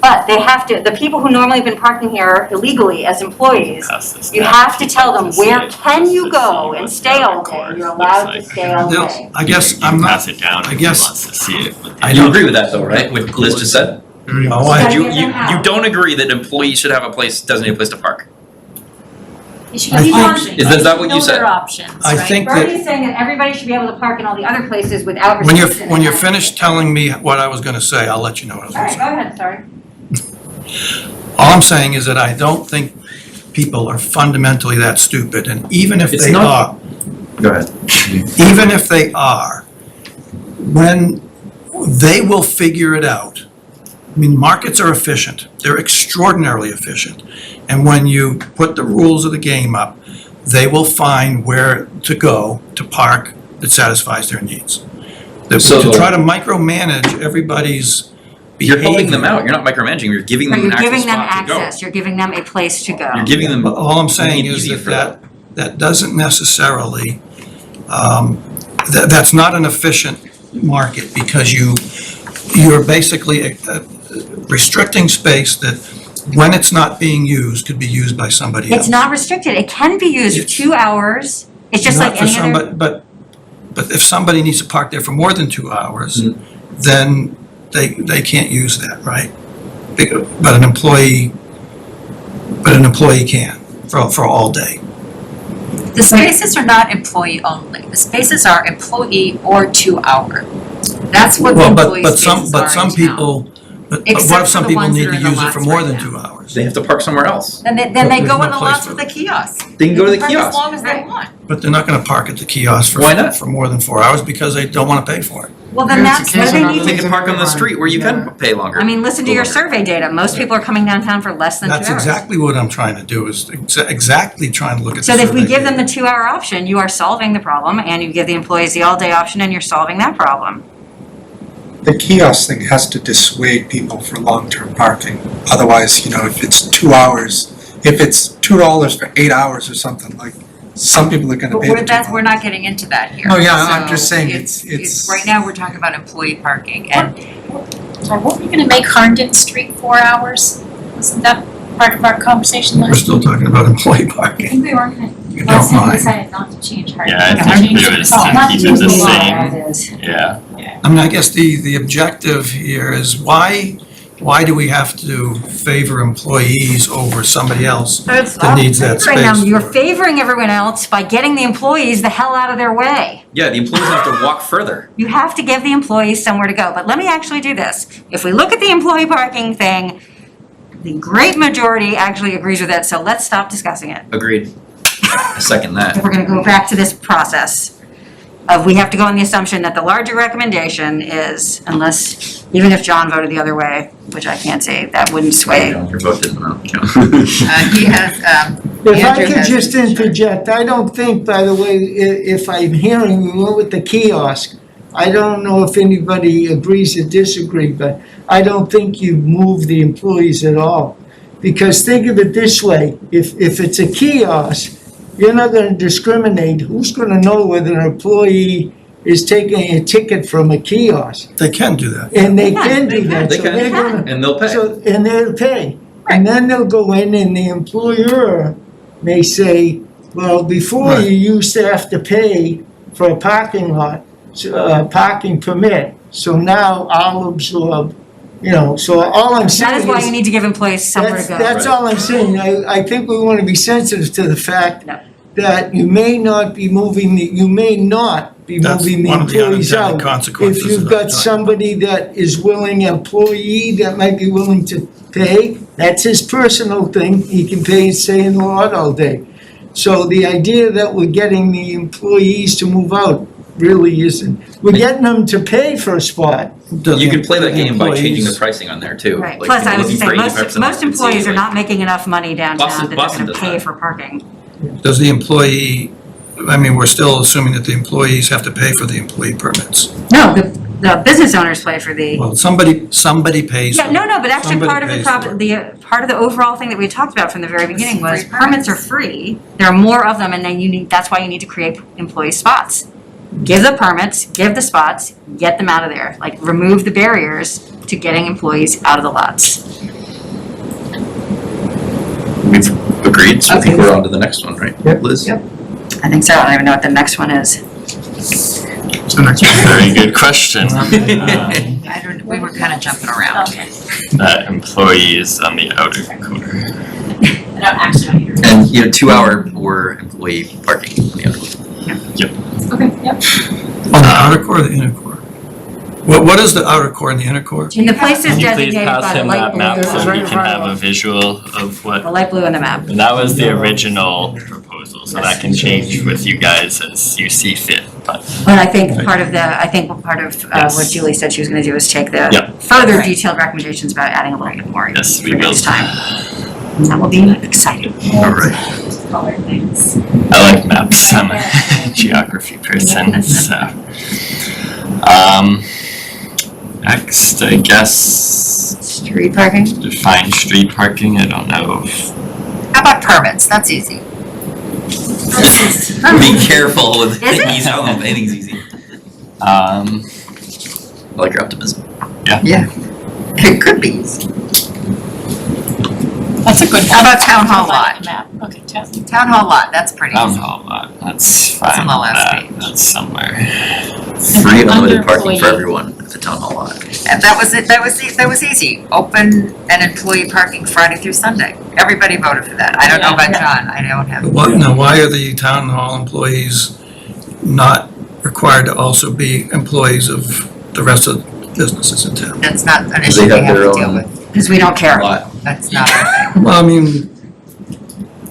but they have to, the people who normally have been parking here illegally as employees, you have to tell them, where can you go and stay all day? You're allowed to stay all no, day. I guess I'm not, Pass it down I if he guess- wants to see it. I You don't, agree with that though, right? What Liz just said? no, I, You don't agree that employees should have a place, designated place to park? They should I have think- options. Is that what you Know said? their options, I right? think that Bernie's saying that everybody should be able to park in all the other places without when restriction. you're finished telling me what I was gonna say, I'll let you know what I was All gonna right, say. go ahead, sorry. All I'm saying is that I don't think people are fundamentally that stupid, and even if It's they not- are, Go ahead. even if they are, when they will figure it out. I mean, markets are efficient. They're extraordinarily efficient. And when you put the rules of the game up, they will find where to go to park that satisfies their needs. So- To try to micromanage everybody's You're behavior. helping them out, you're not micromanaging, you're giving But them an you're actual giving them spot to go. access, you're giving them a place to go. You're giving them. But all I'm saying Make it is easier that for them. that doesn't necessarily, that's not an efficient market because you're basically restricting space that when it's not being used, could be used by somebody else. It's not restricted, it can be used for 2 hours, it's just Not like for any other. somebody, but if somebody needs to park there for more than 2 hours, Mm. then they can't use that, right? But an employee can for all day. The spaces are not employee only, the spaces are employee or 2 hour. That's what the Well, employee but spaces some, are but some in town. people, but what Except if some for the people ones need that are to in the use it for lots more right than now. 2 hours? They have to park somewhere else. Then they But go there's in no the place lots for with the kiosk. They can go to the Park as kiosk. long as they Right. want. But they're not gonna park at the kiosk Why not? for more than 4 hours because they don't wanna pay for it. Well, then Here's that's the what case they of need They to. can park on the street where you can pay longer. I mean, listen to your survey data, most people are coming downtown for less than 2 hours. That's exactly what I'm trying to do, is exactly trying to look at the So if we survey give them the data. 2 hour option, you are solving the problem, and you give the employees the all day option, and you're solving that problem. The kiosk thing has to dissuade people for long-term parking. Otherwise, if it's 2 hours, if it's $2 for 8 hours or something, like, some people are gonna But pay the $2. we're not getting into that here. Oh, yeah, I'm So just saying it's- right now, we're talking about employee parking, and Sorry, weren't we gonna make Herndon Street 4 hours? Wasn't that part of our conversation We're last? still talking about employee I parking. think we weren't gonna, You last don't time we mind. decided not to change Herndon. Yeah, I To think change it was the- to not keep it change the law. same. Yeah. I mean, I guess the objective here is why do we have to favor employees over somebody else that needs that Right now, space? you're favoring everyone else by getting the employees the hell out of their way. Yeah, the employees have to walk further. You have to give the employees somewhere to go. But let me actually do this. If we look at the employee parking thing, the great majority actually agrees with it, so let's stop discussing it. Agreed. I second that. If we're gonna go back to this process of, we have to go on the assumption that the larger recommendation is, unless, even if John voted the other way, which I can't say, that wouldn't sway. Your vote didn't count. he has, If I Andrew could has- just interject, I don't think, by the way, if I'm hearing you went with the kiosk, I don't know if anybody agrees or disagrees, but I don't think you move the employees at all. Because think of it this way, if it's a kiosk, you're not gonna discriminate, who's gonna know whether an employee is taking a ticket from a kiosk? They can do that. And they Yeah, can they do that, They so can. they're gonna. And they'll pay. So, and they'll pay. And then they'll go in and the employer may say, well, before Right. you used to have to pay for a parking lot, parking permit. So now I'll absorb You know, so all I'm saying That is. is why you need to give employees somewhere to go. That's all I'm saying. I think we want to be sensitive to the fact No. that you may not be moving the That's one of the employees out. unintended consequences If you've of got that. somebody that is willing, employee that might be willing to pay, that's his personal thing. He can pay and stay in the lot all day. So the idea that we're getting the employees to move out really isn't. We're getting them to pay for a spot. You could play that game by changing the pricing on there too. Right, Like, plus I was looking gonna for say, 85% most employees are occupancy, not making enough money downtown Boston- that they're Boston gonna does pay that. for parking. Does the employee, I mean, we're still assuming that the employees have to pay for the employee permits. No, the business owners pay for the. Well, somebody pays. Yeah, no, but actually Somebody part of the pays problem, for it. part of the overall thing that we talked about from the very beginning was Free permits are free. There are more of them and then that's why you need to create employee spots. Give the permits, give the spots, get them out of there. Like remove the barriers to getting employees out of the lots. We've agreed, so I think Okay. we're on to the next one, right? Yep. Liz? Yep. I think so. I don't even know what the next one is. So next one. Very good question. We were kind of jumping around. Okay. Employees on the outer corner. I don't actually know either. And, 2-hour or employee parking on the other one. Okay, yep. On the outer core or the inner core? What is the outer core and the inner core? And the places Can you please designated pass by the him light that map blue, so we can have a visual of the what, light blue in the map. and that was the original proposal, so that can change with you guys as you see fit, but. And I think part of Yes. what Julie said she was gonna do is take the Yeah. further detailed recommendations about adding a little bit more Yes, we for will. next time. And that will be exciting. All right. Color things. I like maps, I'm a geography person, so. Next, I guess, Street parking? define street parking, I don't know if. How about permits? That's easy. Be careful with Is it? things, I don't know if anything's easy. I like your optimism. It could be easy. That's a good. How about town hall Providing lot? a map. Okay, town. Town hall lot, that's pretty Town easy. hall lot, that's That's fine, on the last page. that's somewhere. Free and unlimited Under parking for employee. everyone at the town hall lot. And that was it, that was easy. Open and employee parking Friday through Sunday. Everybody voted for that. I don't know about John, I don't have. Why are the town hall employees not required to also be employees of the rest of the businesses in town? That's not an They issue we have have their to deal own with. Because we don't care. lot. That's not our thing. Well, I mean,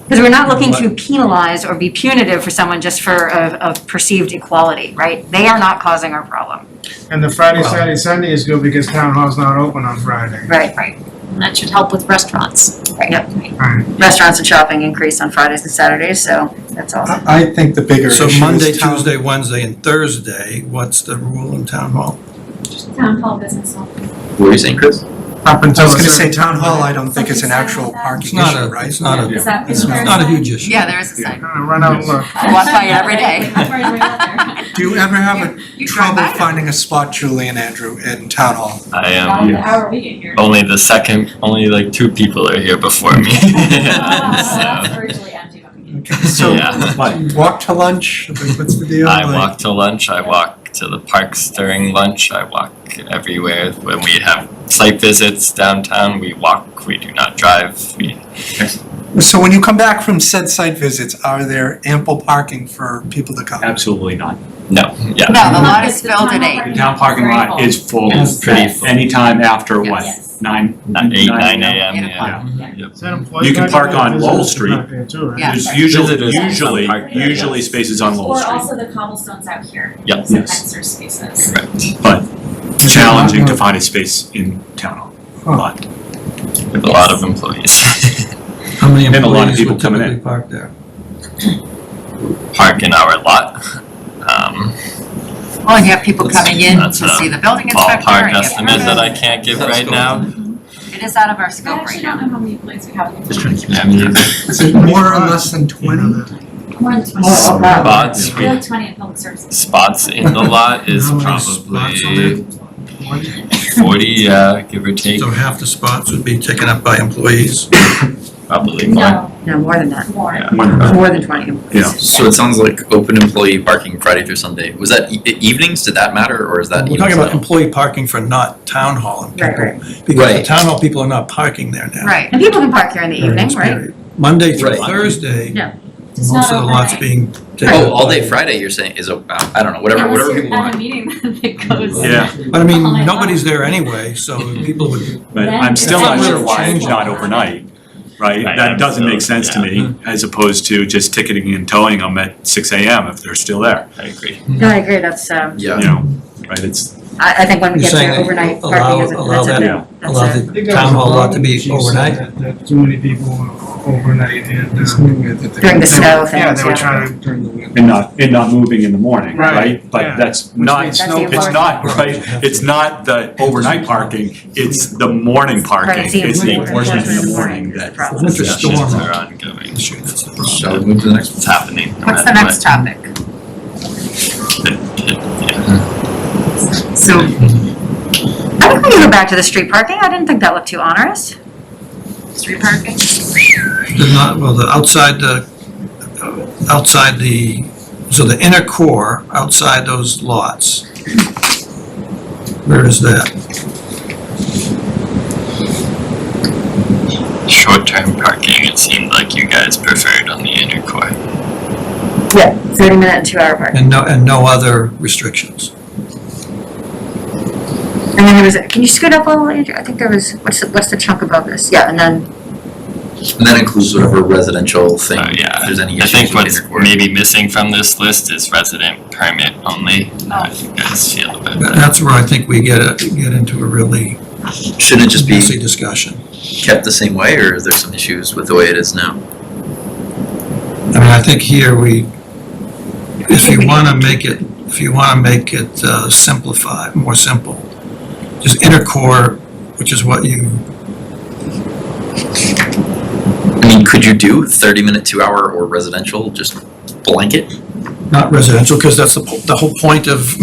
Because we're not looking to penalize or be punitive for someone just for a perceived equality, right? They are not causing our problem. And the Friday, Saturday, Sunday is good because town hall's not open on Friday. Right. And that should help with restaurants. Yep. Right. Restaurants and shopping increase on Fridays and Saturdays, so that's awesome. I think the bigger issue so is Monday, town- Tuesday, Wednesday, and Thursday, what's the rule in town hall? Town hall business hall. What were you saying, Chris? Up I until was a gonna certain- say, town hall, I don't think it's an actual It's parking not issue, a, right? it's not a, Is that? it's not a huge issue. Yeah, there is a sign. Run out and look. I walk by it every day. I'm already right out there. Do you ever have a You drive trouble by it. finding a spot, Julie and Andrew, in town hall? I About am, an hour we get here. only the second, only like 2 people are here before me. That's So, virtually empty. Okay, so Yeah. do you walk to lunch? What's the deal? I Like- walk to lunch, I walk to the parks during lunch, I walk everywhere. When we have site visits downtown, we walk, we do not drive, So when you come back from said site visits, are there ample parking for people to come? Absolutely not. no, yeah. No, the lot is It's the filled at town hall 8. parking The town parking Very lot full. is full. It's pretty full. Anytime after what, Yes. 9? 9 AM, Yeah. yeah. Is that employee You can parking park on or Lowell visitors Street. park there too, right? Yeah. There's usually, Visitors park there, usually yes. spaces on Lowell Or Street. also the cobblestones out here. Yep. Some Yes. extra spaces. Correct. But challenging to find a space in town hall. But With a lot of employees. How many And a lot of employees people would coming in. typically park there? Park in our lot. Well, and you have people coming in to That's a see the building inspector. Ballpark and you have estimate that I permits. can't give That's right cool. now. It is out of our I scope right actually now. don't know how many employees we have. Just trying to keep I mean, Is it more or less than 20? More than 20. spots, We have 20 in public services. spots in the lot is How many spots are there? probably 40, yeah, give or take, So half the spots would be taken up by employees. probably more. No, No, more than that, more. more than 20 employees. Yeah. So it sounds like open employee parking Friday through Sunday. Was that evenings? Did that matter, or is that? We're talking about employee parking for not town hall and Right, people. right. Because the Right. town hall people are not parking there now. Right, and people can park here in the during evening, this right? period. Monday through Right. Thursday, Yeah. It's most not of the lots overnight. being taken. Oh, all day Friday, you're saying is, I don't know, whatever Unless people you're at a want. meeting that goes. Yeah. But I mean, all night nobody's long. there anyway, so people would, But Then I'm still it's not a sure little why it's change. not overnight, right? Right, That I'm doesn't make still- sense to me, as opposed to just ticketing and towing them at 6 AM if they're still there, I agree. No, I agree, that's, Yeah. you know, right? It's, I think when we You're get saying to that overnight allow- parking, is allow that's a that- thing. That's allow it. the town hall lot to be overnight. That too many people overnight and. During the snow Yeah, things, they were yeah. trying to. and not moving in the morning, Right, right? But yeah. that's not, means That's snow the it's important not, part. right? It's not the overnight parking, it's the morning parking. Right, it's the It's the enforcement enforcement in the morning is the that. problem. winter storm Discussions are ongoing. issue, that's the Shall problem. we move to the next one? It's happening. no What's the matter next topic? Yeah. So, I think we can go back to the street parking, I didn't think that looked too onerous. street parking? The not, well, the outside the, so the inner core, outside those lots. Where is that? Short-term parking, it seemed like you guys preferred on the inner core. Yeah. 30-minute and 2-hour parking. And no other restrictions. And then there was, can you scoot up a little, Andrew? I think there was, what's the chunk above this? Yeah, and then, And that includes whatever residential thing, Yeah, if there's any I issues think with what's inner core. maybe missing from this list is resident permit only. How do you guys feel about that? That's where I think we get into a really Shouldn't it just be messy discussion. kept the same way, or is there some issues with the way it is now? I mean, I think here if you wanna make it simplified, more simple, just inner core, which is what you, I mean, could you do 30-minute, 2-hour, or residential, just blanket? not residential, because that's the whole point of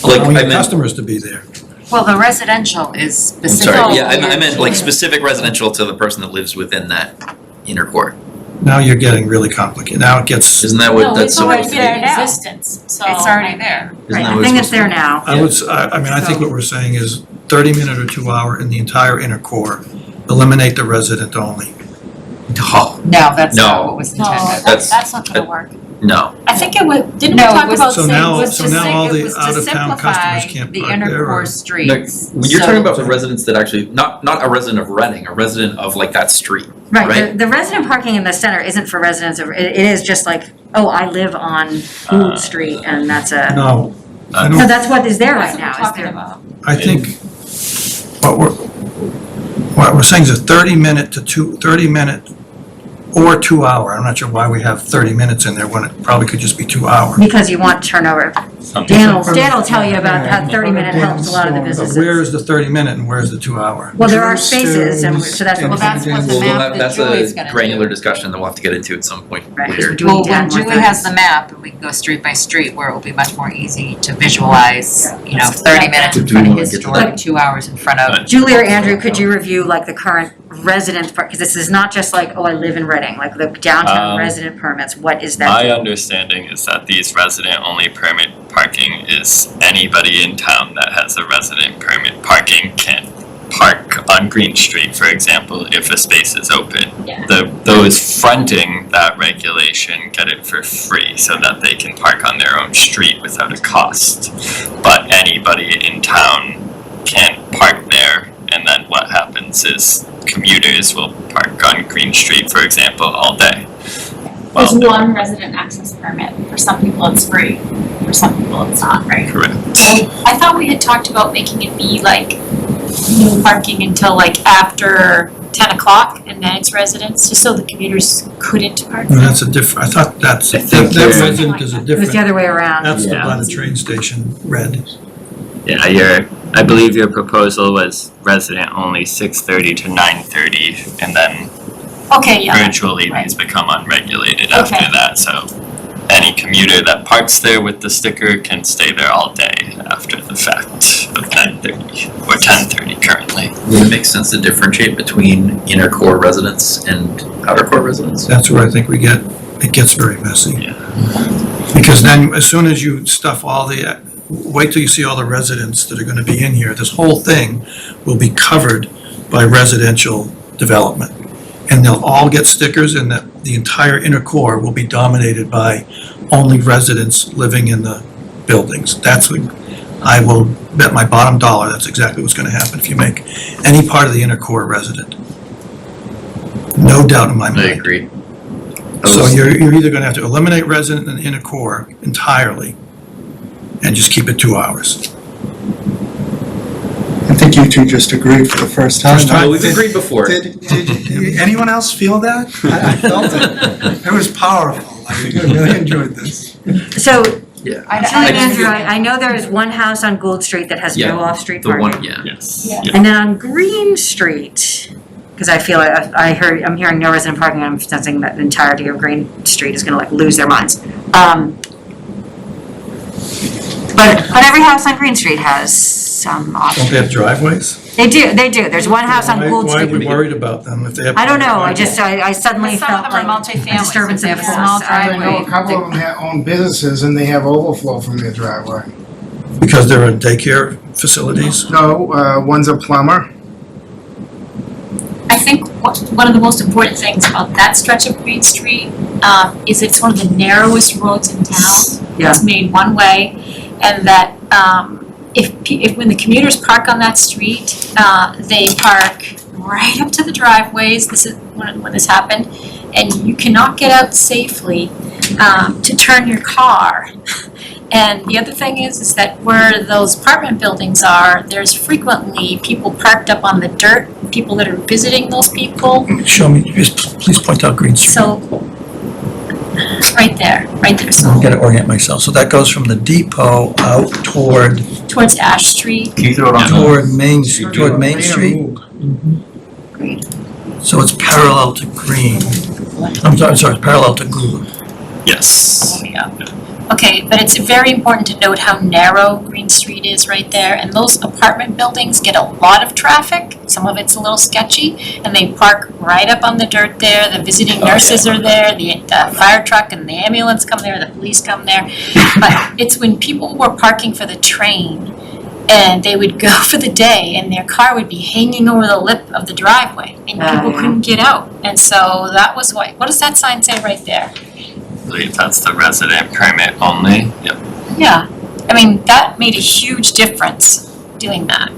Like, allowing I your meant- customers to be there. Well, the residential is I'm specific. sorry, yeah, I meant like specific residential to the person that lives within that inner core. Now you're getting really complicated, now it gets, Isn't that what, No, that's it's so already what there in now. existence, so. It's already there. isn't right, that I what think it's it's there now. I mean, I think what we're saying is 30-minute or 2-hour in the entire inner core, eliminate the resident only. Oh, No, that's No. not what was No, intended. that's not gonna work. no. I think it would, didn't we No, it talk was- about So saying, now- was so to now say- all the It was to out-of-town customers simplify can't the park inner there, core or- streets. When you're So- talking about the residents that actually, not a resident of Reading, a resident of like that street. Right, Right. the resident parking in the center isn't for residents of, it is just like, oh, I live on Gould Street and that's a, No, I no, don't, that's what is there That's right what now, we're is talking there? about. I think what we're saying is a 30-minute to 30-minute or 2-hour. I'm not sure why we have 30 minutes in there when it probably could just be 2-hour. Because you want turnover. Something- Dan will tell you about how 30-minute helps a lot of the But businesses. where is the 30-minute and where's the 2-hour? Well, there are spaces and so that's what. Well, that's what the Well, map that that's Julie's a gonna do. granular discussion that we'll have to get into at some point Right, 'cause we're later. doing Well, 10 when more Julie has things. the map, and we can go street by street, where it will be much more easy to visualize, 30 minutes in Do front we of wanna his get to store, that? 2 hours in front of. Julie or Andrew, could you review like the current resident, because this is not just like, oh, I live in Reading, like the downtown resident permits, what is that? My understanding is that these resident-only permit parking is anybody in town that has a resident permit parking can park on Green Street, for example, if a space is open. Yeah. Those fronting that regulation get it for free so that they can park on their own street without a cost. But anybody in town can park there, and then what happens is commuters will park on Green Street, for example, all day. There's Well, one resident access permit. For some people it's free, for some people it's not, right? correct. I thought we had talked about making it be like no parking until like after 10 o'clock and then it's residents, just so the commuters couldn't park No, there. that's a different, I thought that I think that you're- resident is a It was the different, other way around. that's the Yeah. by the train station, red. Yeah, I believe your proposal was resident only 6:30 to 9:30, and then Okay, yeah. virtually these become unregulated after Okay. that, so any commuter that parks there with the sticker can stay there all day after the fact. of 9:30 or 10:30 currently. Would it make sense to differentiate between inner core residents and outer core residents? That's where I think it gets very messy. Yeah. Because then, as soon as you stuff wait till you see all the residents that are gonna be in here, this whole thing will be covered by residential development. And they'll all get stickers, and the entire inner core will be dominated by only residents living in the buildings. That's what, I will bet my bottom dollar, that's exactly what's gonna happen if you make any part of the inner core resident. No doubt in my mind. I agree. So you're either gonna have to eliminate resident and inner core entirely and just keep it 2 hours. I think you two just agreed for the first time. First time. Well, we've agreed before. Did anyone else feel that? I felt it. It was powerful. I really enjoyed this. So, Yeah. Julie and Andrew, I know there is one house on Gould Street that has Yeah. no off-street The parking. one, yeah. Yes. Yeah. And then on Green Street, because I feel I'm hearing no resident parking, I'm sensing that the entirety of Green Street is gonna like lose their minds. But every house on Green Street has some Don't off. they have driveways? They do. There's one house on Gould Why are Street. we worried about them if they have? I don't know, I suddenly Some of felt them are like multifamily, a disturbance so in they the have small force. I know a couple of them own businesses and they have overflow from their driveway. Because they're in daycare facilities? No, one's a plumber. I think one of the most important things about that stretch of Green Street is it's one of the narrowest roads in town. Yeah. It's made one way, and that if when the commuters park on that street, they park right up to the driveways. This is when this happened, and you cannot get out safely to turn your car. And the other thing is that where those apartment buildings are, there's frequently people parked up on the dirt, people that are visiting those people. Show me, please point out Green Street. So, right there, so I've got to orient myself. So that goes from the depot out toward towards Ash Street. Can you throw it on? Main Street, So it's parallel to Green. I'm sorry, it's parallel to Gould. Yes. Yeah. Okay, but it's very important to note how narrow Green Street is right there, and those apartment buildings get a lot of traffic. Some of it's a little sketchy, and they park right up on the dirt there. The visiting nurses are there, the fire truck and the ambulance come there, the police come there. But it's when people were parking for the train, and they would go for the day, and their car would be hanging over the lip of the driveway, and people couldn't get out. And so that was why. What does that sign say right there? I believe that's the resident permit only. Yep. Yeah, I mean, that made a huge difference doing that.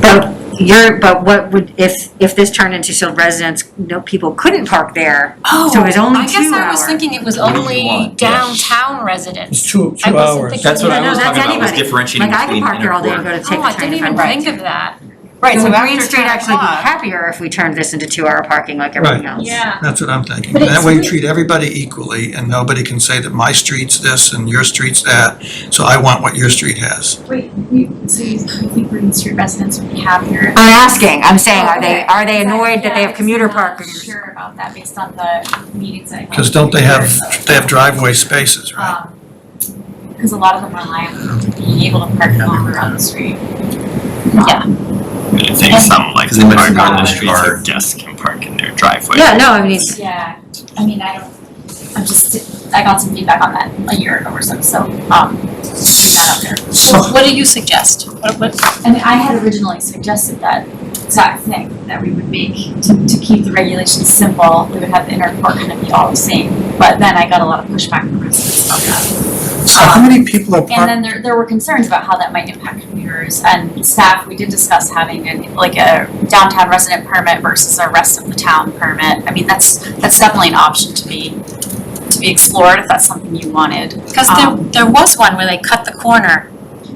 But what would, if this turned into so residents, people couldn't park there? Oh, So it was only I guess 2 I was hours. thinking it was What do you only want? downtown residents. It's two I wasn't hours. thinking- That's what I No, was that's talking about, was anybody. differentiating Like I between can park there all day and inner go to core. take Oh, the I train. didn't if even I'm think of that. Right, So so would Green after Street 10 actually be o'clock, happier if we turned this into 2-hour parking like everything else? Yeah. That's what I'm thinking. But it's That way you really- treat everybody equally and nobody can say that my street's this and your street's that. So I want what your street has. Wait, so you think Green Street residents would be happier? I'm asking, I'm saying, are Okay. they annoyed that they have commuter parking? I'm not sure about that based on the meetings I had. Because don't they have driveway spaces, right? Because a lot of them rely on being able to park longer on the street. Yeah. I think some like 'Cause they might park not on the have streets cars. or guests can park in their driveway. Yeah, no, I mean, Yeah, I mean, I got some feedback on that a year ago or so, just putting that out there. So what do you suggest? What? I mean, I had originally suggested that exact thing, that we would make, to keep the regulations simple, we would have the inner core kind of be all the same. But then I got a lot of pushback from residents about that. So how many people are And parked? then there were concerns about how that might impact commuters and staff. We did discuss having a downtown resident permit versus a rest of the town permit. I mean, that's definitely an option to be explored if that's something you wanted. Because there was one where they cut the corner.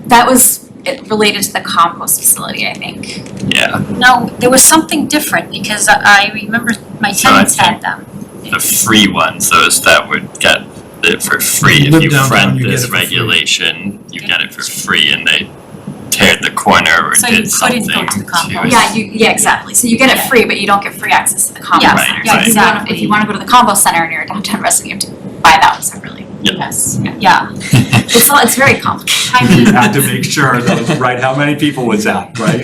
That was related to the compost facility, I think. Yeah. No, there was something different because I remember my So I tenants had them. The free ones, those that would get it for free. You If live you downtown, friend you get this it for free. regulation, you get it for free and they teared the corner or So you did something couldn't go to the compost. Yeah, exactly. So you get it free, but you don't get free access to the compost Yeah, center. yeah, So if you exactly. wanna- if you wanna go to the compost center and you're a downtown resident, you have to buy that one separately. Yep. Yes, Yeah. It's very complicated. I You mean, had to make sure that was right, how many people was that, right?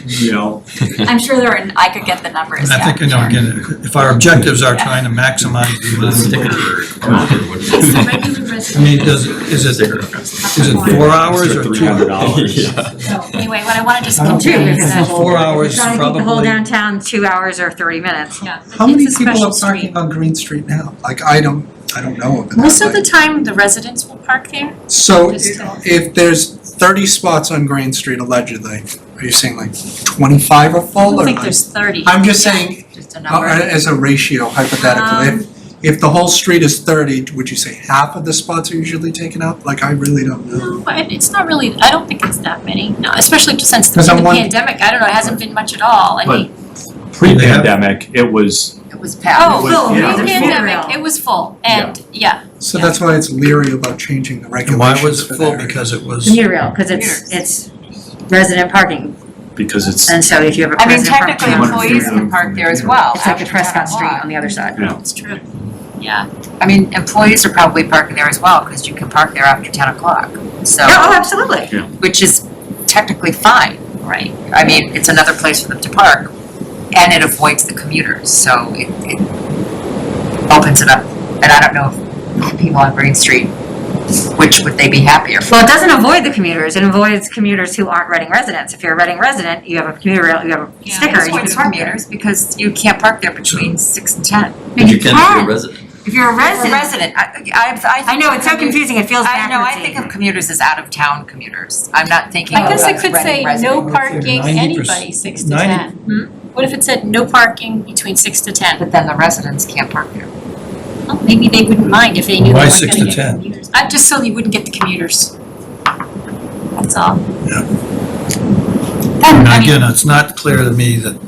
You know? I'm sure I could get the numbers, And I yeah. think, again, if our objectives are trying to maximize the amount of it's the regular I resident. mean, is it 4 hours or 2 hours? So anyway, what I wanna just Two, convey because is it's that, 4 hours, Trying to keep the whole probably. downtown 2 hours or 30 minutes. yeah, How many it's a people special are street. parking on Green Street now? Like, I don't know of it. Most of the time, the residents will park there. So Just, if there's 30 spots on Green Street allegedly, are you saying like 25 are I full don't or think like? there's 30. I'm just Yeah. saying, Just a number. as a ratio hypothetically, if the whole street is 30, would you say half of the spots are usually taken up? Like, I really don't know. No, but it's not really, I don't think it's that many, no, especially since the 'Cause I'm pandemic, I don't know, it hasn't been much at all, I But- mean. Pre-pandemic, it was, It was packed. Oh, was- full, yeah, it was pre-pandemic, it was full, and, yeah, So that's why it's leery about changing the And regulations why was for it full? that. Because it was, Commuter rail, because it's resident parking, because it's, and so if you have a I mean, resident parking. technically, employees can park there as well. It's like the after Prescott 10 Street o'clock. on the other side. yeah. it's true, yeah. I mean, employees are probably parking there as well, because you can park there after 10 o'clock. So, Yeah, oh, absolutely. which is technically fine, right? I mean, it's another place for them to park, and it avoids the commuters, so it opens it up. And I don't know if people on Green Street, which would they be happier for? Well, it doesn't avoid the commuters, it avoids commuters who aren't Reading residents. If you're a Reading resident, you have a commuter rail, you have a Yeah, sticker, It you can avoids park there. commuters, because you can't park there between 6 and 10. No, you can can. be a resident. If you're a As a resident, resident, I know, it's so confusing, it feels I know, I backwardsy. think of commuters as out-of-town commuters. I'm not thinking I of guess it as could say Reading resident. no parking, 90%, anybody, 6 to 90 10. What if it said no parking between 6 to 10? But then the residents can't park there. Well, maybe they wouldn't mind if they knew they Why weren't 6 gonna to get 10? commuters. Just so you wouldn't get the commuters. That's all. and I mean, again, it's not clear to me that,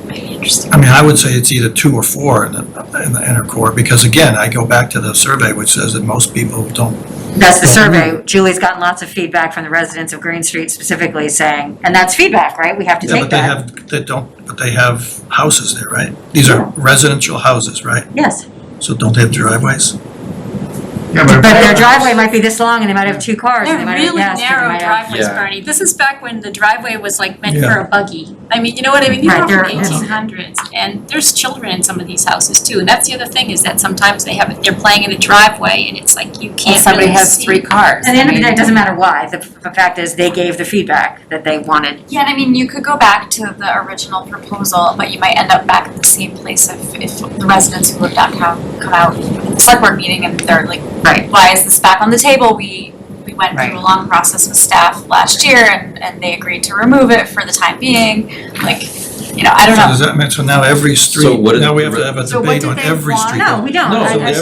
maybe interesting. I mean, I would say it's either 2 or 4 in the inner core, because again, I go back to the survey which says that most people don't. That's the survey. Julie's gotten lots of feedback from the residents of Green Street specifically saying, and that's feedback, right? We have to Yeah, take but they have houses there, right? These are residential houses, right? Yes, So don't they have driveways? Yeah, but their driveway might be this long and they might have 2 cars and They're they might have really gas. and they narrow might have- driveways, Yeah. Bernie. This is back when the driveway was like meant Yeah. for a buggy. I mean, you know what I mean? These Right, are from they're- the 1800s, and there's children in some of these houses too. And that's the other thing, is that sometimes they're playing in a driveway, and it's like you And can't somebody really has see. 3 cars. At the end of I the day, mean, it doesn't matter why. The fact is they gave the feedback that they wanted. Yeah, and I mean, you could go back to the original proposal, but you might end up back at the same place if the residents who live downtown come out at the select board meeting and they're like, Right. why is this back on the table? We went Right. through a long process with staff last year and they agreed to remove it for the time being, like, you know, I don't So know. does that mean, so now every So street, what is- now we have to have a So what debate did on they every want? street? No, we don't. No, I- so I- Green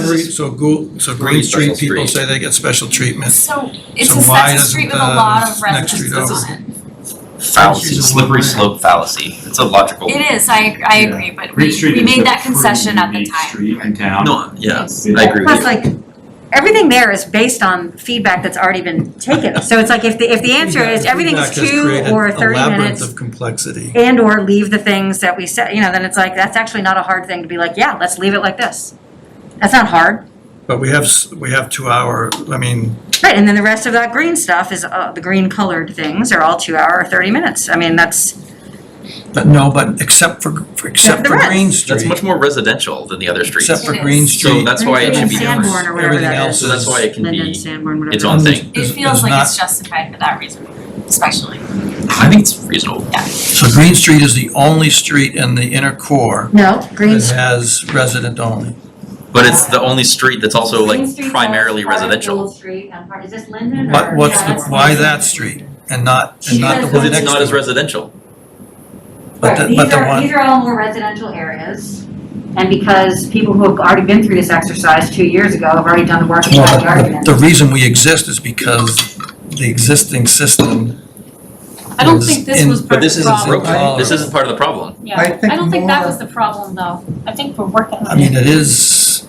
Street special people street. say they get special treatment. So it's So a, why that's a street with a doesn't the lot of next street residences over? on it. Fallacy, slippery slope fallacy. It's a logical. It is, I agree, but Green we Street is made a that concession at the pretty time. unique street in town. No, yeah, Yes. I agree with Plus, you. like, everything there is based on feedback that's already been taken. So it's like if the answer is everything's Feedback has 2 created or a 30 labyrinth minutes of complexity. and or leave the things that we said, then it's like, that's actually not a hard thing to be like, yeah, let's leave it like this. That's not hard. But we have 2 hour, I mean, Right, and then the rest of that green stuff is, the green colored things are all 2 hour or 30 minutes. I mean, that's, but except for the Green rest. That's Street, much more residential than the other streets. except for It Green is. So Street, that's why it should be Sanborn different. or whatever everything that else is. So that's why it can Linden, be Sanborn, whatever its that own is. thing. It is feels like not- it's justified for that reason, especially. I think it's reasonable. so Green Street is the only street in the inner core No, Green that has resident only. But it's the only street that's also Green like Street primarily goes part of residential. Gold Street and part, is this Linden or? But what's Yeah, the, that's why Linden. that street and not the Because one Because it's next not to as it? residential. But Right, the these are one, all more residential areas. And because people who have already been through this exercise 2 years ago have already done the work and tried the well, argument. the reason we exist is because the existing system I don't is think this in- was But part of this the isn't problem. broken. This isn't part of the problem. Yeah, I think I don't think that more- was the problem though. I think we're working on it. I mean, it is,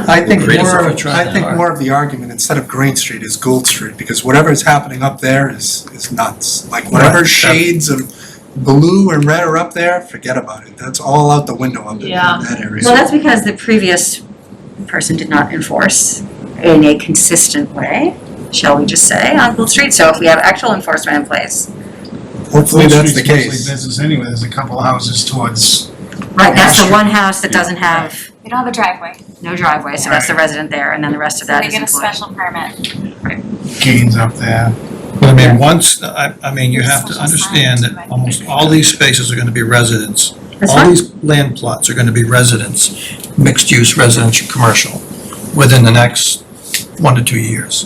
I think Great more, if we're trying I think hard. more of the argument, instead of Green Street, is Gould Street, because whatever is happening up there is nuts. Like, whatever Right. shades of blue and red are up there, forget about it. That's all out the window up in Yeah. that area. Well, that's because the previous person did not enforce. in a consistent way, shall we just say, on Gould Street. So if we have actual enforcement in place, Hopefully that's the Street's mostly case. business anyway, there's a couple of houses towards, right, that's the Ash one house that doesn't have They don't have a driveway, no driveway, so that's the resident there, and then the rest of so that they is get a employee. special permit. Gaines up there. But I mean, once, I mean, you have to understand that almost all these spaces are gonna be residents. That's All fine. these land plots are gonna be residents, mixed-use residential, commercial, within the next 1 to 2 years.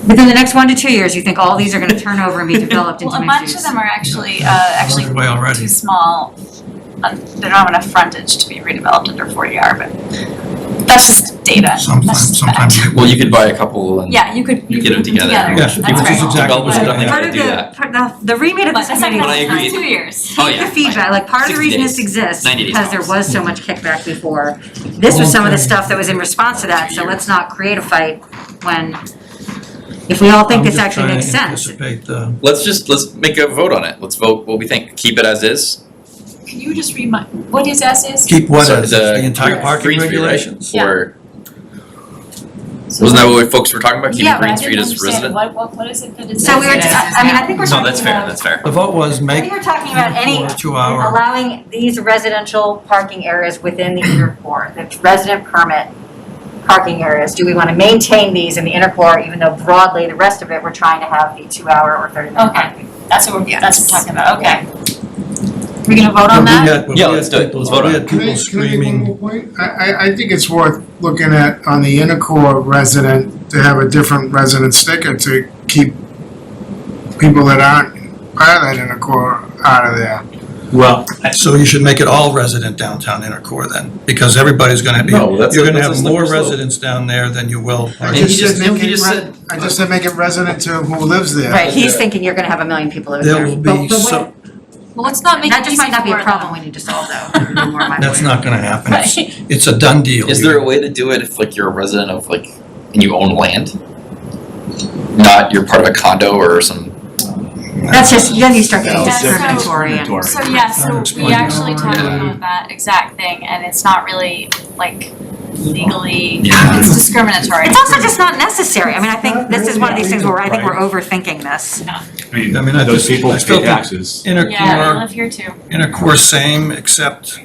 Within the next 1 to 2 years, you think all these are gonna turn over and be developed Well, into a mixed bunch of use? them are actually, They're underway already. too small. They don't have enough frontage to be redeveloped under 40R, but that's just data. That's just Sometimes. fact. Well, you could buy a couple and. Yeah, you could You get group them together. Yeah, That's which right. is exactly Developers what don't I have Part to of do that. the remit of But this that's not committee But I gonna agree. take 2 years. Oh, yeah. the feedback, like part of the 60 reason days. this exists, 90 days because there tops. was so much kickback before. This was some of the stuff that was in response to that, so let's not create a fight when, if we all think this actually makes sense. Let's make a vote on it. Let's vote what we think. Keep it as is. Can you just remind, what is as is? Keep what So as, the entire parking Green Street, right? regulations? Or, wasn't that what folks were talking about? Keeping Yeah, but Green I Street didn't as understand, resident? what is it that is? So we were, I mean, I think we're No, talking that's fair, about, that's fair. The vote was I make think we're talking about any, for 2 hour. allowing these residential parking areas within the inner core, the resident permit parking areas. Do we want to maintain these in the inner core, even though broadly the rest of it, we're trying to have the 2 hour or 30-minute Okay. parking? That's what we're Yes. talking about, okay. We're gonna vote on that? Yeah, let's do it. Let's vote on it. Can I make one more point? I think it's worth looking at on the inner core resident to have a different resident sticker to keep people that aren't part of that inner core out of there. Well, So you should make it all resident downtown inner core then, because everybody's gonna be, No, that's you're a- gonna that's a have more slippery slope. residents down there than you will. And he just make it said. I just said make it resident to who lives there. Right, he's thinking you're gonna have 1 million people living There there. will But be what- some, Well, let's not make it That just easy might not be a for problem them. we need to solve though. We do more of my that's point. not gonna happen. It's, Right. it's a done deal. Is there a way to do it if like you're a resident of like, and you own land? Not you're part of a condo or some. That's just, then you start getting That's so- discriminatory and. Discriminatory. So yeah, so we Explain. actually talked Yeah. about that exact thing, and it's not really like legally, Yeah. it's discriminatory. It's also just not necessary. I mean, I think this is one of these things where I think we're overthinking this. I mean, I mean, I those just- people I still pay think- taxes. Inner Yeah, they core, live here too. inner core same, except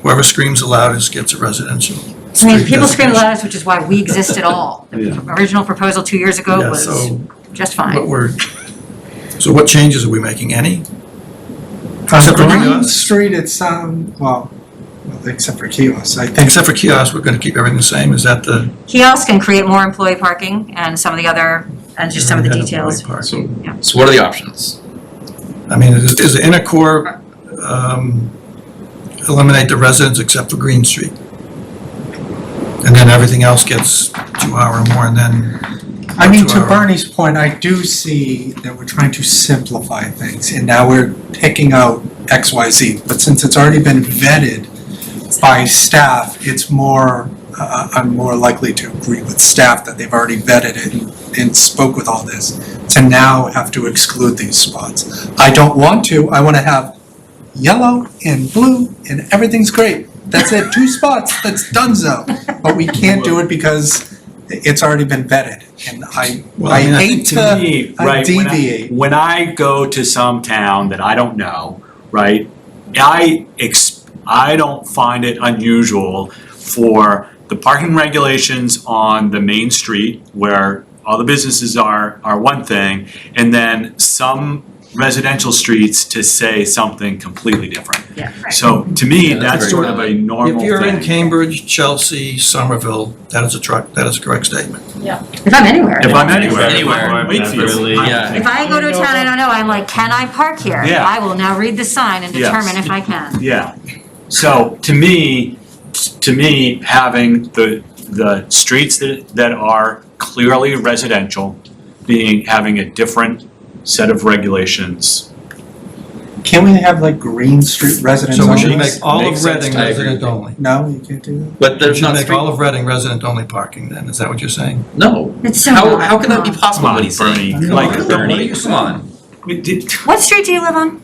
whoever screams the loudest gets a residential. I mean, street people scream the designation. loudest, which is why we exist at all. The original proposal 2 years ago Yeah, was so, just but fine. so what changes are we making? Any? On Except for Green kiosks? Street, it's, well, except for kiosks, I think. Except for kiosks, we're gonna keep everything the same, is that the? Kiosks can create more employee parking and some of the other, and just some of the Had details. employee parking. So what are the options? I mean, is the inner core, eliminate the residents except for Green Street? And then everything else gets 2 hour or more, and then. I mean, 2 to hour. Bernie's point, I do see that we're trying to simplify things, and now we're taking out XYZ. But since it's already been vetted by staff, it's more, I'm more likely to agree with staff that they've already vetted it and spoke with all this, to now have to exclude these spots. I don't want to, I want to have yellow and blue, and everything's great. That's it, 2 spots, that's donezo. But we can't do it because it's already been vetted, and I Well, I mean, I hate think to Me, right, deviate. when I go to some town that I don't know, right, I don't find it unusual for the parking regulations on the main street where all the businesses are one thing, and then some residential streets to say something completely different. Yeah, right. So to me, Yeah, that's that's very sort of a normal If you're in thing. Cambridge, Chelsea, Somerville, that is a correct statement. If I'm anywhere. If I'm anywhere. Anywhere. Wakefield. Yeah. If I go to a town I don't know, I'm like, can I park here? Yeah. I will now read the sign and Yes. determine if I can. Yeah, so to me, having the streets that are clearly residential having a different set of regulations. Can we have like Green Street residents So we only? should make all Makes of sense. Reading I agree. resident only. No, you can't do that? But We there's should not make street. all of Reading resident only parking then, is that what you're saying? No. It's so How not. how can that be possible? Come on, What he's saying? Bernie. Come Like, on, Bernie, come on. What street do you live on?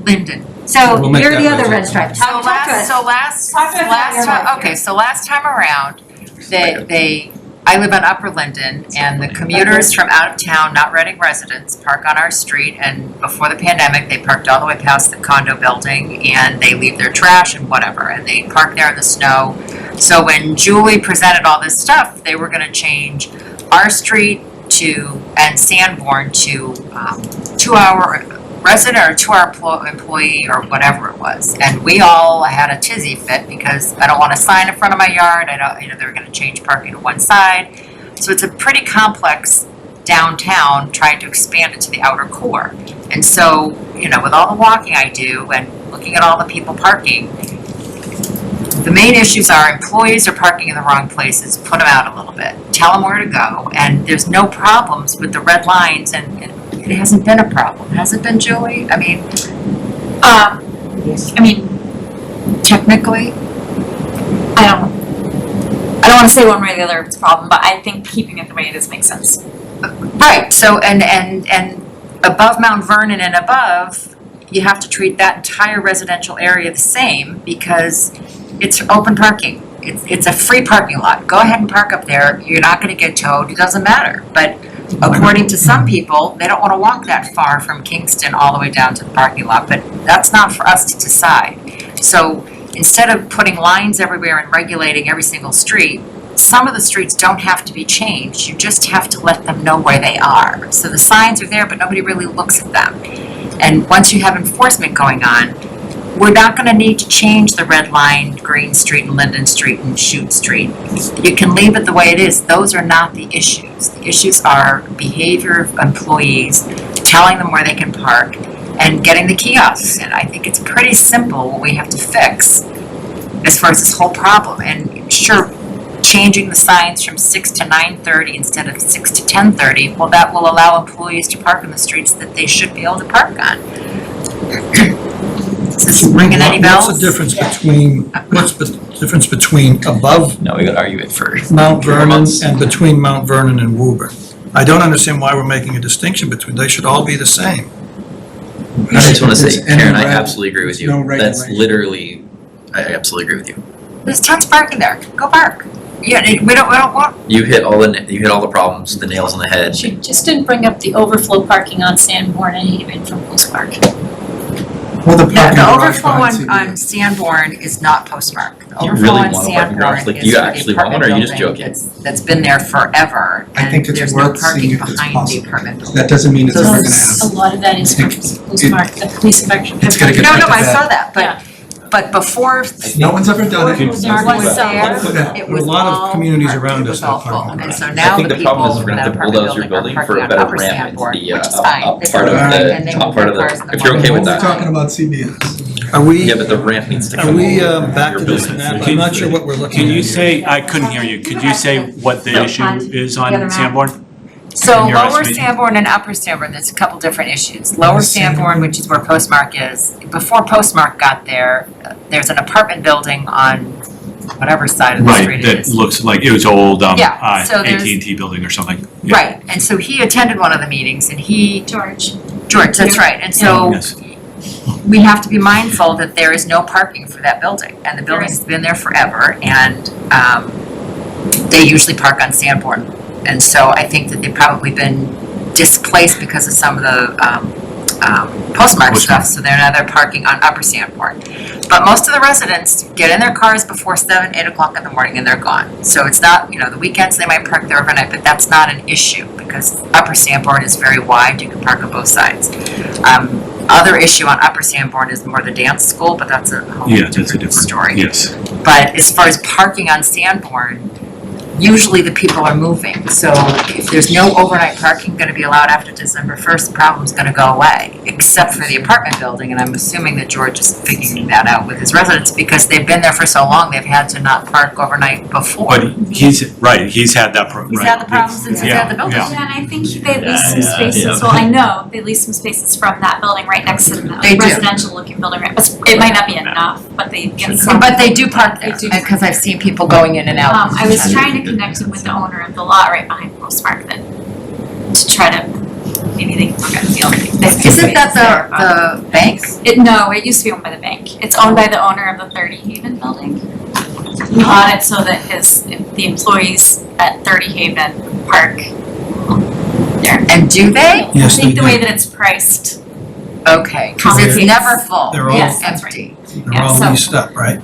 Linden. So We'll make you're that the other red resident. stripe. So Talk to us. last Talk to us about your life time, okay, so last time around, they I live on Upper Linden, and the commuters from out of town, not Reading residents, park on our street, and before the pandemic, they parked all the way past the condo building, and they leave their trash and whatever, and they park there in the snow. So when Julie presented all this stuff, they were gonna change our street and Sanborn to 2-hour resident or 2-hour employee or whatever it was. And we all had a tizzy fit because I don't want a sign in front of my yard. I don't, they were gonna change parking to one side. So it's a pretty complex downtown trying to expand it to the outer core. And so, with all the walking I do and looking at all the people parking, the main issues are employees are parking in the wrong places, put them out a little bit, tell them where to go, and there's no problems with the red lines, and it hasn't been a problem, has it been, Julie? I mean, technically? I don't wanna say one way or the other if it's a problem, but I think keeping it the way it is makes sense. Right, so, and above Mount Vernon and above, you have to treat that entire residential area the same because it's open parking. It's a free parking lot. Go ahead and park up there. You're not gonna get towed. It doesn't matter. But according to some people, they don't wanna walk that far from Kingston all the way down to the parking lot, but that's not for us to decide. So instead of putting lines everywhere and regulating every single street, some of the streets don't have to be changed. You just have to let them know where they are. So the signs are there, but nobody really looks at them. And once you have enforcement going on, we're not gonna need to change the red line, Green Street and Linden Street and Chute Street. You can leave it the way it is. Those are not the issues. The issues are behavior of employees, telling them where they can park, and getting the kiosks. And I think it's pretty simple what we have to fix as far as this whole problem. And sure, changing the signs from 6 to 9:30 instead of 6 to 10:30, well, that will allow employees to park in the streets that they should be able to park on. Is this ringing any bells? What's the difference between above No, we gotta argue it first. Mount Vernon and between Mount Vernon and Woburn? I don't understand why we're making a distinction between, they should all be the same. I just wanna say, Is any Karen, I reg- absolutely agree with you. no That's regulation. literally, I absolutely agree with you. There's tons of parking there. Go park. Yeah, we don't want. You hit all the problems, the nails on the head. She just didn't bring up the overflow parking on Sanborn and Haven from Postmark. Or the The parking garage overflow behind on CBS. Sanborn is not Postmark. The You overflow really on want a parking garage? Sanborn Like, is do you for the actually want one, or are you just apartment joking? building that's been there forever. I think it's And worth there's no seeing parking if it's behind the possible. apartment building. That doesn't mean it's So ever gonna A happen. lot of that is from Postmark, the police inspection. It's gonna get No, back no, to I that. saw that, but before No one's ever done it. Postmark was there, Yeah. it was A lot of all communities parked. around It us was all have parking full. And so I now think the the problem is people we're in gonna that have to apartment bulldoze your building building are for a parking on better Upper ramp Sanborn, into the, which is fine. up They part of park the- and they top move part their of the- cars in the if you're okay morning. with We're that. talking about CBS. Are we, Yeah, but the ramp needs to are come we over back your to this building. map? I'm not sure what we're looking at. Can you here. say, I couldn't hear you, could you say what the issue is The other on map. Sanborn? So in your Lower estimation? Sanborn and Upper Sanborn, there's a couple different issues. Lower Sanborn, which is where Postmark is, before Postmark got there, there's an apartment building on whatever side of the Right, street it that is. looks like it was old, Yeah, so there's- AT&T building or something. Yeah. Right, and so he attended one of the meetings and George. George, that's right, and so Yes. we have to be mindful that there is no parking for that building, and the building's been there forever, and they usually park on Sanborn. And so I think that they've probably been displaced because of some of the Postmark stuff, so now they're parking on Upper Sanborn. But most of the residents get in their cars before 7, 8 o'clock in the morning and they're gone. So it's not, the weekends they might park there overnight, but that's not an issue because Upper Sanborn is very wide, you can park on both sides. Other issue on Upper Sanborn is more the dance school, but that's a whole Yeah, that's a different story. Yes. But as far as parking on Sanborn, usually the people are moving. So if there's no overnight parking gonna be allowed after December 1st, the problem's gonna go away, except for the apartment building. And I'm assuming that George is figuring that out with his residents because they've been there for so long, they've had to not park overnight before. But he's had that He's had the problem since he's had the building. Yeah. Yeah, and I think they leased some Yeah, spaces, yeah. well, I know, they leased some spaces from that building right next to the They do. residential looking building, right? It might not be enough, but they get some. But they do park there, They do. because I've seen people going in and out. I was trying to connect it with the owner of the lot right behind Postmark that, to try to, maybe they can look at the other. Isn't that the bank? No, it used to be owned by the bank. It's owned by the owner of the 30 Haven building. on it so that the employees at 30 Haven park there. And do they? Yes, I they think the way do. that it's priced, Okay, cause it's Complicates. never full, They're all- Yes, that's right. empty. They're all so- leased up, right?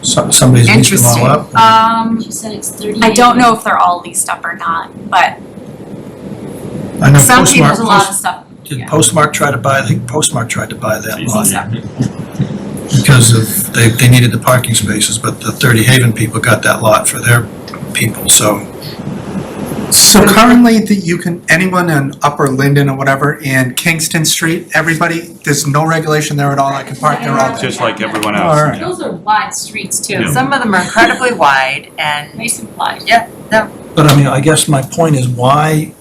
Somebody's leased them all up. She said it's 30. I don't know if they're all leased up or not, but I know some people, Postmark, there's a lot of stuff. did Postmark try to buy, I think Postmark tried to buy that lot because of, they needed the parking spaces, but the 30 Haven people got that lot for their people, so. So currently, you can, anyone in Upper Linden or whatever, in Kingston Street, everybody, there's no regulation there at all, I can park there all day. Just like everyone All else. right. Those are wide streets too. Yeah. Some of them are incredibly wide and, Nice and wide. But I mean, I guess my point is, why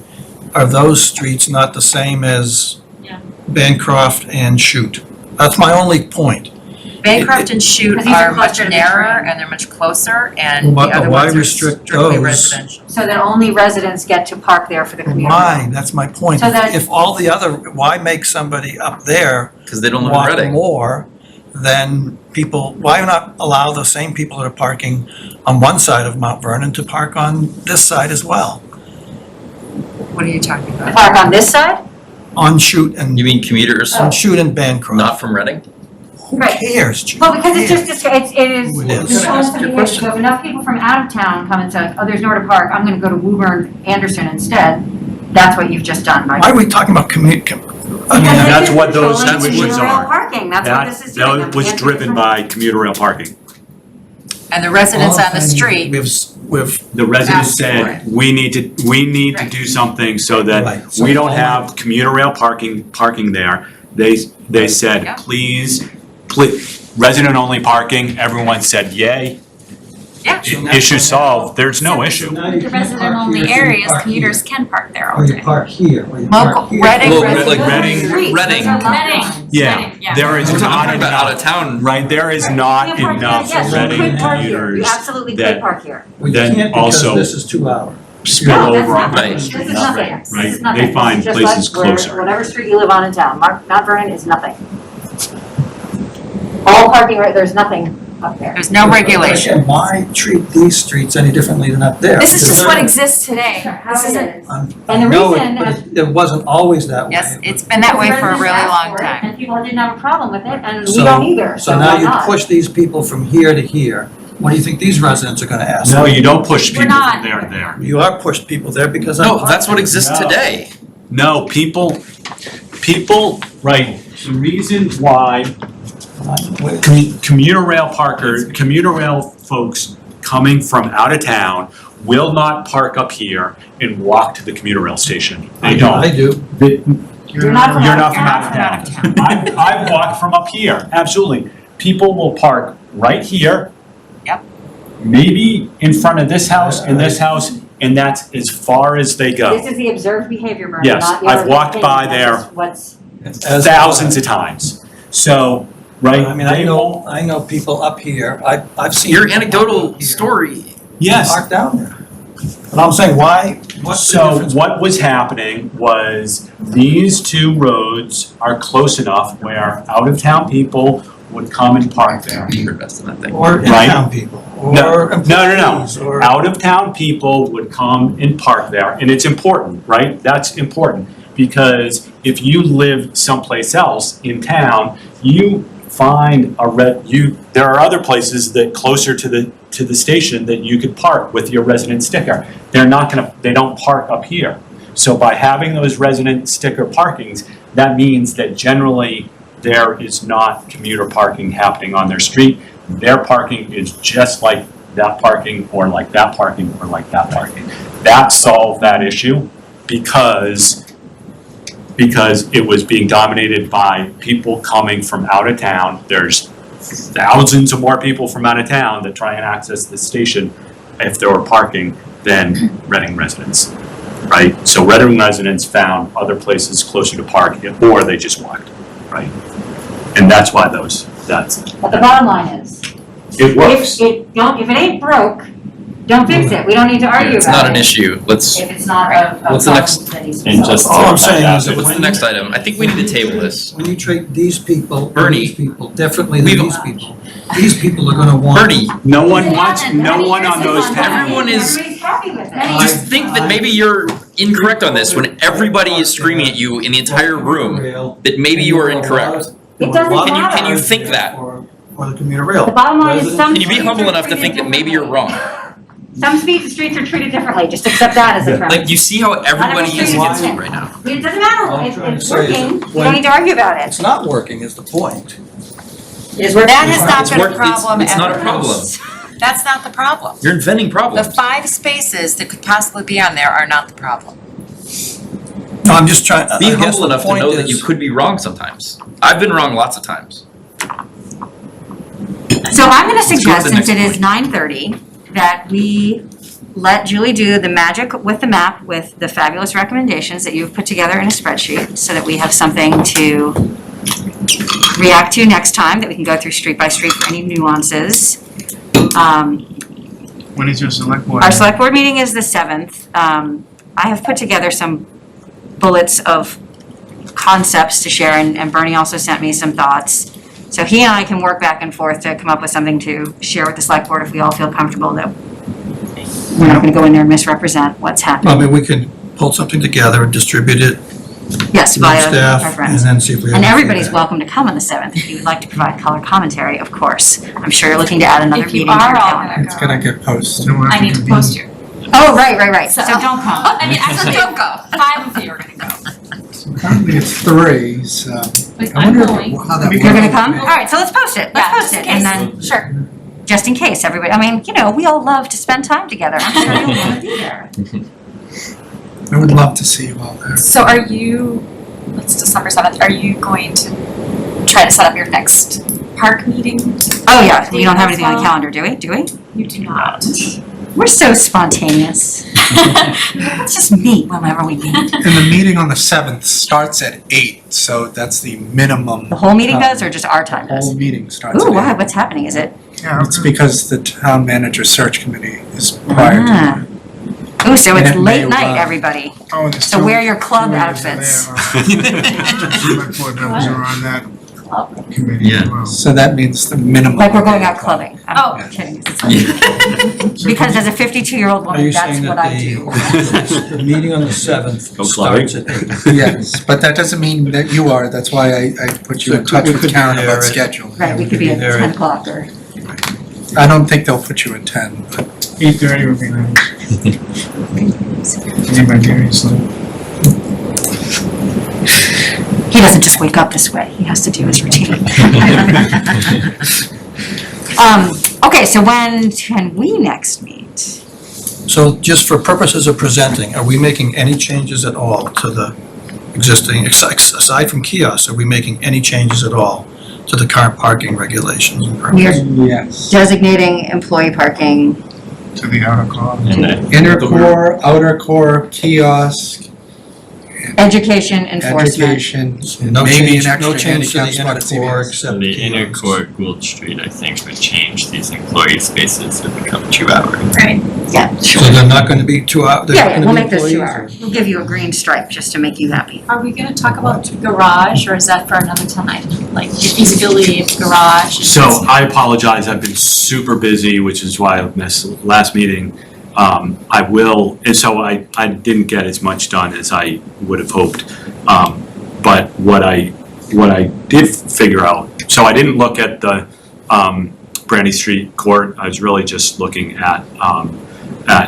are those streets not the same as Yeah. Bancroft and Chute? That's my only point. Bancroft and Chute Because these are are much closer to the narrower train. and they're much closer and the But other why ones are restrict strictly those? residential. So that only residents get to park there for the commuter. Why? That's my point. So that- If all the other, why make somebody up there Because they don't live in walk Reading. more than people, why not allow the same people that are parking on one side of Mount Vernon to park on this side as well? What are you talking about? Park on this side? On Chute and, You mean commuters, on Chute and Bancroft. not from Reading? Who Right. cares, Chute? Well, because it's just, it is. Who it is. it's almost something weird. So if enough people from out of town come and say, oh, there's nowhere to park, I'm gonna go to Woburn Anderson instead, that's what you've just done, Why right? are we talking about commute, I mean, Because That's it is what those controlling switches commuter rail are. Parking, that's what this is doing. That was I'm driven by commuter rail parking. And the residents on the street, We've, The residents Asked for said, we need to Right. do something so Right. that So we don't all- have commuter rail parking there. They Yeah. said, please, resident only parking, everyone said yay. Yeah. Issue solved, there's no issue. The resident only areas, commuters can park there all Or you day. park here, or you Local- park here. Reading Well, residents. like Reading- Reading. Yeah, there is We're not talking about out of enough, town. right, there is not You park here, enough yes, you Reading could park here. You commuters absolutely could that- park here. We then can't because also- this is 2 hours. spill No, that's over on not- Right. This is Reading. nothing. This Right, is nothing. they This find is just places like where- closer. Whatever street you live on in town, Mount Vernon is nothing. All parking, right, there's nothing up there. there's no regulation. Again, why treat these streets any differently than up there? This is Because just what they're- exists today. How This it isn't, is. I And the know reason- it, but it wasn't always that way. Yes, it's been that way for a really Residents long asked for it, time. And people didn't have a problem with it, and we So- don't either, So so now why you not? push these people from here to here. What do you think these residents are gonna ask? No, you don't push We're people not. from there to there. You are pushed people there because I'm. No, that's what exists No. today. No, people, right, the reason why commuter rail folks coming from out of town will not park up here and walk to the commuter rail station. They don't. I do. You're not from You're out not of from town. out of town. I've walked from up here, absolutely. People will park right here. Yep. Maybe in front of this house and this house, and that's as far as they go. This is the observed behavior, Bernie, Yes, not your I've walked opinion. by there. That's just what's, Thousands of times. So, right, I mean, they won't, I know people up here, I've seen. Your people anecdotal up here story. yes. Park down there. But I'm saying, why, what's the So difference? what was happening was these two roads are close enough where out-of-town people would come and park there. Invest in that thing. Or Right. in-town people, No, or no, employees, or. Out-of-town people would come and park there, and it's important, right? That's important, because if you live someplace else in town, you find there are other places that closer to the station that you could park with your resident sticker. They don't park up here. So by having those resident sticker parkings, that means that generally there is not commuter parking happening on their street. Their parking is just like that parking, or like that parking, or like that parking. That solved that issue because it was being dominated by people coming from out of town. There's thousands of more people from out of town that try and access the station if there were parking than Reading residents, right? So Reading residents found other places closer to park, or they just walked, right? And that's why but the bottom line is, it works. if it ain't broke, don't fix it, we don't need to argue about it. It's not an issue, let's, If it's not a What's the problem next- that needs to be And solved. just All I'm saying is that what's when the next item? I think we need to table this. When you treat these people, and Bernie. these people differently than We've- these people are gonna want. Bernie, No one wants, no one on those everyone is, Everybody's happy with it. I just think that maybe you're incorrect on this when everybody is screaming at you in the entire room, that maybe you are incorrect. It doesn't Can matter. you think that? For the commuter rail. The bottom line is some Can you be streets humble are enough to treated think that maybe you're wrong? Some streets are treated differently, just accept that as a premise. Like, you see how everybody is against you right now. It doesn't matter, All I'm trying it's to say is working, that we don't when- need to argue about it. It's not working is the point. Is working. That has not It's been a work- it's- problem it's not a ever. problem. That's not the problem. You're inventing The problems. 5 spaces that could possibly be on there are not the problem. No, I'm just trying, I Be guess humble the enough to point know that you is, could be wrong sometimes. I've been wrong lots of times. So I'm gonna Let's go to suggest, the since it next is 9:30, that we let Julie do the magic with the map with the fabulous recommendations that you've put together in a spreadsheet, so that we have something to react to next time, that we can go through street by street for any nuances. When is your select board? Our select board meeting is the 7th. I have put together some bullets of concepts to share, and Bernie also sent me some thoughts. So he and I can work back and forth to come up with something to share with the select board if we all feel comfortable that we're not gonna go in there and misrepresent what's I happening. mean, we can pull something together and distribute it Yes, to the via our staff and friends. then see if we have. And any everybody's feedback. welcome to come on the 7th if you would like to provide color commentary, of course. I'm sure you're looking to add another If you meeting to your are all calendar. gonna It's gonna get posted. I need to post you. Oh, right. So So- don't come. I mean, actually, Don't go. 5 of you are gonna go. Currently it's 3, so Like, I I'm wonder going. how that works. You're gonna come? All right, so let's post it. Let's Yeah, post just it. in And case. then, Sure. just in case, everybody, I mean, we all love to spend time together. I'm sure you'll want to be there. I would love to see you all there. So are you, it's December 7th, are you going to try to set up your next park meeting? Oh, yeah, we don't have As anything on the well? calendar, do we? Do we? You do not. We're so spontaneous. Let's just meet whenever we meet. And the meeting on the 7th starts at 8, so that's the minimum. The whole meeting does, or just our time The does? whole meeting starts Ooh, at 8. wow, what's happening? Is it? Yeah, It's because the town manager search committee is prior to. Ah. Ooh, so And it's it may late night, run. everybody. Oh, and there's So two- wear your club 2 meetings in outfits. there. Select board members are on that committee as well. So that means the minimum. Like we're going out clubbing. Oh. I'm kidding. Because as a 52-year-old Are you woman, that's saying what that I do. the meeting on the 7th Go clubbing. starts at 8? Yes, but that doesn't mean that you are. That's why I put you in touch We with could be Karen there about at- scheduling. Right, we could be at There. 10 o'clock or. I don't think they'll put you at 10, but 8:30 would be nice. Anybody seriously? He doesn't just wake up this way, he has to do his routine. Okay, so when can we next meet? So just for purposes of presenting, are we making any changes at all to the existing, aside from kiosks, are we making any changes at all to the current parking regulations and We permits? are yes. designating employee parking. To the outer car. And then Inner core, outer core, kiosk, Education enforcement. education, No maybe change, an no extra change to handicap the spot inner at core CVS. except the inner kiosks. core Gould Street, I think, would change these employee spaces to become 2 hour. Yeah, So they're not gonna be 2 hours, they're Yeah, not yeah, gonna we'll be make those 2 employees, hours. We'll give you a green stripe just to make you happy. Are we gonna talk about the garage, or is that for another time? Like the feasibility of the garage? and So I apologize, I've been super busy, which is why I missed the last meeting. I will, and so I didn't get as much done as I would have hoped. But what I did figure out, so I didn't look at the Brandy Street Court, I was really just looking at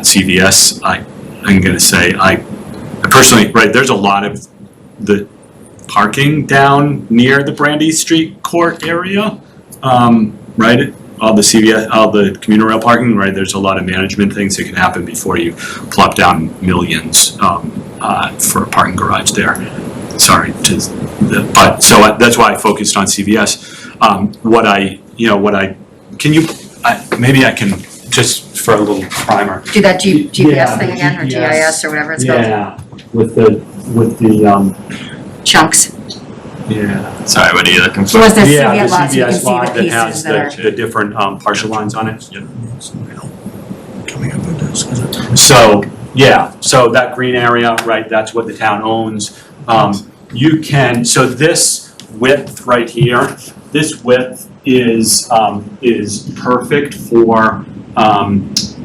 CVS. I'm gonna say, I personally, right, there's a lot of the parking down near the Brandy Street Court area, right? All the CVS, all the commuter rail parking, right? There's a lot of management things that can happen before you plop down millions for a parking garage there. Sorry, but so that's why I focused on CVS. Maybe I can, just for a little primer. Do that GPS Yeah, thing the again, or GPS. GIS or whatever it's called? Yeah, with the, Chunks. yeah. Sorry, what are you looking So for? was the Yeah, CVS lot, so you can CVS see lot the that has pieces that are. the different partial lines on it. Yep. coming up with this, 'cause it- So, yeah, so that green area, right, that's what the town owns. You can, so this width right here, this width is perfect for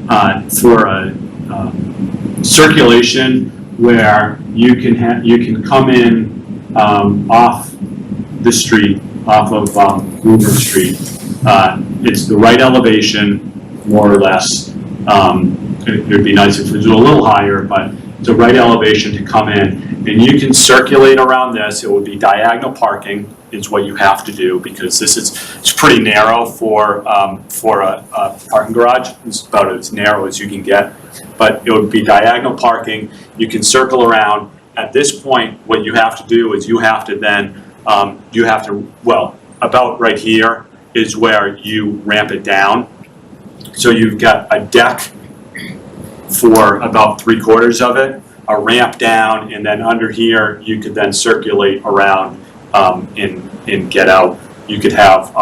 a circulation where you can come in off the street, off of Woburn Street. It's the right elevation, more or less. It'd be nice if it was a little higher, but it's the right elevation to come in. And you can circulate around this. It would be diagonal parking is what you have to do, because it's pretty narrow for a parking garage. It's about as narrow as you can get, but it would be diagonal parking. You can circle around. At this point, what you have to do is you have to about right here is where you ramp it down. So you've got a deck for about 3/4 of it, a ramp down, and then under here, you could then circulate around and get out. You could have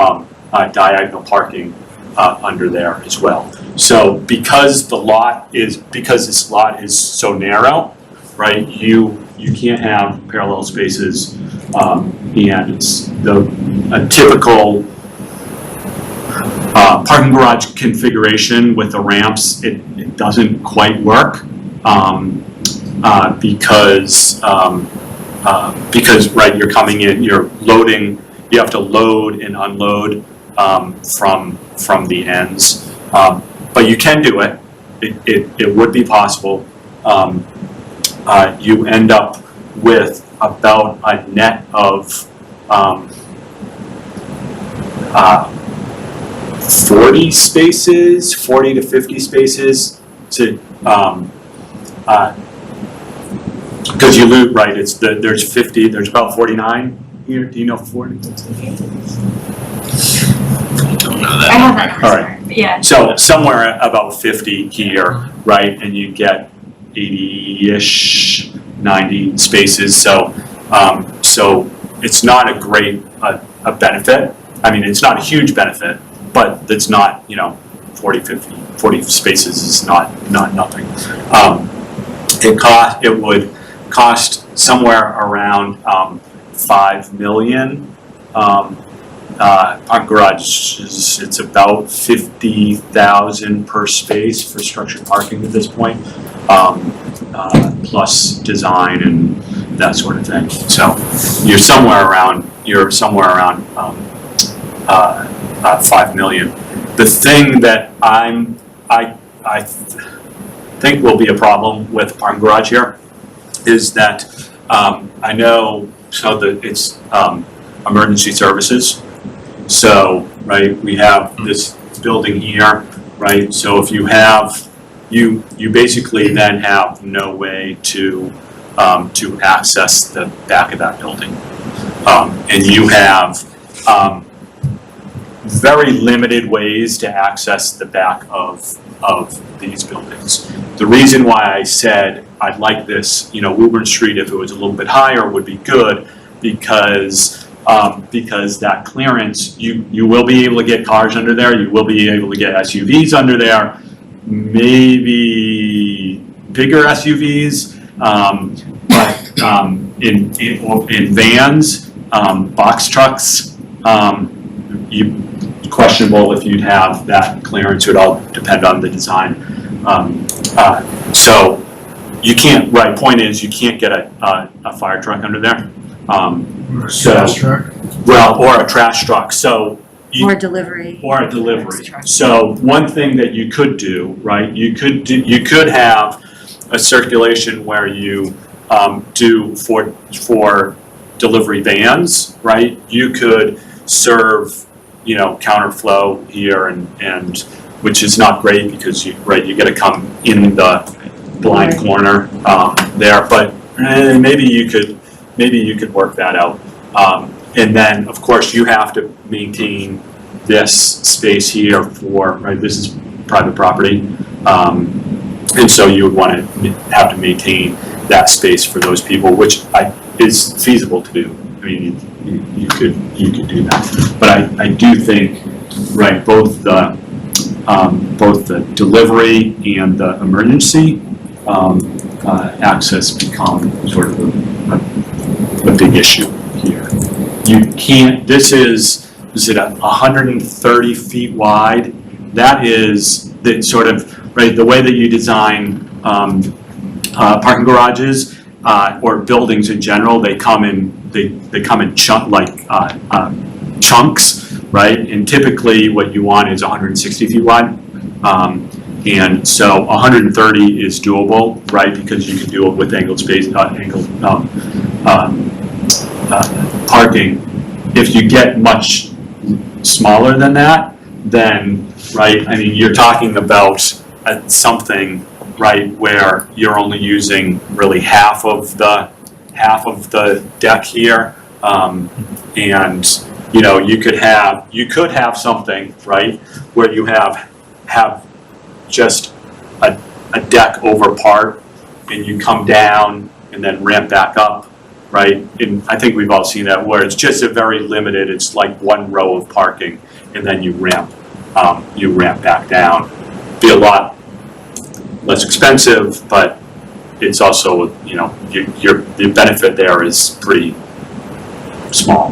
diagonal parking under there as well. So because this lot is so narrow, right, you can't have parallel spaces, and it's a typical parking garage configuration with the ramps. It doesn't quite work because right, you're coming in, you're loading, you have to load and unload from the ends, but you can do it. It would be possible. You end up with about a net of 40 spaces, 40 to 50 spaces to, because you loot, right, there's 50, there's about 49 here, do you know 40? I don't know that. I have that All number, right. but yeah. So somewhere about 50 here, right, and you get 80-ish, 90 spaces, so it's not a great a benefit. I mean, it's not a huge benefit, but it's not, 40 spaces is not nothing. It would cost somewhere around 5 million. Parking garage it's about 50,000 per space for structured parking at this point, plus design and that sort of thing. So you're somewhere around 5 million. The thing that I think will be a problem with parking garage here is that I know it's emergency services. So, right, we have this building here, right? So if you have, you basically then have no way to access the back of that building. And you have very limited ways to access the back of these buildings. The reason why I said I'd like this, Woburn Street, if it was a little bit higher, would be good, because that clearance, you will be able to get cars under there, you will be able to get SUVs under there, maybe bigger SUVs, but in vans, box trucks, questionable if you'd have that clearance. It would all depend on the design. So you can't, right, point is you can't get a fire truck under there. Trash truck. Well, or a trash truck, so. Or delivery. Or a delivery. So one thing that you could do, right, you could have a circulation where you do for delivery vans, right? You could serve, counterflow here and which is not great because you gotta come in the blind corner there, but maybe you could work that out. And then, of course, you have to maintain this space here right, this is private property. And so you would want to have to maintain that space for those people, which is feasible to do. I mean, you could do that. But I do think, right, both the both the delivery and the emergency access become sort of a big issue here. You can't, this is it 130 feet wide? That is the sort of, right, the way that you design parking garages or buildings in general, they come in chunks, right? And typically what you want is 160 feet wide. And so 130 is doable, right? Because you can do it with angled parking. If you get much smaller than that, then, right, I mean, you're talking about something, right, where you're only using really half of the deck here. And, you know, you could have something, right, where you have just a deck over part and you come down and then ramp back up, right? And I think we've all seen that where it's just a very limited, it's like one row of parking and then you ramp back down. Be a lot less expensive, but it's also, you know, the benefit there is pretty small,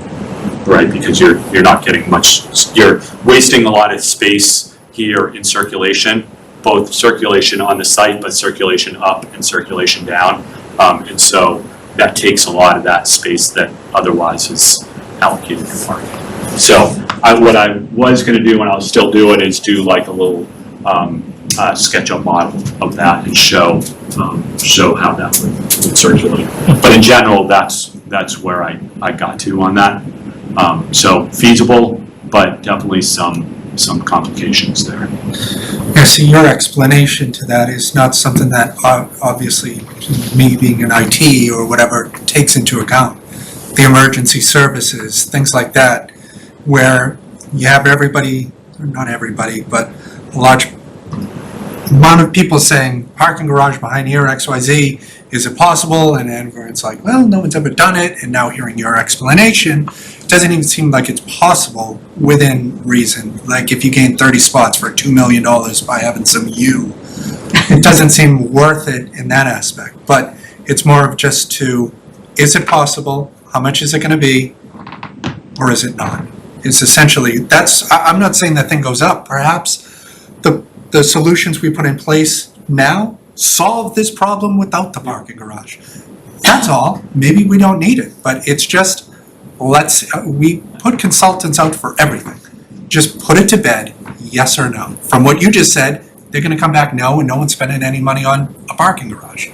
right? Because you're not getting much, you're wasting a lot of space here in circulation, both circulation on the site, but circulation up and circulation down. And so that takes a lot of that space that otherwise is allocated for parking. So what I was going to do, and I'll still do it, is do like a little SketchUp model of that and show how that would circulate. But in general, that's where I got to on that. So feasible, but definitely some complications there. Yeah, see, your explanation to that is not something that obviously me being in IT or whatever takes into account. The emergency services, things like that, where you have everybody, or not everybody, but a large amount of people saying parking garage behind here, XYZ, is it possible? And then where it's like, well, no one's ever done it. And now hearing your explanation, it doesn't even seem like it's possible within reason. Like if you gain 30 spots for $2 million by having some it doesn't seem worth it in that aspect. But it's more of just is it possible? How much is it going to be? Or is it not? It's essentially, I'm not saying that thing goes up. Perhaps the solutions we put in place now solve this problem without the parking garage. That's all. Maybe we don't need it, but it's just, we put consultants out for everything. Just put it to bed, yes or no. From what you just said, they're gonna come back no, and no one's spending any money on a parking garage.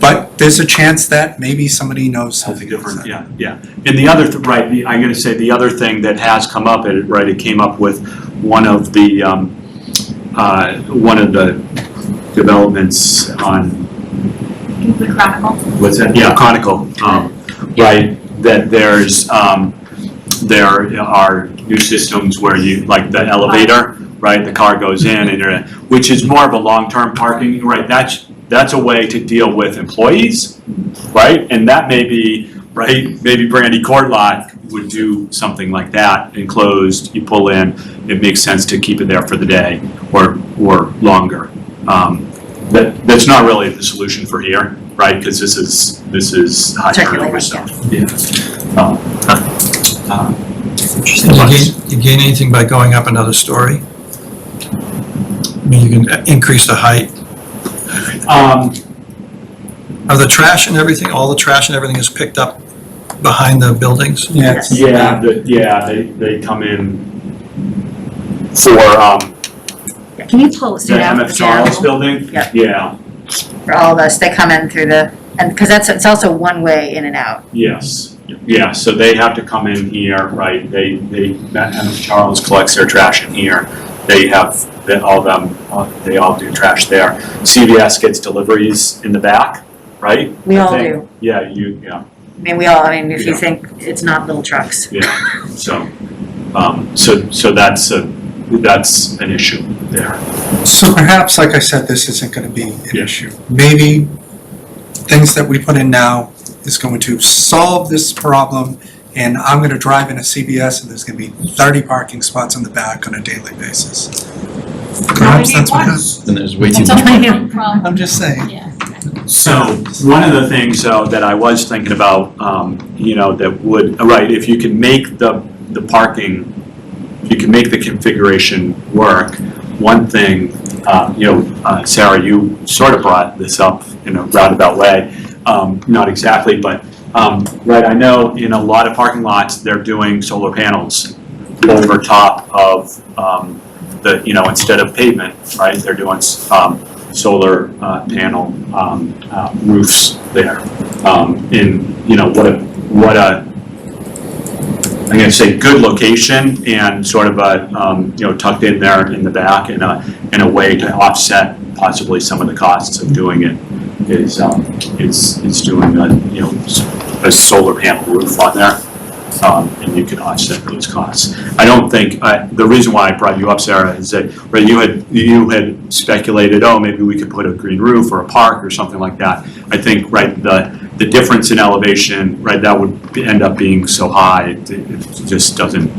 But there's a chance that maybe somebody knows something different. Yeah. And the other, I'm gonna say the other thing that has come up, it came up with one of the developments on. The Chronicle. What's that? Yeah, Chronicle. Right. That there are new systems where you, like the elevator, right? The car goes in, and which is more of a long-term parking, right? That's a way to deal with employees, right? And that may be, right? Maybe Brandy Court Lot would do something like that, enclosed. You pull in. It makes sense to keep it there for the day or longer. That's not really the solution for here, right? Because this is high turnover stuff. Yeah. You gain anything by going up another story? I mean, you can increase the height. Are the trash and everything, all the trash and everything is picked up behind the buildings? Yes. They come in for Can you close the it out? MF Charles building. Yeah. For all of us, they come in through and because it's also one way in and out. Yes. Yeah. So they have to come in here, right? MF Charles collects their trash in here. They all do trash there. CVS gets deliveries in the back, right? We all do. Yeah. I mean, if you think it's not little trucks. Yeah. So that's an issue there. So perhaps, like I said, this isn't going to be an issue. Maybe things that we put in now is going to solve this problem, and I'm going to drive in a CVS and there's going to be 30 parking spots in the back on a daily basis. Perhaps that's what happens. Then there's way too It's a much. different problem. I'm just saying. Yeah. So, one of the things, though, that I was thinking about, that would, right, if you can make the parking, if you can make the configuration work, one thing, Sarah, you sort of brought this up in a roundabout way, not exactly, but, right, I know in a lot of parking lots, they're doing solar panels over top of, instead of pavement, right, they're doing, solar panel roofs there. What a I'm going to say good location and sort of a tucked in there in the back in a way to offset possibly some of the costs of doing it is doing a solar panel roof on there. And you can offset those costs. I don't think, the reason why I brought you up, Sarah, is that you had speculated, maybe we could put a green roof or a park or something like that. I think, the difference in elevation, that would end up being so high, it just doesn't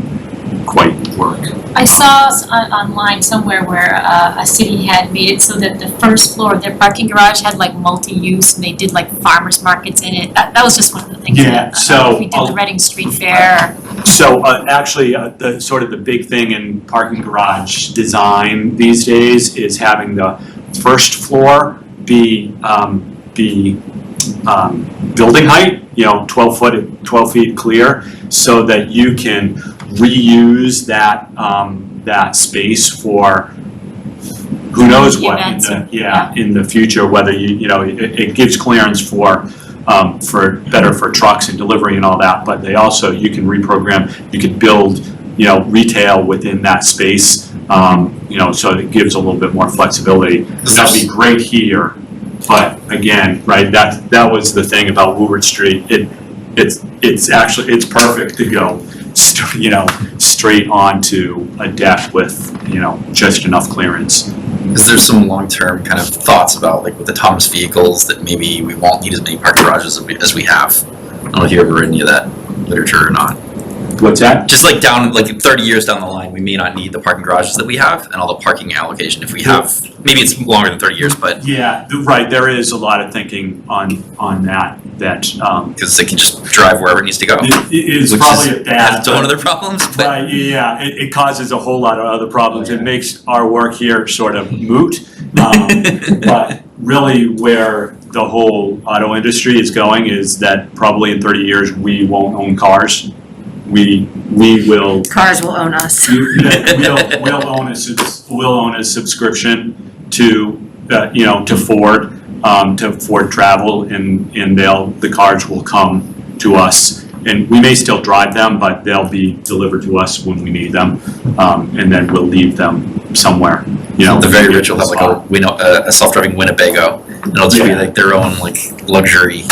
quite work. I saw online somewhere where a city had made it so that the first floor of their parking garage had like multi-use, and they did like farmers markets in it. That was just one of the things. Yeah, that, so we did the Reading Street Fair. So actually, the sort of the big thing in parking garage design these days is having the first floor be building height, 12 feet clear, so that you can reuse that space for who knows what in the future, whether it gives clearance for better for trucks and delivery and all that, but you can reprogram, you can build retail within that space, so it gives a little bit more flexibility. That'd be great here, but again, that was the thing about Woodward Street. It's perfect to go straight onto a deck with just enough clearance. Is there some long-term kind of thoughts about, like with autonomous vehicles, that maybe we won't need as many parking garages as we have? I don't know if you ever read any of that literature or not. What's that? Just like 30 years down the line, we may not need the parking garages that we have and all the parking allocation if we have. Maybe it's longer than 30 years, but. Yeah, right, there is a lot of thinking on that. Because it can just drive wherever it needs to go. It's probably a bad. Has its own other problems, but. Right, yeah, it causes a whole lot of other problems. It makes our work here sort of moot. But really where the whole auto industry is going is that probably in 30 years, we won't own cars. We will. Cars will own us. We'll own a subscription to Ford. To Ford Travel, and the cars will come to us, and we may still drive them, but they'll be delivered to us when we need them, and then we'll leave them somewhere. The very rich will have like a self-driving Winnebago, and it'll just be like their own luxury.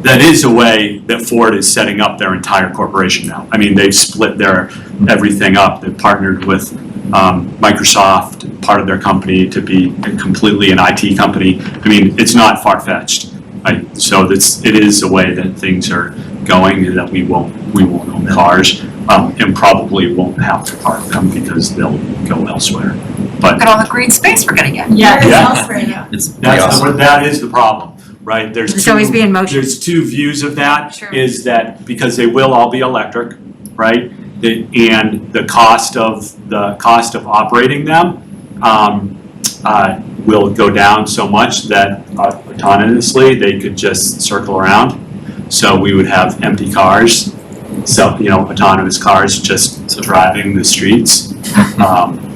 That is a way that Ford is setting up their entire corporation now. I mean, they've split their everything up. They've partnered with Microsoft, part of their company, to be completely an IT company. I mean, it's not far-fetched. So it is a way that things are going, that we won't own cars, and probably won't have to park them because they'll go elsewhere. But Look at all the green space we're gonna get. Yeah, Yeah. it's elsewhere now. It's pretty awesome. that is the problem, right? It's always be in motion. There's two views of that. Sure. Is that because they will all be electric, right? And the cost of operating them will go down so much that autonomously they could just circle around. So we would have empty cars, autonomous cars just driving the streets.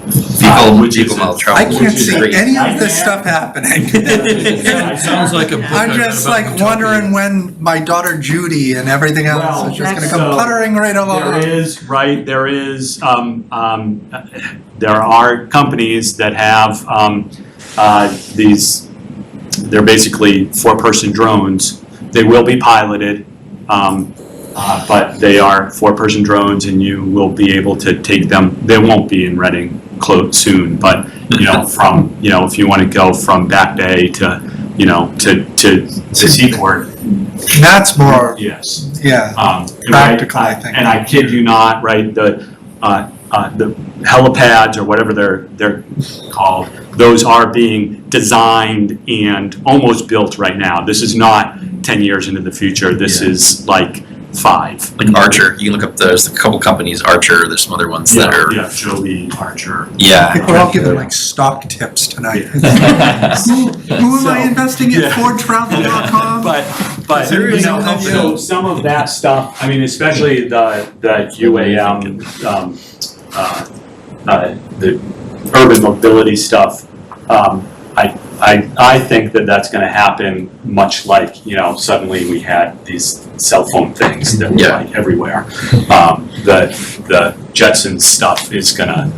Vehicle model travel. I can't see any of this stuff happening. It sounds like a book I I'm read just about like Utopia. wondering when my daughter Judy and everything else is just gonna come so puttering right along. There are companies that have they're basically 4-person drones. They will be piloted, but they are 4-person drones, and you will be able to take them. They won't be in Reading soon, but from if you want to go from Back Bay to the Seaport. That's more, Yes. yeah, Right, practical, I think. And I kid you not, right, helipads or whatever they're called, those are being designed and almost built right now. This is not 10 years into the future. This is like 5. Like Archer, you can look up, there's a couple companies, Archer, there's some other ones that are, Yeah, Joby, Archer. People are all giving like stock tips tonight. Who am I investing in? Yeah. FordTravel.com? But you Seriously, know, yeah. so some of that stuff, I mean, especially the UAM, the urban mobility stuff, I think that that's gonna happen much like, you know, suddenly we had these cell phone things that were Yeah. like everywhere. The Jetsons stuff is gonna,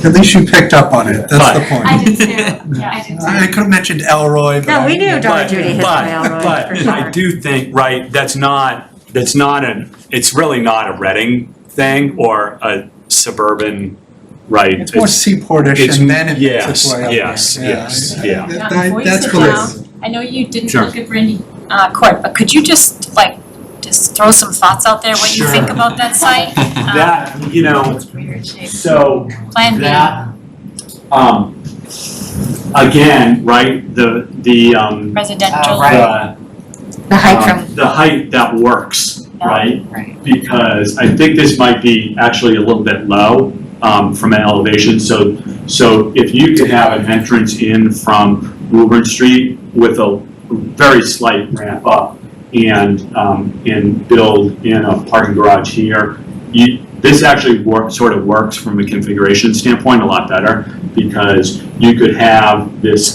At least you picked up on it, that's the point. I did too, yeah, I did too. I could have mentioned Elroy, but. No, we knew Dr. But- Judy hit by Elroy, But for sure. I do think, right, it's really not a Reading thing or a suburban, right? It's more Seaportish it's- and then it makes yes, its way up yes, there. yes, yeah. Now, That- before you that's sit cool. down, I know you didn't Sure. look at Brandy Court, but could you just throw some thoughts out there, what you Sure. think about that site? That, you know, Weird shape. so Plan B. that, again, right, the Residential. Right. The height from, the height that works, right? right. Because I think this might be actually a little bit low from an elevation. So if you could have an entrance in from Woburn Street with a very slight ramp up and build in a parking garage here, this actually sort of works from a configuration standpoint a lot better, because you could have this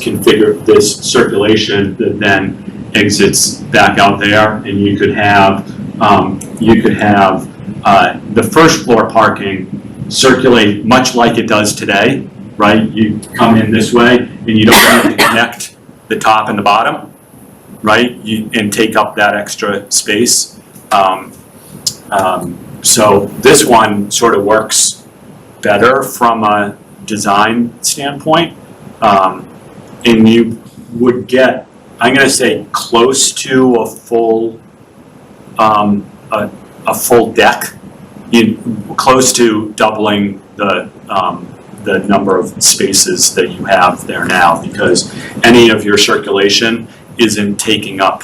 circulation that then exits back out there, and you could have the first floor parking circulate much like it does today, right? You come in this way and you don't need to connect the top and the bottom, right? And take up that extra space. So this one sort of works better from a design standpoint. And you would get, I'm gonna say, close to a full deck, close to doubling the number of spaces that you have there now, because any of your circulation isn't taking up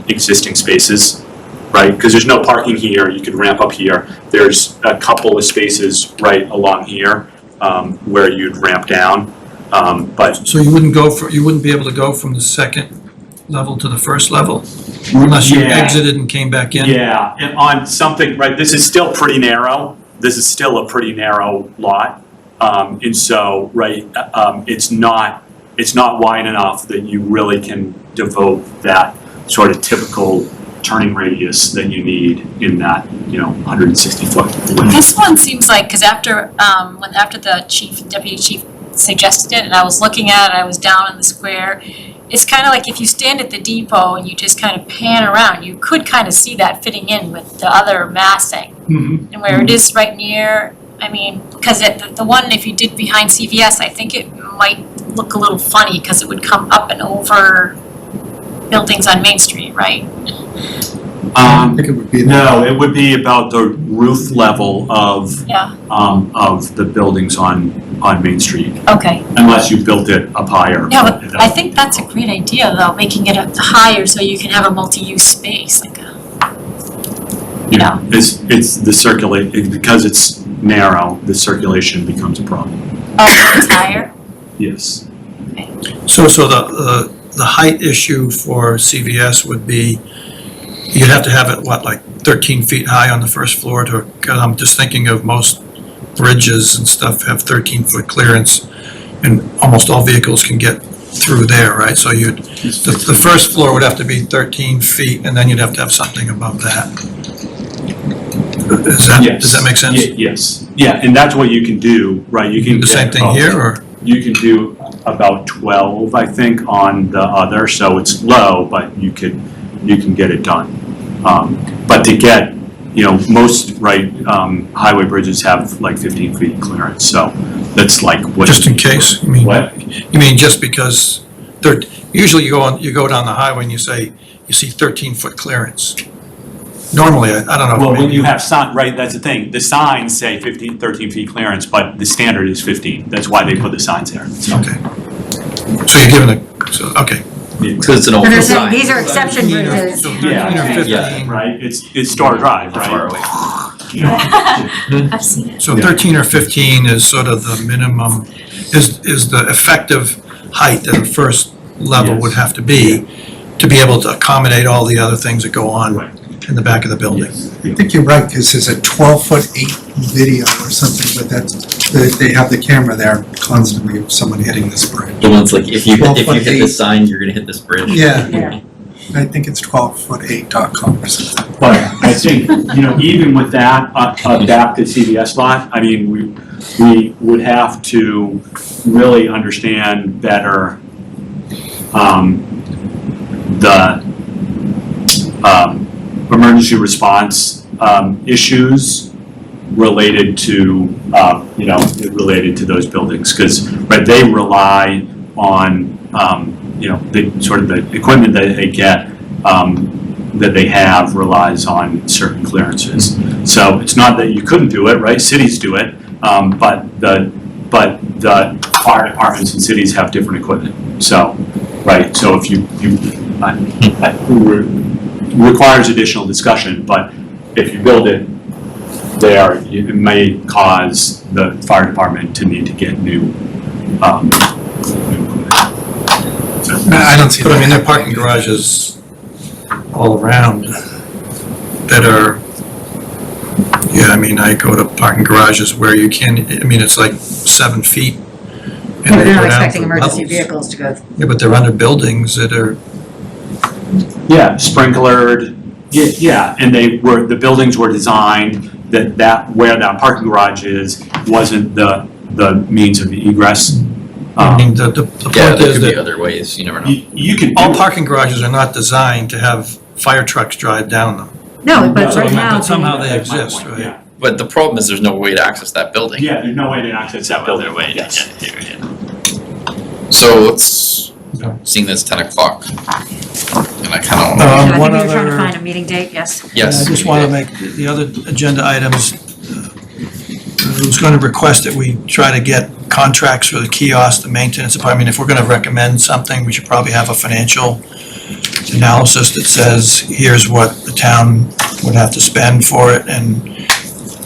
existing spaces, right? Because there's no parking here, you could ramp up here. There's a couple of spaces right along here where you'd ramp down, but So you wouldn't be able to go from the second level to the first level? Unless you Yeah. exited and came back in? yeah, and on something, right, this is still pretty narrow. This is still a pretty narrow lot. And so, right, it's not wide enough that you really can devote that sort of typical turning radius that you need in that, 160 foot. This one seems like, because after the deputy chief suggested it, and I was looking at it, I was down in the square, it's kind of like if you stand at the depot and you just kind of pan around, you could kind of see that fitting in with the other massing. Mm-hmm. And where it is right near, I mean, because the one, if you did behind CVS, I think it might look a little funny because it would come up and over buildings on Main Street, right? I think it would be. No, it would be about the roof level of Yeah, the buildings on Main Street, okay. unless you built it up higher. Yeah, but I think that's a great idea though, making it up higher so you can have a multi-use space, like a, Yeah, it's the because it's narrow, the circulation becomes a problem. oh, it's higher? Yes. So the height issue for CVS would be, you'd have to have it, like 13 feet high on the first floor because I'm just thinking of most bridges and stuff have 13-foot clearance, and almost all vehicles can get through there, right? So the first floor would have to be 13 feet, and then you'd have to have something above that. Does that make sense? Yes, yeah, and that's what you can do, right? You can The same get thing about- here, or? You can do about 12, I think, on the other, so it's low, but you can get it done. But to get, most, right, highway bridges have like 15 feet clearance, so that's like what. Just in case, What? You mean just because usually you go down the highway and you see 13-foot clearance. Normally, I don't know. Well, when maybe- you have sign, right, that's the thing, the signs say 15, 13 feet clearance, but the standard is 15, that's why they put the signs there. So, Okay. So you're giving okay. Because it's an So open they're saying sign. these are exception bridges. 13 or 15. Yeah. right, it's Star Drive, Far right? away. I've seen it. So 13 or 15 is sort of the minimum, is the effective height that the first level would have to be able to accommodate all the other things that go on Right. in the back of the building. I think you're right, because there's a 12-foot-8 video or something, but they have the camera there constantly of someone hitting this bridge. The one's like, if you hit 12'8". this sign, you're gonna hit this bridge. Yeah. Yeah. I think it's 12foot8.com or something. But I think, even with that, back to CVS lot, I mean, we would have to really understand better, the, emergency response, issues related to, related to those buildings, because, right, they rely on, the sort of the equipment that they get, that they have relies on certain clearances. So it's not that you couldn't do it, right? Cities do it, but the fire departments in cities have different equipment. So, right, so if requires additional discussion, but if you build it there, it may cause the fire department to need to get new equipment. I don't see But I mean, that. there are parking garages all around that are, I mean, I go to parking garages where you can, I mean, it's like 7 feet. and But they they're go not down expecting for emergency levels. vehicles to go. Yeah, but they're under buildings that are, Yeah, sprinklered, yeah, and the buildings were designed that where that parking garage is wasn't the means of egress. I mean, the Yeah, point there is could be that other ways, you never know. You can all do, parking garages are not designed to have fire trucks drive down them. No, but right now. But somehow they that's my exist, point, right? yeah. But the problem is there's no way to access that building. Yeah, there's no way to access that building. Other way to Yes. get here, yeah. So let's, Okay. seeing this 10 o'clock, and I kind of, I think we One were trying to other- find a meeting date, yes. yes. I just want to make the other agenda items. I was going to request that we try to get contracts for the kiosk, the maintenance department. I mean, if we're going to recommend something, we should probably have a financial analysis that says, here's what the town would have to spend for it. And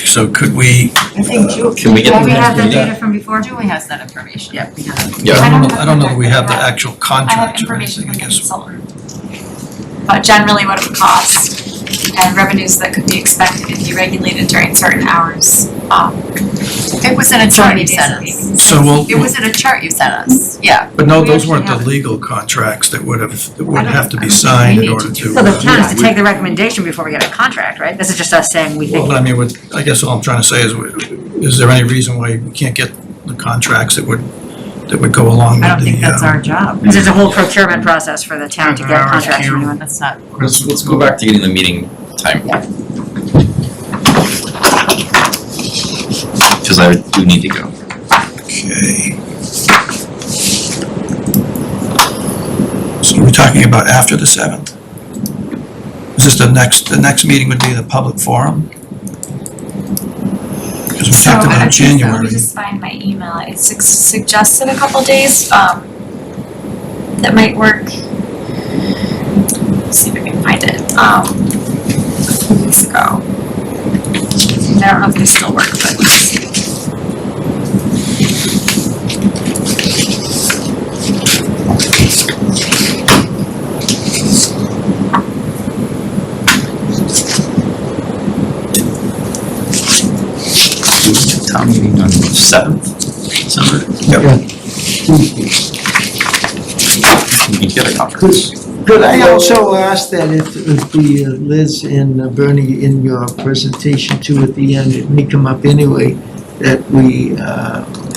so could we, I think Can we get Do them we have to that do data that? from before? Julie has that information. Yeah, we have. Yeah. I don't know that we have the actual I have contracts or information anything, I from the guess. consultant. But generally what it would cost and revenues that could be expected if you regulated during certain hours. It was in a chart you 30 days sent a week. us. So we'll, It was in a chart you sent us, yeah. but no, we those actually weren't the have- legal contracts that would I don't- have to be I don't think signed we in need order to to. do So the uh, town has to take the recommendation before we get a contract, right? This is just us saying we Well, think. I mean, I guess all I'm trying to say is there any reason why we can't get the contracts that would go along with the? I don't think that's our job. Because there's a whole procurement process for the town to get contracts from anyone. That's not. Let's go back to getting the meeting time. Because I do need to go. Okay. So we're talking about after the 7th? Is this the next meeting would be the public forum? Because we So talked I about think so, let January. me just find my email, it suggested a couple days, that might work. Let's see if I can find it, a few weeks ago. I don't know if they still work, but let's see. Town meeting on the 7th, December. We can get a conference. Could I also ask that if the Liz and Bernie in your presentation too at the end, it may come up anyway, that we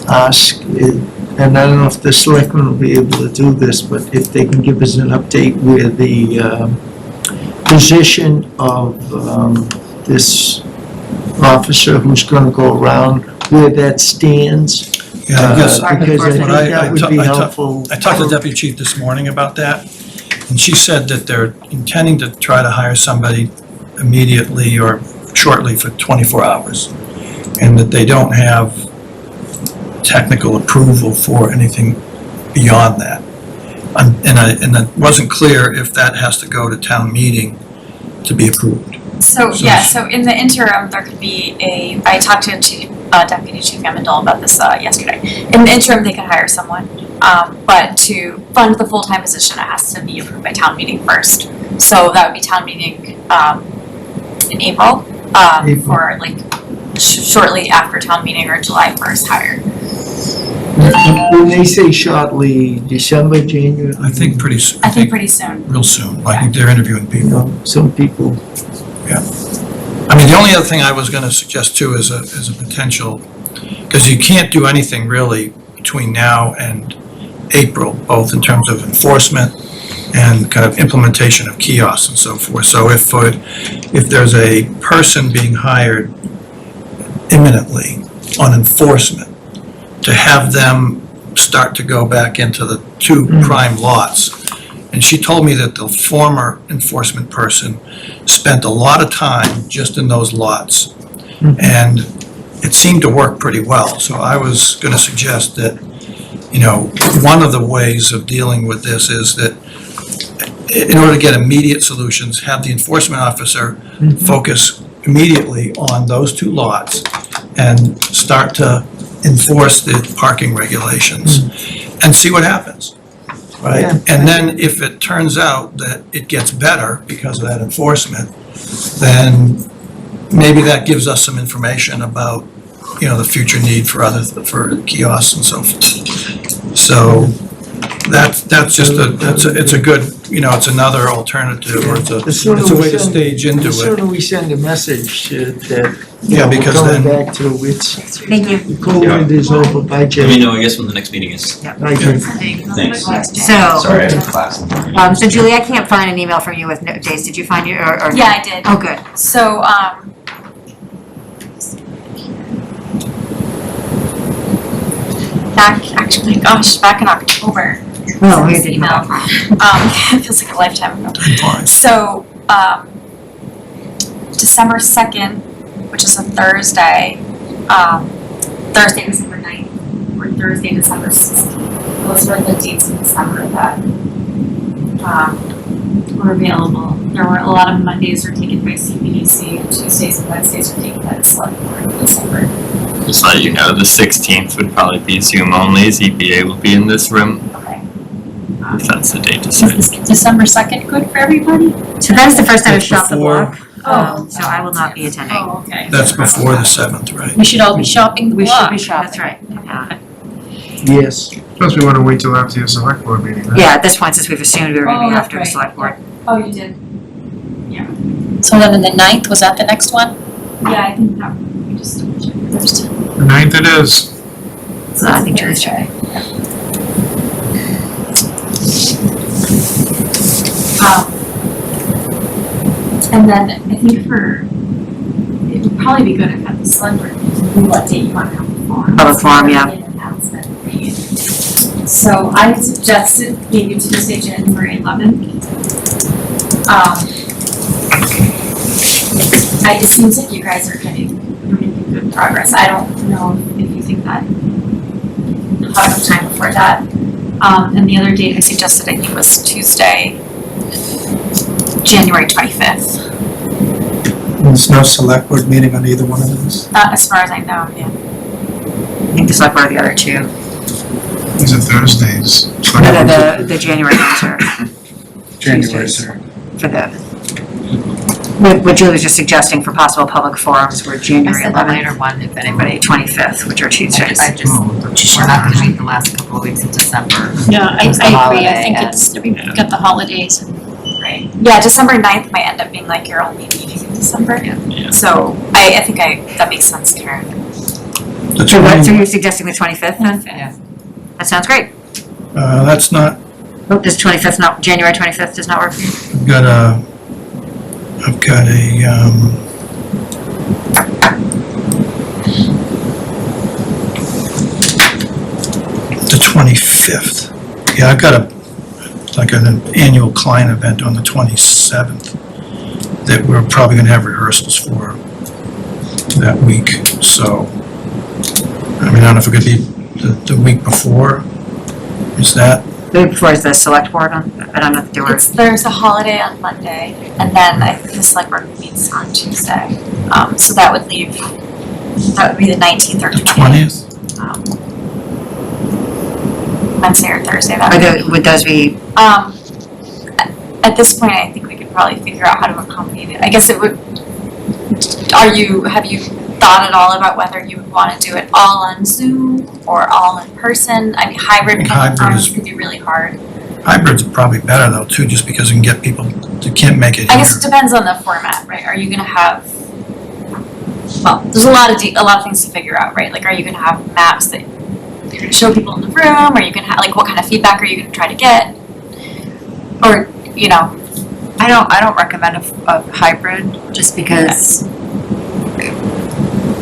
ask, and I don't know if the selectmen will be able to do this, but if they can give us an update where the position of this officer who's gonna go around, where that stands. Yeah, I guess, Because I think But I- that would be helpful. I talked to the deputy chief this morning about that, and she said that they're intending to try to hire somebody immediately or shortly for 24 hours, and that they don't have technical approval for anything beyond that. And it wasn't clear if that has to go to town meeting to be approved. So in the interim, there could be I talked to Deputy Chief Emmendall about this yesterday. In the interim, they could hire someone, but to fund the full-time position, it has to be approved by town meeting first. So that would be town meeting in April, for like shortly after town meeting or July 1st hire. When they say shortly, December, January? I think pretty soon. I think pretty soon. Real soon, like they're interviewing You people. know, some people. I mean, the only other thing I was gonna suggest too is a potential, because you can't do anything really between now and April, both in terms of enforcement and kind of implementation of kiosks and so forth. So if there's a person being hired imminently on enforcement, to have them start to go back into the two prime lots. And she told me that the former enforcement person spent a lot of time just in those lots. And it seemed to work pretty well. So I was going to suggest that, you know, one of the ways of dealing with this is that in order to get immediate solutions, have the enforcement officer focus immediately on those two lots and start to enforce the parking regulations and see what happens. Right? Yeah. And then if it turns out that it gets better because of that enforcement, then maybe that gives us some information about, you know, the future need for kiosks and so forth. So that's just it's a good, you know, it's another alternative, or it's a way to stage into The it. sooner we send a message that, Yeah, because going then, back to it's, Thank you. the COVID is over by Let me June. know, I guess, when the next meeting is. By June. Thanks. So, Sorry, I have class. so Julie, I can't find an email from you with no dates. Did you find your, or? Yeah, I did. Oh, good. So, back in October. Oh, Sent we this did email. It feels like a lifetime ago. So, December 2nd, which is a Thursday, Thursday, December 9th, or Thursday, December 16th. Those were the dates in December that were available. There were a lot of Mondays were taken by CPDC, and Tuesdays and Wednesdays were taken by the select board in December. Just let you know, the 16th would probably be Zoom only, ZBA will be in this room, Okay. if that's the date to Is set. this December 2nd good for everybody? So that is the first time I've That's shopped the before- block. Oh. So I will not be attending. Oh, okay. that's before the 7th, right? We should all be shopping the We should block. be shopping. That's right. Yes. Plus, we want to wait till after your select board meeting, right? Yeah, at this point, since we've assumed we were gonna Oh, be that's after the right. select board. Oh, you did? So then in the 9th, was that the next one? Yeah, I think that, we just double check. Thursday. The 9th it is. So I think Tuesday. And then I think it would probably be good if at the select board, what date you want to have the forum. Public forum, yeah. An announcement made. So I suggested maybe Tuesday, January 11th. It seems like you guys are making good progress. I don't know if you think that you'll have enough time before that. And the other date I suggested, I think, was Tuesday, January 25th. There's no select board meeting on either one of those? As far as I know, yeah. I think the select board are the other two. These are Thursdays. No, the January ones are January Tuesdays. 3rd. for the, what Julie was just suggesting for possible public forums were I January said the 11th, later one, if anybody, 25th, which are Tuesdays. I just, we're not gonna meet the last couple of weeks of December. Yeah, I It's the agree. I holiday think and- it's, we've got the holidays and Right. Yeah, December 9th might end up being like your only meeting in December. Yeah. So I think that makes sense, Karen. So what, so you're suggesting the 25th then? Yeah. That sounds great. That's not, Oh, does 25th not, January 25th does not work for you? I've got a, the 25th. Yeah, I've got like an annual client event on the 27th. that we're probably gonna have rehearsals for that week, so, I mean, I don't know if it could be the week before, is that? The week before is the select board on, I don't know if there were. There's a holiday on Monday, and then I think the select board meets on Tuesday. So that would be the 19th or The 20th. 20th? Wednesday or Thursday, Would those be, at this point, I think we could probably figure out how to accommodate it. I guess it would, have you thought at all about whether you would want to do it all on Zoom or all in person? I mean, hybrid could be really hard. Hybrid's probably better though, too, just because we can get people that can't make it I here. guess it depends on the format, right? Are you gonna have, well, there's a lot of things to figure out, right? Like, are you gonna have maps that you're gonna show people in the room? Are you gonna have, like, what kind of feedback are you gonna try to get? Or, you know, I don't recommend a hybrid, just because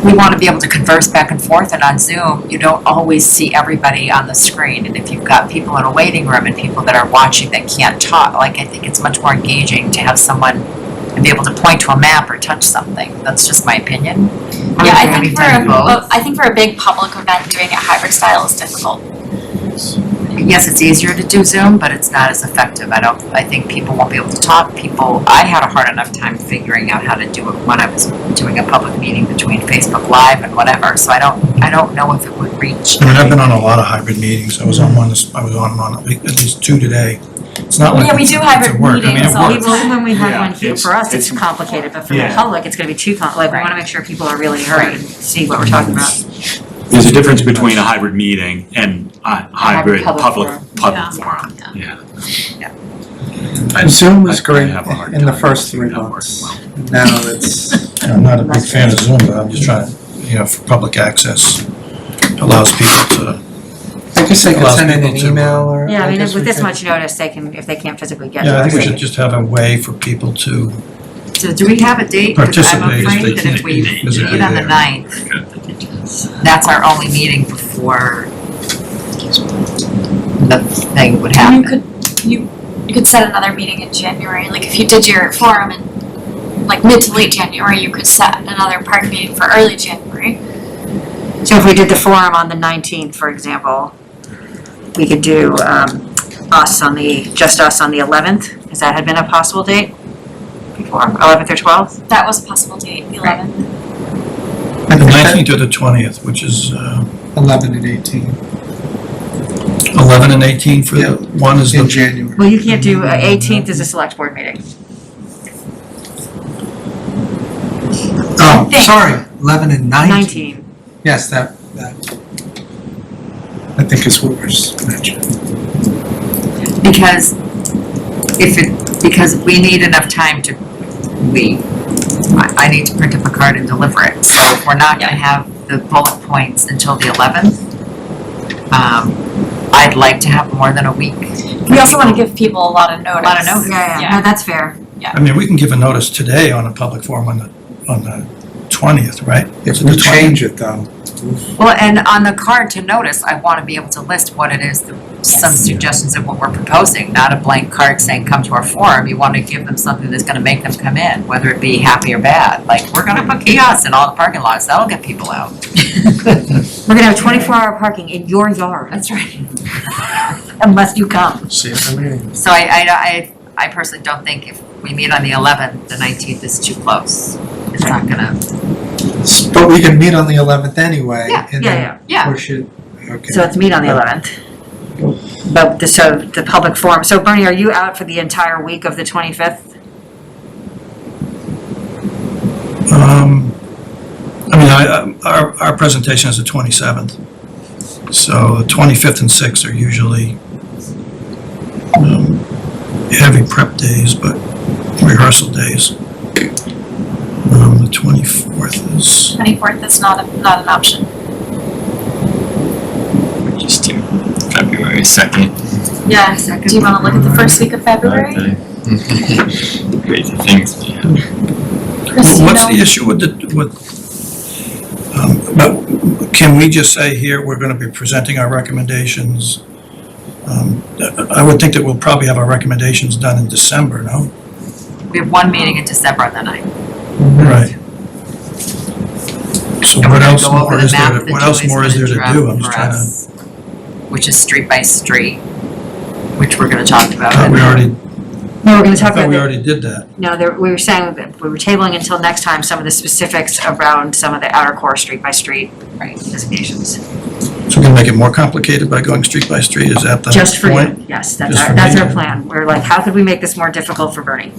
we want to be able to converse back and forth, and on Zoom, you don't always see everybody on the screen, and if you've got people in a waiting room and people that are watching that can't talk, like, I think it's much more engaging to have someone and be able to point to a map or touch something. That's just my opinion. yeah, I Maybe think both. for a big public event, doing it hybrid style is difficult. Yes, it's easier to do Zoom, but it's not as effective. I think people won't be able to talk. I had a hard enough time figuring out how to do it when I was doing a public meeting between Facebook Live and whatever, so I don't know if it would reach. I mean, I've been on a lot of hybrid meetings. I was on one at least 2 today. It's not like Yeah, we it's do at hybrid work. I mean, meetings it all the works. time. even when we have Yeah, one here, for us, it's complicated, but for the Yeah. public, it's gonna be too like, we wanna make sure people are really heard and see what we're talking about. There's a difference between a hybrid meeting and a hybrid public public, forum. public Yeah. forum, yeah. Zoom was I great have a hard in the time first 3 making that work months. well. Now it's, I'm not a big fan of Zoom, but I'm just trying to, for public access, allows people to, I guess they could Allows send in an people to, email or. Yeah, I mean, guess with we this could- much notice, they can, if they can't physically get to yeah, I us, think we they should can. just have a way for people to, So do we have a date? 'Cause I'm Participate if afraid they that if can't we be physically meet on the there. 9th, that's our only meeting before the thing would And happen. you could set another meeting in January, like if you did your forum in like mid to late January, you could set another park meeting for early January. So if we did the forum on the 19th, for example, we could do, just us on the 11th, because that had been a possible date before, 11th or 12th? That was a possible date, the 11th. I the think that 19th or the 20th, which is 11 and 18 11 and 18 for Yeah. one is in the, January. Well, you can't do, 18th is a select board meeting. Oh, think- sorry, 11 and 19. 19. Yes, that, I think is what we're mentioning. Because because we need enough time to, I need to print up a card and deliver it. So if we're not gonna have the bullet points until the 11th, I'd like to have more than a week. We also want to give people a lot of notice. A lot of notice. Yeah, no, that's fair. I mean, we can give a notice today on a public forum on the 20th, right? If Is it we the 20th? change it though, Well, and on the card to notice, I wanna be able to list what it is, some suggestions of what we're proposing, not a blank card saying, come to our forum. You wanna give them something that's gonna make them come in, whether it be happy or bad. Like, we're gonna put kiosks in all the parking lots, that'll get people out. We're gonna have 24-hour parking in your yard. That's right. Unless you come. see if the meeting. So I personally don't think if we meet on the 11th, the 19th is too close. It's not gonna, But we can meet on the 11th anyway. Yeah, and yeah, then yeah. push it, okay. So let's meet on the 11th. But, so the public forum, so Bernie, are you out for the entire week of the 25th? I mean, our presentation is the 27th. So the 25th and 6th are usually heavy prep days, but rehearsal days. The 24th is, 24th is not an option. Just do February 2nd. Yeah, do you want to look at the first week of February? Crazy things we have. Chris, do you what's know? the issue with but can we just say here, we're gonna be presenting our recommendations? I would think that we'll probably have our recommendations done in December, no? We have one meeting in December on the 9th. Right. So And we're what gonna else go over more the is there, map to- that what else Julie's more is gonna there to draft do? I'm just for trying to, us, which is street by street, which we're gonna talk about. I thought we already, No, we're gonna I talk thought about we the, already did that. no, we were saying that we were tabling until next time some of the specifics around some of the outer core street by street designations. So we're gonna make it more complicated by going street by street, is that the point? Just for you, yes, that's Just our, for that's me? our plan. We're like, how could we make this more difficult for Bernie?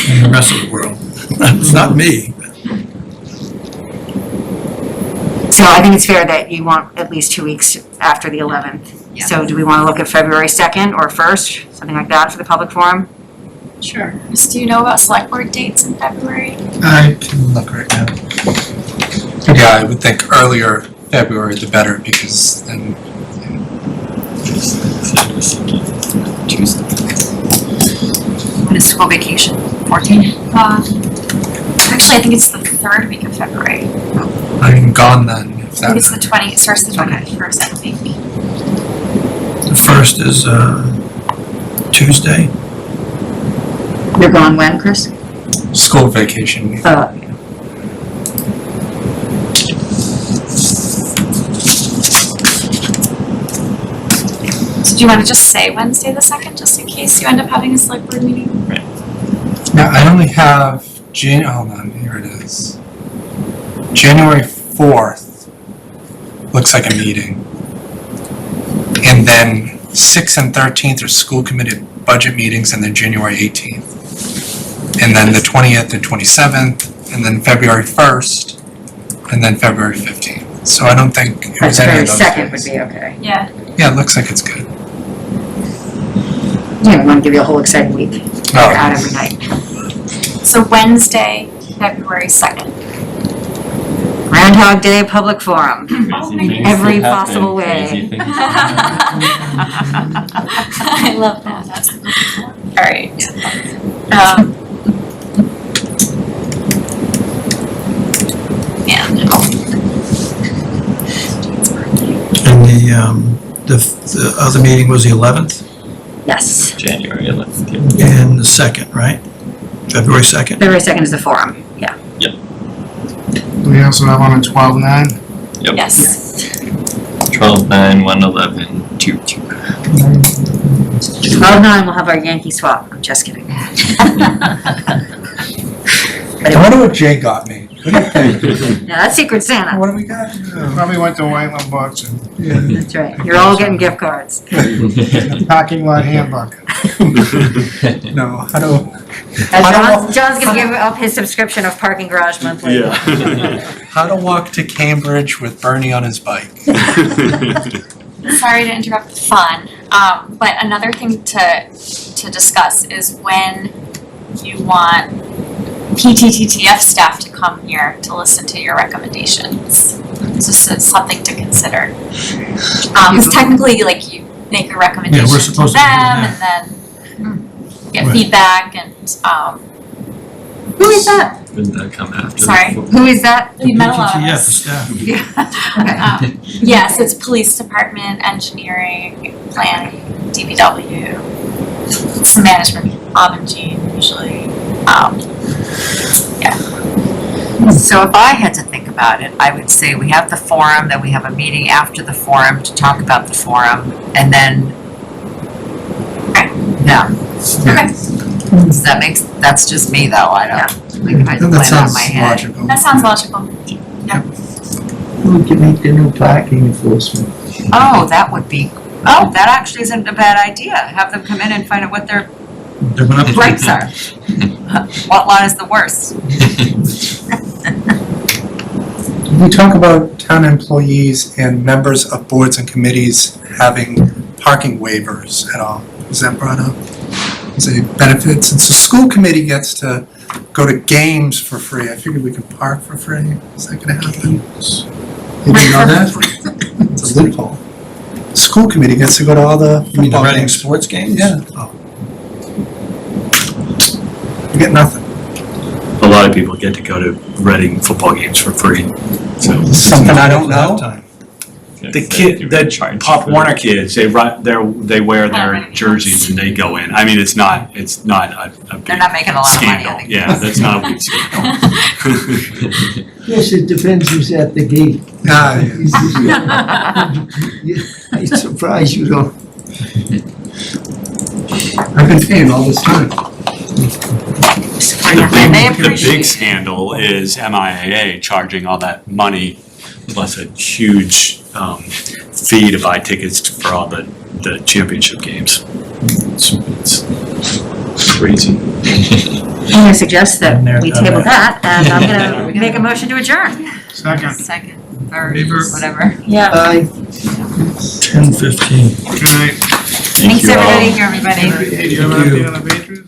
And the rest of the world. It's not me. So I think it's fair that you want at least 2 weeks after the 11th. Yeah. So do we want to look at February 2nd or 1st, something like that for the public forum? Sure. Do you know about select board dates in February? I can look right now. Yeah, I would think earlier February the better, because then When is school vacation? 14th? Actually, I think it's the third week of February. I'm gone then, if I think that it's the 20, it starts the 21st, I think. The first is Tuesday. You're gone when, Chris? school vacation week. So do you want to just say Wednesday the 2nd, just in case you end up having a select board meeting? Now, I only have hold on, here it is. January 4th looks like a meeting. And then 6th and 13th are school committee budget meetings, and then January 18th. And then the 20th and 27th, and then February 1st, and then February 15th. So I don't think it was any February of those 2nd would days. be okay. Yeah. Yeah, it looks like it's good. Yeah, we want to give you a whole exciting week. You're Oh. out every night. So Wednesday, February 2nd. Groundhog Day public forum. Crazy In every possible way. I love that. That's all right. And the other meeting was the 11th Yes. January 11th. and the 2nd, right? February 2nd? February 2nd is the forum, yeah. We also have on a 12/9. Yep. Yes. 12/9, 1/11, 2/2. 12/9, we'll have our Yankee swap. I'm just kidding. I wonder what Jay got me. What do you think? No, that's Secret Santa. What do we got? Probably went to Whiteland Books and That's right. You're all getting gift cards. parking lot handbook. No, how do, John's gonna give up his subscription of Parking Garage monthly. how to walk to Cambridge with Bernie on his bike. Sorry to interrupt the fun, but another thing to discuss is when you want PTTTF staff to come here to listen to your recommendations. So it's something to consider. Because technically, like, you make a recommendation to supposed them to do and then get Right. feedback and, Who is that? Wouldn't that come after? Sorry. Who is that? we met a lot of PTTF, the us. staff. Yes, it's police department, engineering, planning, DPW, some management, Avangene usually. So if I had to think about it, I would say we have the forum, then we have a meeting after the forum to talk about the forum, and then. Yeah. Does that make, that's just me though, I don't, like, I That plan out sounds my head. logical. That sounds logical. We can make the new parking enforcement. Oh, that would be, oh, that actually isn't a bad idea, have them come in and find out what their They're gonna have to- rights are. What law is the worst? We talk about town employees and members of boards and committees having parking waivers at all. Is that brought up? Is it benefits? Since the school committee gets to go to games for free, I figured we could park for free. Is that gonna happen? Did you know that? It's a loophole. School committee gets to go to all the You mean the football Reading games. sports games? Yeah. Oh. We get nothing. A lot of people get to go to Reading football games for free, so. Something I don't know. Halftime. the kid, the Pop Warner kids, they wear their jerseys and they go in. I mean, it's not a They're big not making a lot of money, I scandal. think. Yeah, that's not a big scandal. Yes, it depends who's at the gate. I'm surprised you don't. I've been paying all this time. The big scandal is MIAA charging all that money plus a huge fee to buy tickets for all the championship games. It's crazy. I'm gonna suggest that we table that, and I'm gonna make a motion to adjourn. Second. Second, third, Favor. whatever. Yeah. 10:15. Good night. Thank Thanks, you all. everybody. Thank you, everybody. Hey, do you have an update on the Patriots?